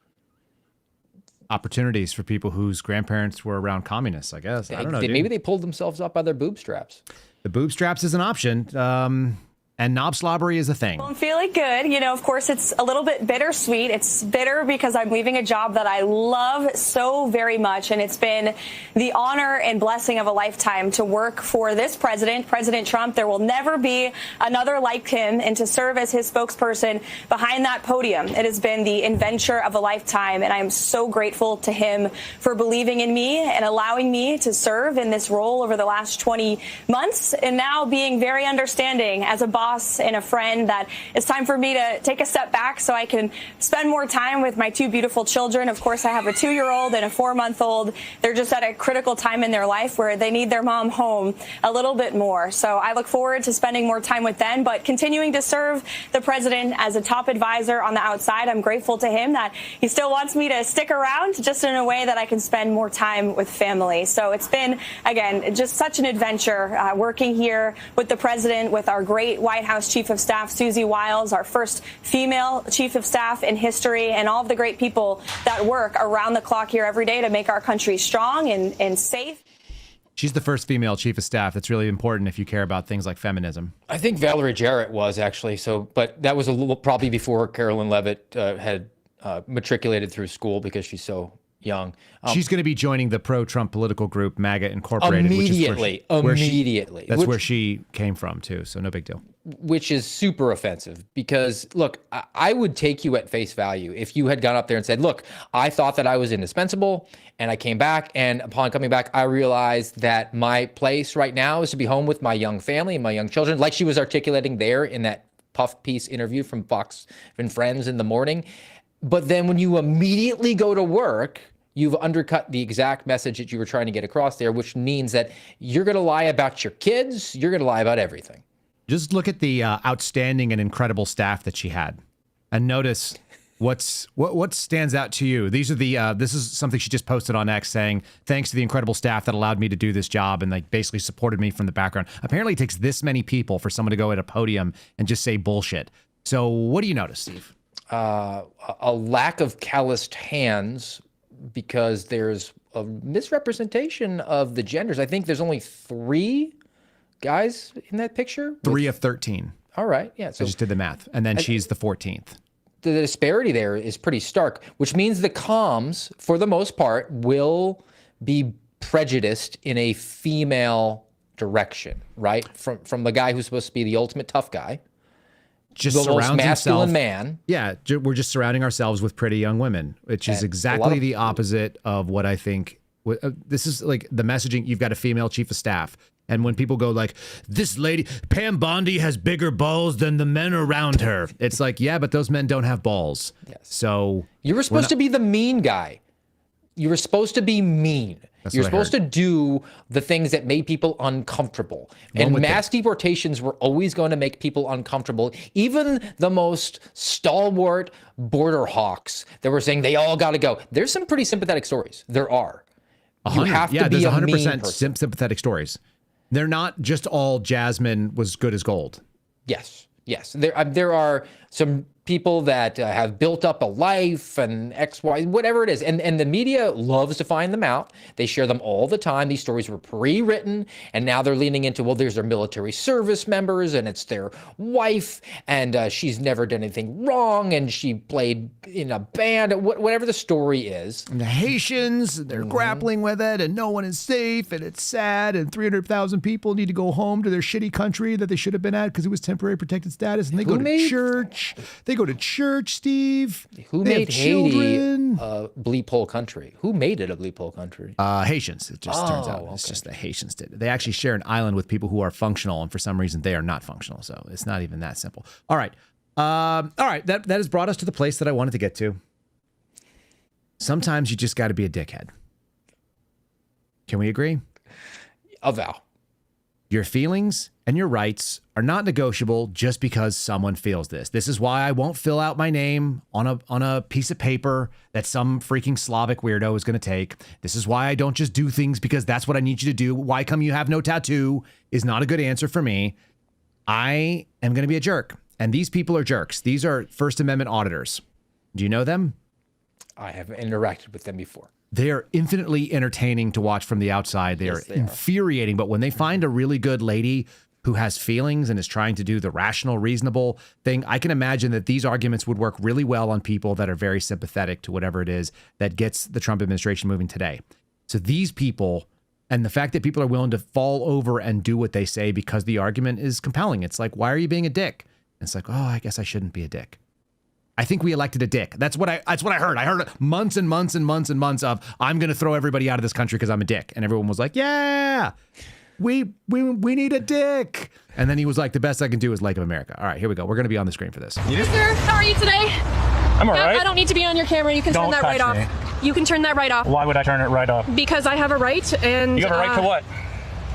Opportunities for people whose grandparents were around communists, I guess. I don't know. Maybe they pulled themselves up by their boob straps. The boob straps is an option. And knob slobbery is a thing. Well, I'm feeling good. Of course, it's a little bit bittersweet. It's bitter because I'm leaving a job that I love so very much. And it's been the honor and blessing of a lifetime to work for this president, President Trump. There will never be another like him. And to serve as his spokesperson behind that podium, it has been the adventure of a lifetime. And I am so grateful to him for believing in me and allowing me to serve in this role over the last 20 months. And now being very understanding as a boss and a friend that it's time for me to take a step back so I can spend more time with my two beautiful children. Of course, I have a 2-year-old and a 4-month-old. They're just at a critical time in their life where they need their mom home a little bit more. So I look forward to spending more time with them, but continuing to serve the president as a top advisor on the outside. I'm grateful to him that he still wants me to stick around just in a way that I can spend more time with family. So it's been, again, just such an adventure working here with the president, with our great White House Chief of Staff, Susie Wiles, our first female Chief of Staff in history, and all of the great people that work around the clock here every day to make our country strong and safe. She's the first female Chief of Staff. That's really important if you care about things like feminism. I think Valerie Jarrett was actually. But that was a little probably before Carolyn Leavitt had matriculated through school because she's so young. She's going to be joining the pro-Trump political group MAGA Incorporated. Immediately. That's where she came from, too, so no big deal. Which is super offensive because, look, I would take you at face value if you had gone up there and said, look, I thought that I was indispensable, and I came back, and upon coming back, I realized that my place right now is to be home with my young family and my young children, like she was articulating there in that puff piece interview from Fox and Friends in the morning. But then when you immediately go to work, you've undercut the exact message that you were trying to get across there, which means that you're going to lie about your kids. You're going to lie about everything. Just look at the outstanding and incredible staff that she had, and notice what stands out to you. These are the this is something she just posted on X saying, thanks to the incredible staff that allowed me to do this job and like basically supported me from the background. Apparently it takes this many people for someone to go at a podium and just say bullshit. So what do you notice, Steve? A lack of calloused hands, because there's a misrepresentation of the genders. I think there's only 3 guys in that picture. 3 of 13. All right. Yeah. So I just did the math. And then she's the 14th. The disparity there is pretty stark, which means the comms, for the most part, will be prejudiced in a female direction, right? From the guy who's supposed to be the ultimate tough guy. Just the most surrounds masculine himself, man. Yeah, we're just surrounding ourselves with pretty young women, which is exactly the opposite of what I think. This is like the messaging. You've got a female chief of staff. And when people go like, this lady, Pam Bondi has bigger balls than the men around her. It's like, yeah, but those men don't have balls. Yes. So you were supposed to be the mean guy. You were supposed to be mean. You're supposed to do the things that made people uncomfortable. And mass deportations were always going to make people uncomfortable. Even the most stalwart border hawks that were saying they all got to go. There's some pretty sympathetic stories. There are. You have to be there's a 100% mean person. sympathetic stories. They're not just all Jasmine was good as gold. Yes, yes. There are some people that have built up a life and X, Y, whatever it is. And the media loves to find them out. They share them all the time. These stories were pre-written, and now they're leaning into, well, there's their military service members, and it's their wife, and she's never done anything wrong, and she played in a band, whatever the story is. And the Haitians, they're grappling with it, and no one is safe, and it's sad, and 300,000 people need to go home to their shitty country that they should have been at because it was temporary protected status, and they go to church. They go to church, Steve. Who made Haiti a bleep hole country? Who made it a bleep hole country? Haitians. It just turns out it's just the Haitians did it. They actually share an island with people who are functional, and for some reason they are not functional. So it's not even that simple. All right. That has brought us to the place that I wanted to get to. Sometimes you just got to be a dickhead. Can we agree? Avow. Your feelings and your rights are not negotiable just because someone feels this. This is why I won't fill out my name on a piece of paper that some freaking Slavic weirdo is going to take. This is why I don't just do things because that's what I need you to do. Why come you have no tattoo is not a good answer for me. I am going to be a jerk. And these people are jerks. These are First Amendment auditors. Do you know them? I have interacted with them before. They are infinitely entertaining to watch from the outside. They are infuriating. But when they find a really good lady who has feelings and is trying to do the rational, reasonable thing, I can imagine that these arguments would work really well on people that are very sympathetic to whatever it is that gets the Trump administration moving today. So these people, and the fact that people are willing to fall over and do what they say because the argument is compelling. It's like, why are you being a dick? And it's like, oh, I guess I shouldn't be a dick. I think we elected a dick. That's what I heard. I heard months and months and months and months of, I'm going to throw everybody out of this country because I'm a dick. And everyone was like, yeah, we need a dick. And then he was like, the best I can do is Lake of America. All right, here we go. We're going to be on the screen for this. Sir, how are you today? I'm all right. I don't need to be on your camera. You can turn that right off. You can turn that right off. Why would I turn it right off? Because I have a right, and you have a right to what?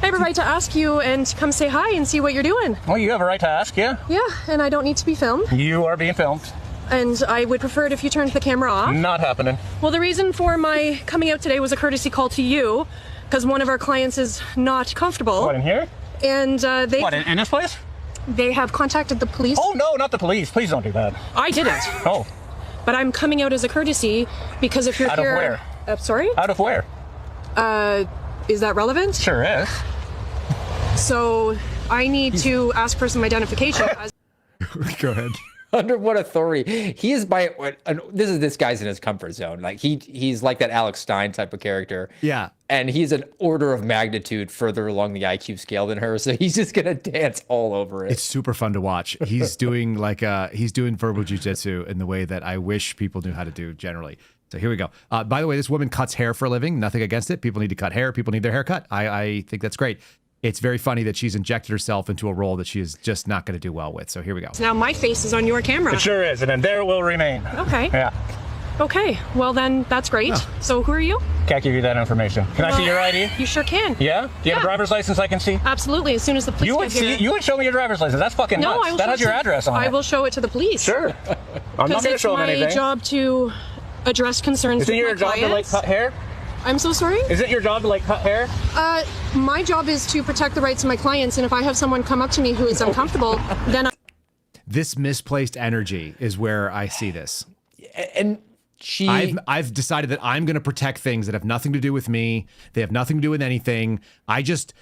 I have a right to ask you and come say hi and see what you're doing. Well, you have a right to ask, yeah. Yeah, and I don't need to be filmed. You are being filmed. And I would prefer it if you turned the camera off. Not happening. Well, the reason for my coming out today was a courtesy call to you, because one of our clients is not comfortable. What, in here? And they... What, in this place? They have contacted the police. Oh, no, not the police. Please don't do that. I didn't. Oh. But I'm coming out as a courtesy because if you're here... Out of where? Sorry? Out of where? Is that relevant? Sure is. So I need to ask for some identification. Go ahead. Under what authority? He is this guy's in his comfort zone. Like he's like that Alex Stein type of character. Yeah. And he's an order of magnitude further along the IQ scale than her. So he's just gonna dance all over it. It's super fun to watch. He's doing he's doing verbal jujitsu in the way that I wish people knew how to do generally. So here we go. By the way, this woman cuts hair for a living. Nothing against it. People need to cut hair. People need their hair cut. I think that's great. It's very funny that she's injected herself into a role that she is just not going to do well with. So here we go. Now my face is on your camera. It sure is, and then there it will remain. Okay. Yeah. Okay, well then, that's great. Oh. So who are you? Can't give you that information. Can I see your ID? You sure can. Yeah? Do you have a driver's license I can see? Absolutely, as soon as the police get here. You would show me your driver's license. That's fucking No, nuts. I will That show has it your to- address on it. I will show it to the police. Sure. I'm not going to show them anything. It's my job to address concerns Isn't with your my job to, like, clients. cut hair? I'm so sorry? Is it your job to, like, cut hair? My job is to protect the rights of my clients, and if I have someone come up to me who is uncomfortable, then This misplaced energy is where I see this. And I've decided that I'm going to protect things that have nothing to do with me. They have nothing to do with anything. I just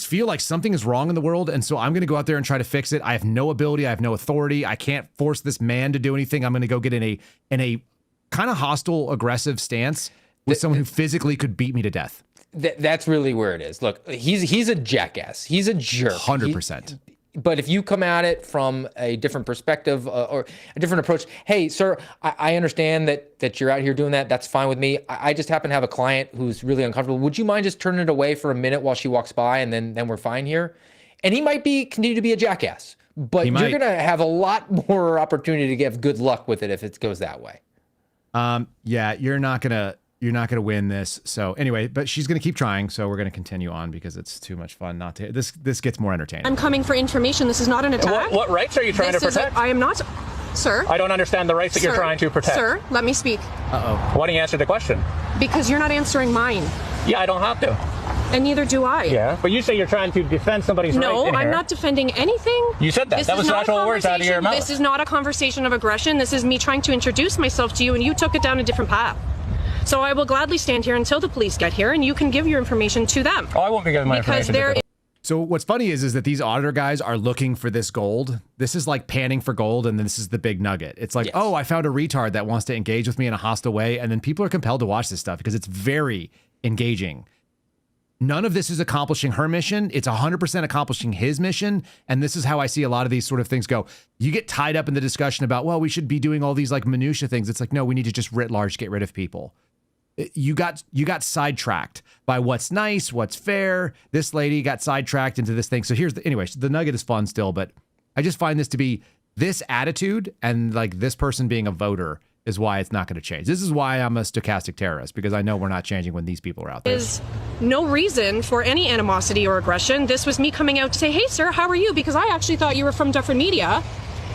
feel like something is wrong in the world, and so I'm going to go out there and try to fix it. I have no ability. I have no authority. I can't force this man to do anything. I'm going to go get in a kind of hostile, aggressive stance with someone who physically could beat me to death. That's really where it is. Look, he's a jackass. He's a jerk. 100%. But if you come at it from a different perspective or a different approach, hey, sir, I understand that you're out here doing that. That's fine with me. I just happen to have a client who's really uncomfortable. Would you mind just turning it away for a minute while she walks by, and then we're fine here? And he might continue to be a jackass, but you're going to have a lot more opportunity to have good luck with it if it goes that way. Yeah, you're not gonna win this. So anyway, but she's gonna keep trying. So we're gonna continue on because it's too much fun not to. This gets more entertaining. I'm coming for information. This is not an attack. What rights are you trying to protect? I am not, sir. I don't understand the rights that you're trying to protect. Sir, let me speak. Why don't you answer the question? Because you're not answering mine. Yeah, I don't have to. And neither do I. Yeah, but you say you're trying to defend somebody's right No, in I'm here. not defending anything. You said that. This That is was the not a actual words out of your mouth. This is not a conversation of aggression. This is me trying to introduce myself to you, and you took it down a different path. So I will gladly stand here until the police get here, and you can give your information to them. Oh, I won't be giving my information to them. So what's funny is that these auditor guys are looking for this gold. This is like panning for gold, and this is the big nugget. It's like, oh, I found a retard that wants to engage with me in a hostile way, and then people are compelled to watch this stuff because it's very engaging. None of this is accomplishing her mission. It's 100% accomplishing his mission. And this is how I see a lot of these sort of things go. You get tied up in the discussion about, well, we should be doing all these like minutia things. It's like, no, we need to just writ large get rid of people. You got sidetracked by what's nice, what's fair. This lady got sidetracked into this thing. So anyway, the nugget is fun still, but I just find this to be this attitude and like this person being a voter is why it's not going to change. This is why I'm a stochastic terrorist, because I know we're not changing when these people are out there. There's no reason for any animosity or aggression. This was me coming out to say, hey, sir, how are you? Because I actually thought you were from Dufferin Media.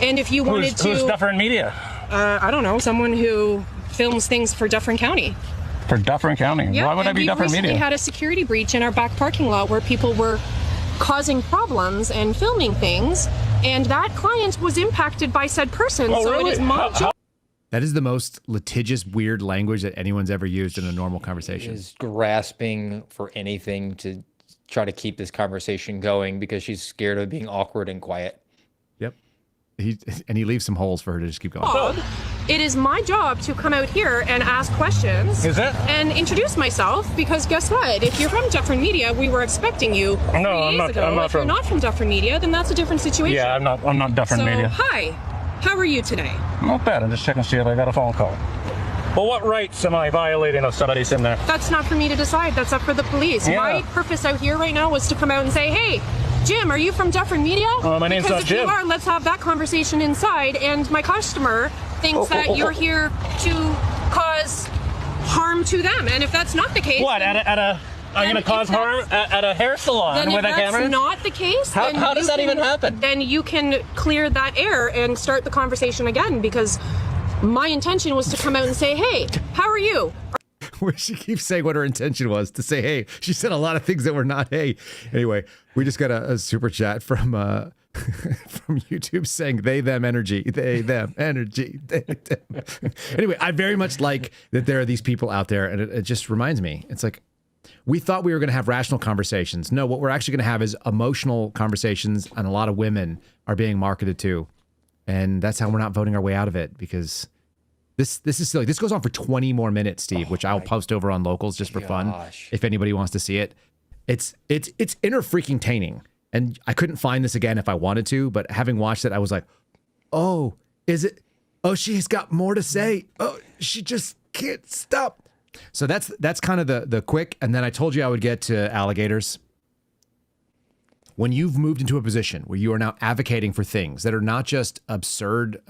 And if you wanted to... Who's Dufferin Media? I don't know, someone who films things for Dufferin County. For Dufferin County? Yeah, Why would I be Dufferin Media? We recently had a security breach in our back parking lot where people were causing problems and filming things. And that client was impacted by said person. Oh, so really? it is my job. That is the most litigious, weird language that anyone's ever used in a normal conversation. Is grasping for anything to try to keep this conversation going because she's scared of being awkward and quiet. Yep. He leaves some holes for her to just keep going. It is my job to come out here and ask questions. Is it? And introduce myself, because guess what? If you're from Dufferin Media, we were expecting you 3 days ago. I'm not if you're not from Dufferin Media, then that's a different situation. Yeah, I'm not Dufferin Media. Hi, how are you today? Not bad. I'm just checking to see if I got a phone call. Well, what rights am I violating of somebody's in there? That's not for me to decide. That's up for the police. Yeah. My purpose out here right now was to come out and say, hey, Jim, are you from Dufferin Media? My name's because not if Jim. you are, let's have that conversation inside. And my customer thinks that you're here to cause harm to them. And if that's not the case... What, I'm going to cause harm at a hair salon with a camera? Then if that's not the case... How does that even happen? Then you can clear that air and start the conversation again, because my intention was to come out and say, hey, how are you? Where she keeps saying what her intention was to say, hey. She said a lot of things that were not hey. Anyway, we just got a super chat from from YouTube saying they, them energy, they, them energy, they, them. Anyway, I very much like that there are these people out there, and it just reminds me, it's like, we thought we were going to have rational conversations. No, what we're actually going to have is emotional conversations, and a lot of women are being marketed to. And that's how we're not voting our way out of it, because this is silly. This goes on for 20 more minutes, Steve, which I'll post over on Locals just for fun if anybody wants to see it. It's inner freaking taining. And I couldn't find this again if I wanted to, but having watched it, I was like, oh, is it? Oh, she's got more to say. Oh, she just can't stop. So that's kind of the quick. And then I told you I would get to alligators. When you've moved into a position where you are now advocating for things that are not just absurd,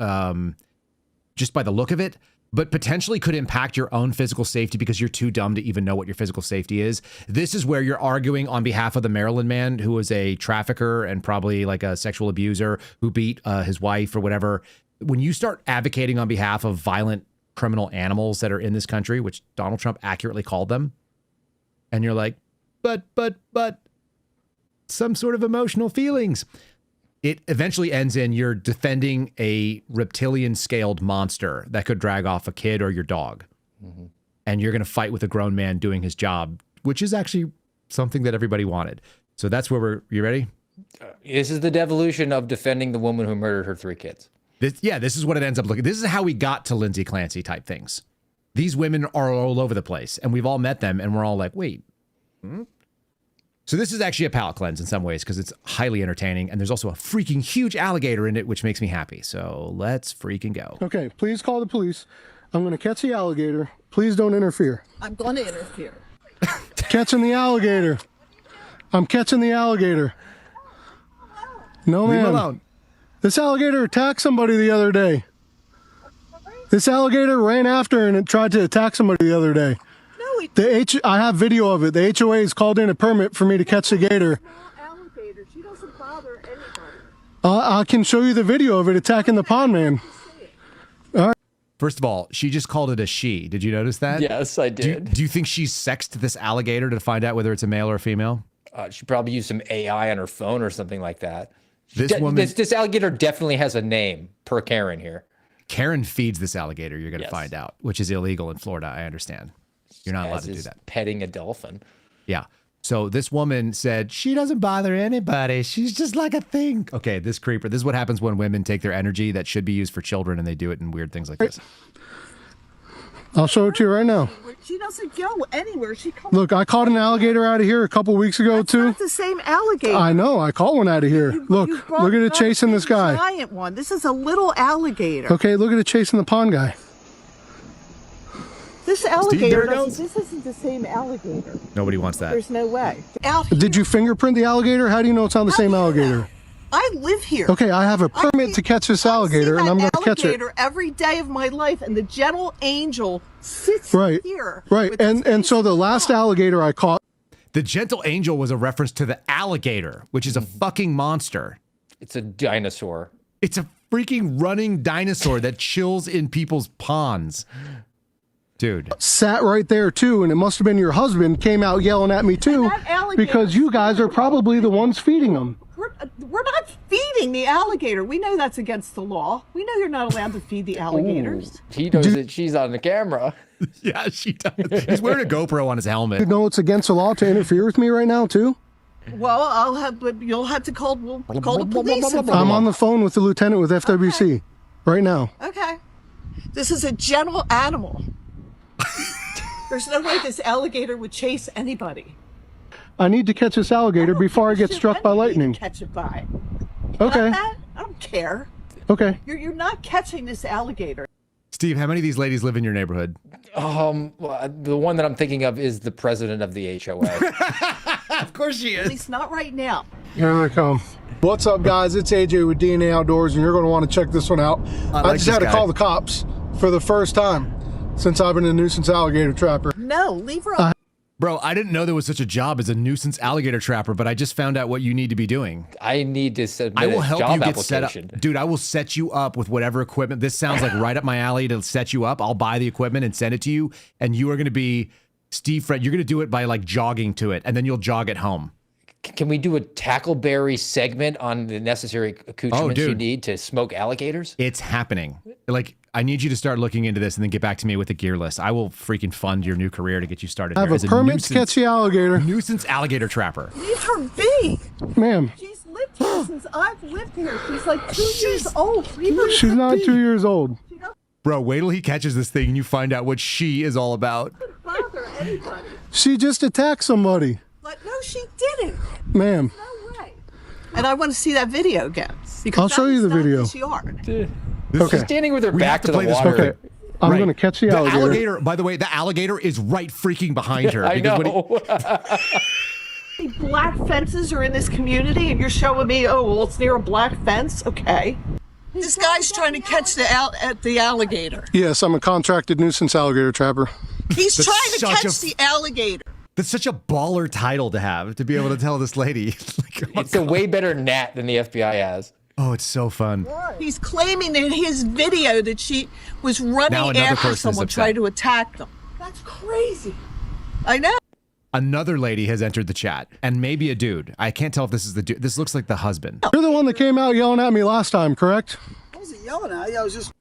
just by the look of it, but potentially could impact your own physical safety because you're too dumb to even know what your physical safety is. This is where you're arguing on behalf of the Maryland man who was a trafficker and probably like a sexual abuser who beat his wife or whatever. When you start advocating on behalf of violent criminal animals that are in this country, which Donald Trump accurately called them, and you're like, but some sort of emotional feelings, it eventually ends in you're defending a reptilian scaled monster that could drag off a kid or your dog. Mm-hmm. And you're going to fight with a grown man doing his job, which is actually something that everybody wanted. So that's where you ready? This is the devolution of defending the woman who murdered her 3 kids. This is what it ends up looking. This is how we got to Lindsay Clancy type things. These women are all over the place and we've all met them and we're all like, wait. So this is actually a palate cleanse in some ways because it's highly entertaining and there's also a freaking huge alligator in it, which makes me happy. So let's freaking go. Okay, please call the police. I'm going to catch the alligator. Please don't interfere. I'm going to interfere. Catching the alligator. I'm catching the alligator. No, Leave man. him alone. This alligator attacked somebody the other day. This alligator ran after and it tried to attack somebody the other day. I have video of it. The HOA has called in a permit for me to catch the gator. Alligator. She doesn't bother anybody. I can show you the video of it attacking the pond man. All right. First of all, she just called it a she. Did you notice that? Yes, I did. Do you think she sexed this alligator to find out whether it's a male or a female? She probably used some AI on her phone or something like that. This alligator definitely has a name per Karen here. Karen feeds this alligator, you're going to find out, which is illegal in Florida. I understand. You're not allowed to do that. Petting a dolphin. Yeah. So this woman said, she doesn't bother anybody. She's just like a thing. Okay, this creeper. This is what happens when women take their energy that should be used for children and they do it in weird things like this. I'll show it to you right now. She doesn't go anywhere. She comes. Look, I caught an alligator out of here a couple weeks ago, too. Not the same alligator. I know. I caught one out of here. Look at it chasing this guy. Giant one. This is a little alligator. Okay, look at it chasing the pond guy. This alligator, this isn't the same alligator. Nobody wants that. There's no way. Did you fingerprint the alligator? How do you know it's not the same alligator? I live here. Okay, I have a permit to catch this alligator, and I'm going to catch it. Every day of my life, and the gentle angel sits here. Right, and so the last alligator I caught. The gentle angel was a reference to the alligator, which is a fucking monster. It's a dinosaur. It's a freaking running dinosaur that chills in people's ponds. Dude. Sat right there too, and it must have been your husband came out yelling at me too, because you guys are probably the ones feeding them. We're not feeding the alligator. We know that's against the law. We know you're not allowed to feed the alligators. Ooh, he knows that she's on the camera. Yeah, she does. He's wearing a GoPro on his helmet. You know it's against the law to interfere with me right now too? Well, you'll have to call the police. I'm on the phone with the lieutenant with FWC right now. Okay. This is a gentle animal. There's no way this alligator would chase anybody. I need to catch this alligator before I get struck by lightning. Catch it by. Okay. I don't care. Okay. You're not catching this alligator. Steve, how many of these ladies live in your neighborhood? Well, the one that I'm thinking of is the president of the HOA. Of course she is. At least not right now. Here I come. What's up, guys? It's AJ with DNA Outdoors, and you're going to want to check this one out. I just had to call the cops for the first time since I've been a nuisance alligator trapper. No, leave her alone. Bro, I didn't know there was such a job as a nuisance alligator trapper, but I just found out what you need to be doing. I need to submit I will help job you get set up. Dude, I will set you up with whatever equipment. This sounds like right up my alley to set you up. I'll buy the equipment and send it to you, and you are going to be Steve Fred. You're going to do it by like jogging to it, and then you'll jog at home. Can we do a Tackleberry segment on the necessary accoutrements you need to smoke alligators? It's happening. Like, I need you to start looking into this and then get back to me with a gear list. I will freaking fund your new career to get you started. I have a permit to catch the alligator. Nuisance alligator trapper. Leave her be. Ma'am. She's lived here since I've lived here. She's like 2 years old. She's not 2 years old. Bro, wait till he catches this thing and you find out what she is all about. Bother anybody. She just attacked somebody. No, she didn't. Ma'am. No way. And I want to see that video again. I'll show you the video. She's standing with her back to the water. Okay. I'm going to catch the alligator. The alligator, by the way, the alligator is right freaking behind her. I know. Black fences are in this community, and you're showing me, oh, well, it's near a black fence. Okay. This guy's trying to catch the alligator. Yes, I'm a contracted nuisance alligator trapper. He's That's trying to such catch the alligator. That's such a baller title to have, to be able to tell this lady. It's a way better gnat than the FBI has. Oh, it's so fun. He's claiming in his video that she was running after someone trying to attack them. That's crazy. I know. Another lady has entered the chat, and maybe a dude. I can't tell if this is the dude. This looks like the husband. You're the one that came out yelling at me last time, correct? I wasn't yelling at you. I was just...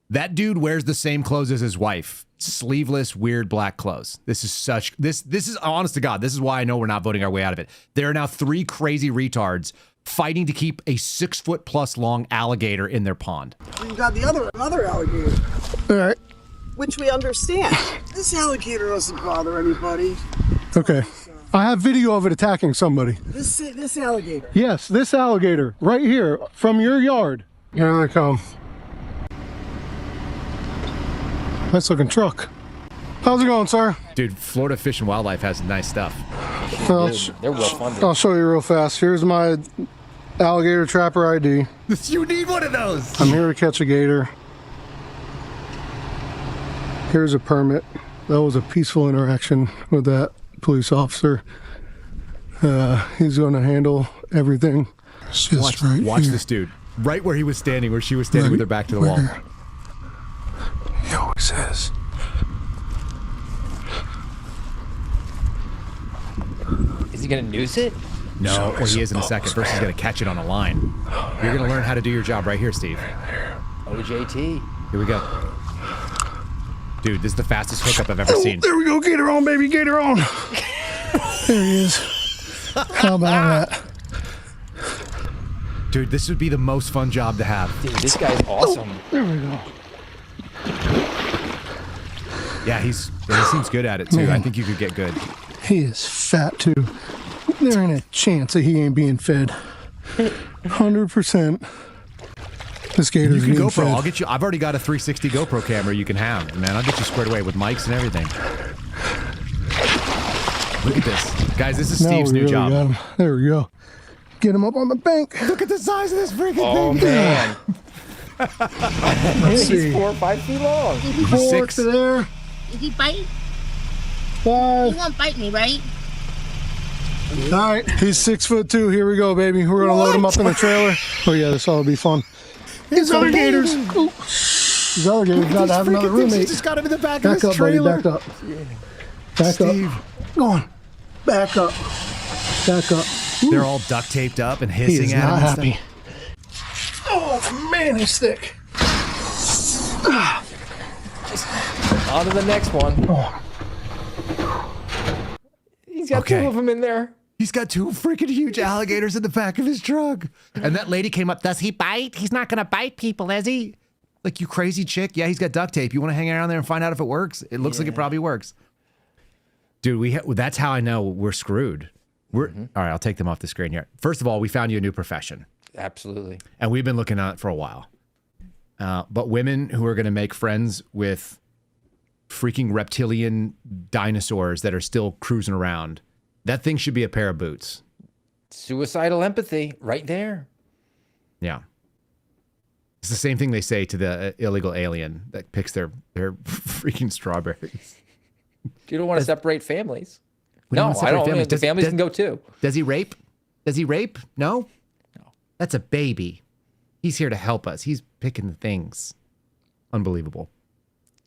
That dude wears the same clothes as his wife. Sleeveless, weird black clothes. This is honest to God, this is why I know we're not voting our way out of it. There are now 3 crazy retards fighting to keep a 6-foot+ long alligator in their pond. You got the other alligator. All right. Which we understand. This alligator doesn't bother anybody. Okay. I have video of it attacking somebody. This alligator. Yes, this alligator right here from your yard. Here they come. Nice looking truck. How's it going, sir? Dude, Florida Fish and Wildlife has nice stuff. They're well funded. I'll show you real fast. Here's my alligator trapper ID. You need one of those. I'm here to catch a gator. Here's a permit. That was a peaceful interaction with that police officer. He's going to handle everything. Watch this dude. Right where he was standing, where she was standing with her back to the wall. He always says. Is he going to noose it? No, well, he is in a second. First, he's going to catch it on a line. You're going to learn how to do your job right here, Steve. OJT. Here we go. Dude, this is the fastest hookup I've ever seen. There we go. Gator on, baby. Gator on. There he is. How about that? Dude, this would be the most fun job to have. Dude, this guy's awesome. There we go. Yeah, he seems good at it, too. Man. I think you could get good. He is fat, too. There ain't a chance that he ain't being fed. 100%. This gator's You can being GoPro. fed. I'll get you. I've already got a 360 GoPro camera you can have, man. I'll get you squared away with mics and everything. Look at this. Guys, this is Now Steve's we new really job. got him. There we go. Get him up on the bank. Look at the size of this freaking Oh, thing. man. Let's see. He's 4 or 5 feet long. 4 to there. Is he bite? 5. He won't bite me, right? All right, he's 6'2". Here we go, baby. We're gonna load him up in the trailer. Oh yeah, this ought to be fun. These other gators. These other gators got to have another roommate. He just got him in the back Back of his up, trailer. buddy. Back up. Back Steve. up. Go on. Back up. Back up. They're all duct taped up and He hissing is at him. not and happy. Oh man, he's thick. On to the next one. He's got 2 of them in there. He's got 2 freaking huge alligators in the back of his truck. And that lady came up, does he bite? He's not going to bite people, is he? Like, you crazy chick. Yeah, he's got duct tape. You want to hang around there and find out if it works? It looks like it probably works. Dude, that's how I know we're screwed. All right, I'll take them off the screen here. First of all, we found you a new profession. Absolutely. And we've been looking at it for a while. But women who are going to make friends with freaking reptilian dinosaurs that are still cruising around, that thing should be a pair of boots. Suicidal empathy right there. Yeah. It's the same thing they say to the illegal alien that picks their freaking strawberries. You don't want to separate families. We don't No, want to I separate don't. families. The families can go too. Does he rape? Does he rape? No? No. That's a baby. He's here to help us. He's picking the things. Unbelievable.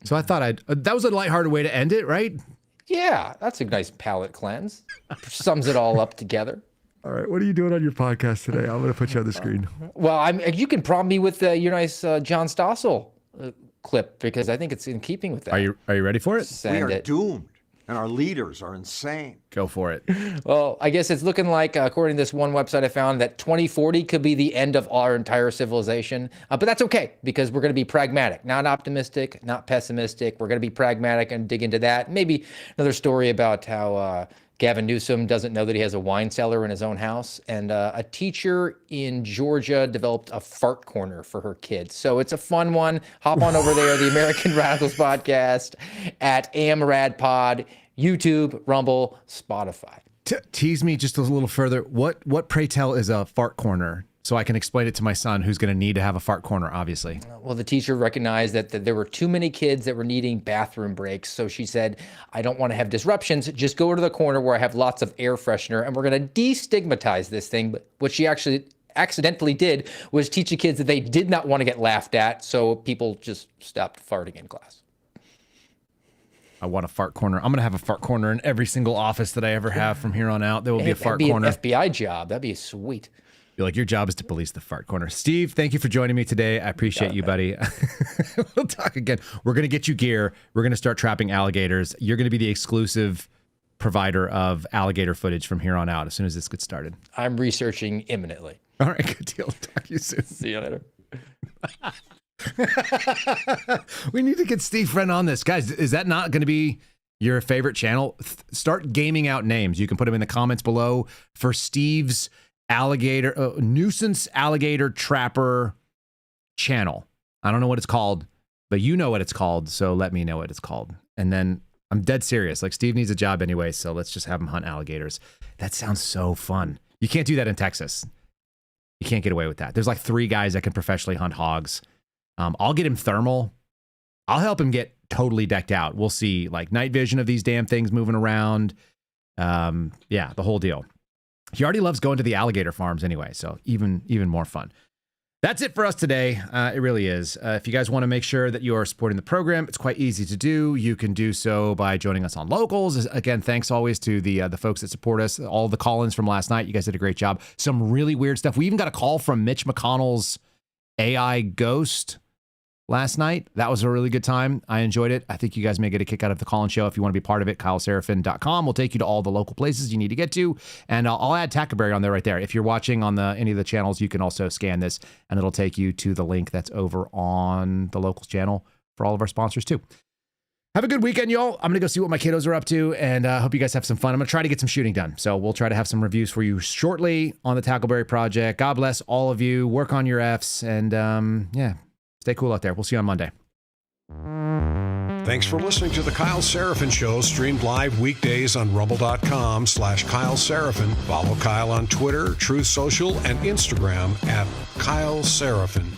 So I thought that was a lighthearted way to end it, right? Yeah, that's a nice palate cleanse. Sums it all up together. All right, what are you doing on your podcast today? I'm going to put you on the screen. Well, you can prompt me with your nice John Stossel clip because I think it's in keeping with that. Are you ready for it? Send we are it. doomed, and our leaders are insane. Go for it. Well, I guess it's looking like, according to this one website I found, that 2040 could be the end of our entire civilization. But that's okay, because we're going to be pragmatic, not optimistic, not pessimistic. We're going to be pragmatic and dig into that. Maybe another story about how Gavin Newsom doesn't know that he has a wine cellar in his own house. And a teacher in Georgia developed a fart corner for her kids. So it's a fun one. Hop on over there, the American Radicals podcast at AmRadPod. YouTube, Rumble, Spotify. Tease me just a little further. What pray tell is a fart corner? so I can explain it to my son, who's going to need to have a fart corner, obviously. Well, the teacher recognized that there were too many kids that were needing bathroom breaks. So she said, I don't want to have disruptions. Just go to the corner where I have lots of air freshener, and we're going to destigmatize this thing. But what she actually accidentally did was teach the kids that they did not want to get laughed at. So people just stopped farting in class. I want a fart corner. I'm going to have a fart corner in every single office that I ever have from here on out. There will be a fart corner. That'd be an FBI job. That'd be sweet. You're like, your job is to police the fart corner. Steve, thank you for joining me today. I appreciate you, buddy. We'll talk again. We're going to get you gear. We're going to start trapping alligators. You're going to be the exclusive provider of alligator footage from here on out as soon as this gets started. I'm researching imminently. All right, good deal. Talk to you soon. See you later. We need to get Steve Friend on this. Guys, is that not going to be your favorite channel? Start gaming out names. You can put them in the comments below for Steve's alligator nuisance alligator trapper channel. I don't know what it's called, but you know what it's called, so let me know what it's called. And then I'm dead serious. Like, Steve needs a job anyway, so let's just have him hunt alligators. That sounds so fun. You can't do that in Texas. You can't get away with that. There's like 3 guys that can professionally hunt hogs. I'll get him thermal. I'll help him get totally decked out. We'll see, like, night vision of these damn things moving around. Yeah, the whole deal. He already loves going to the alligator farms anyway, so even more fun. That's it for us today. It really is. If you guys want to make sure that you are supporting the program, it's quite easy to do. You can do so by joining us on Locals. Again, thanks always to the folks that support us. All the call-ins from last night, you guys did a great job. Some really weird stuff. We even got a call from Mitch McConnell's AI ghost last night. That was a really good time. I enjoyed it. I think you guys may get a kick out of the call-in show. If you want to be part of it, KyleSerafin.com will take you to all the local places you need to get to. And I'll add Tackleberry on there right there. If you're watching on any of the channels, you can also scan this, and it'll take you to the link that's over on the Locals channel for all of our sponsors too. Have a good weekend, y'all. I'm going to go see what my kiddos are up to, and I hope you guys have some fun. I'm going to try to get some shooting done. So we'll try to have some reviews for you shortly on the Tackleberry Project. God bless all of you. Work on your Fs, and yeah. Stay cool out there. We'll see you on Monday. Thanks for listening to The Kyle Seraphin Show, streamed live weekdays on rumble.com/Kyle Seraphin. Follow Kyle on Twitter, Truth Social, and Instagram @Kyle Seraphin.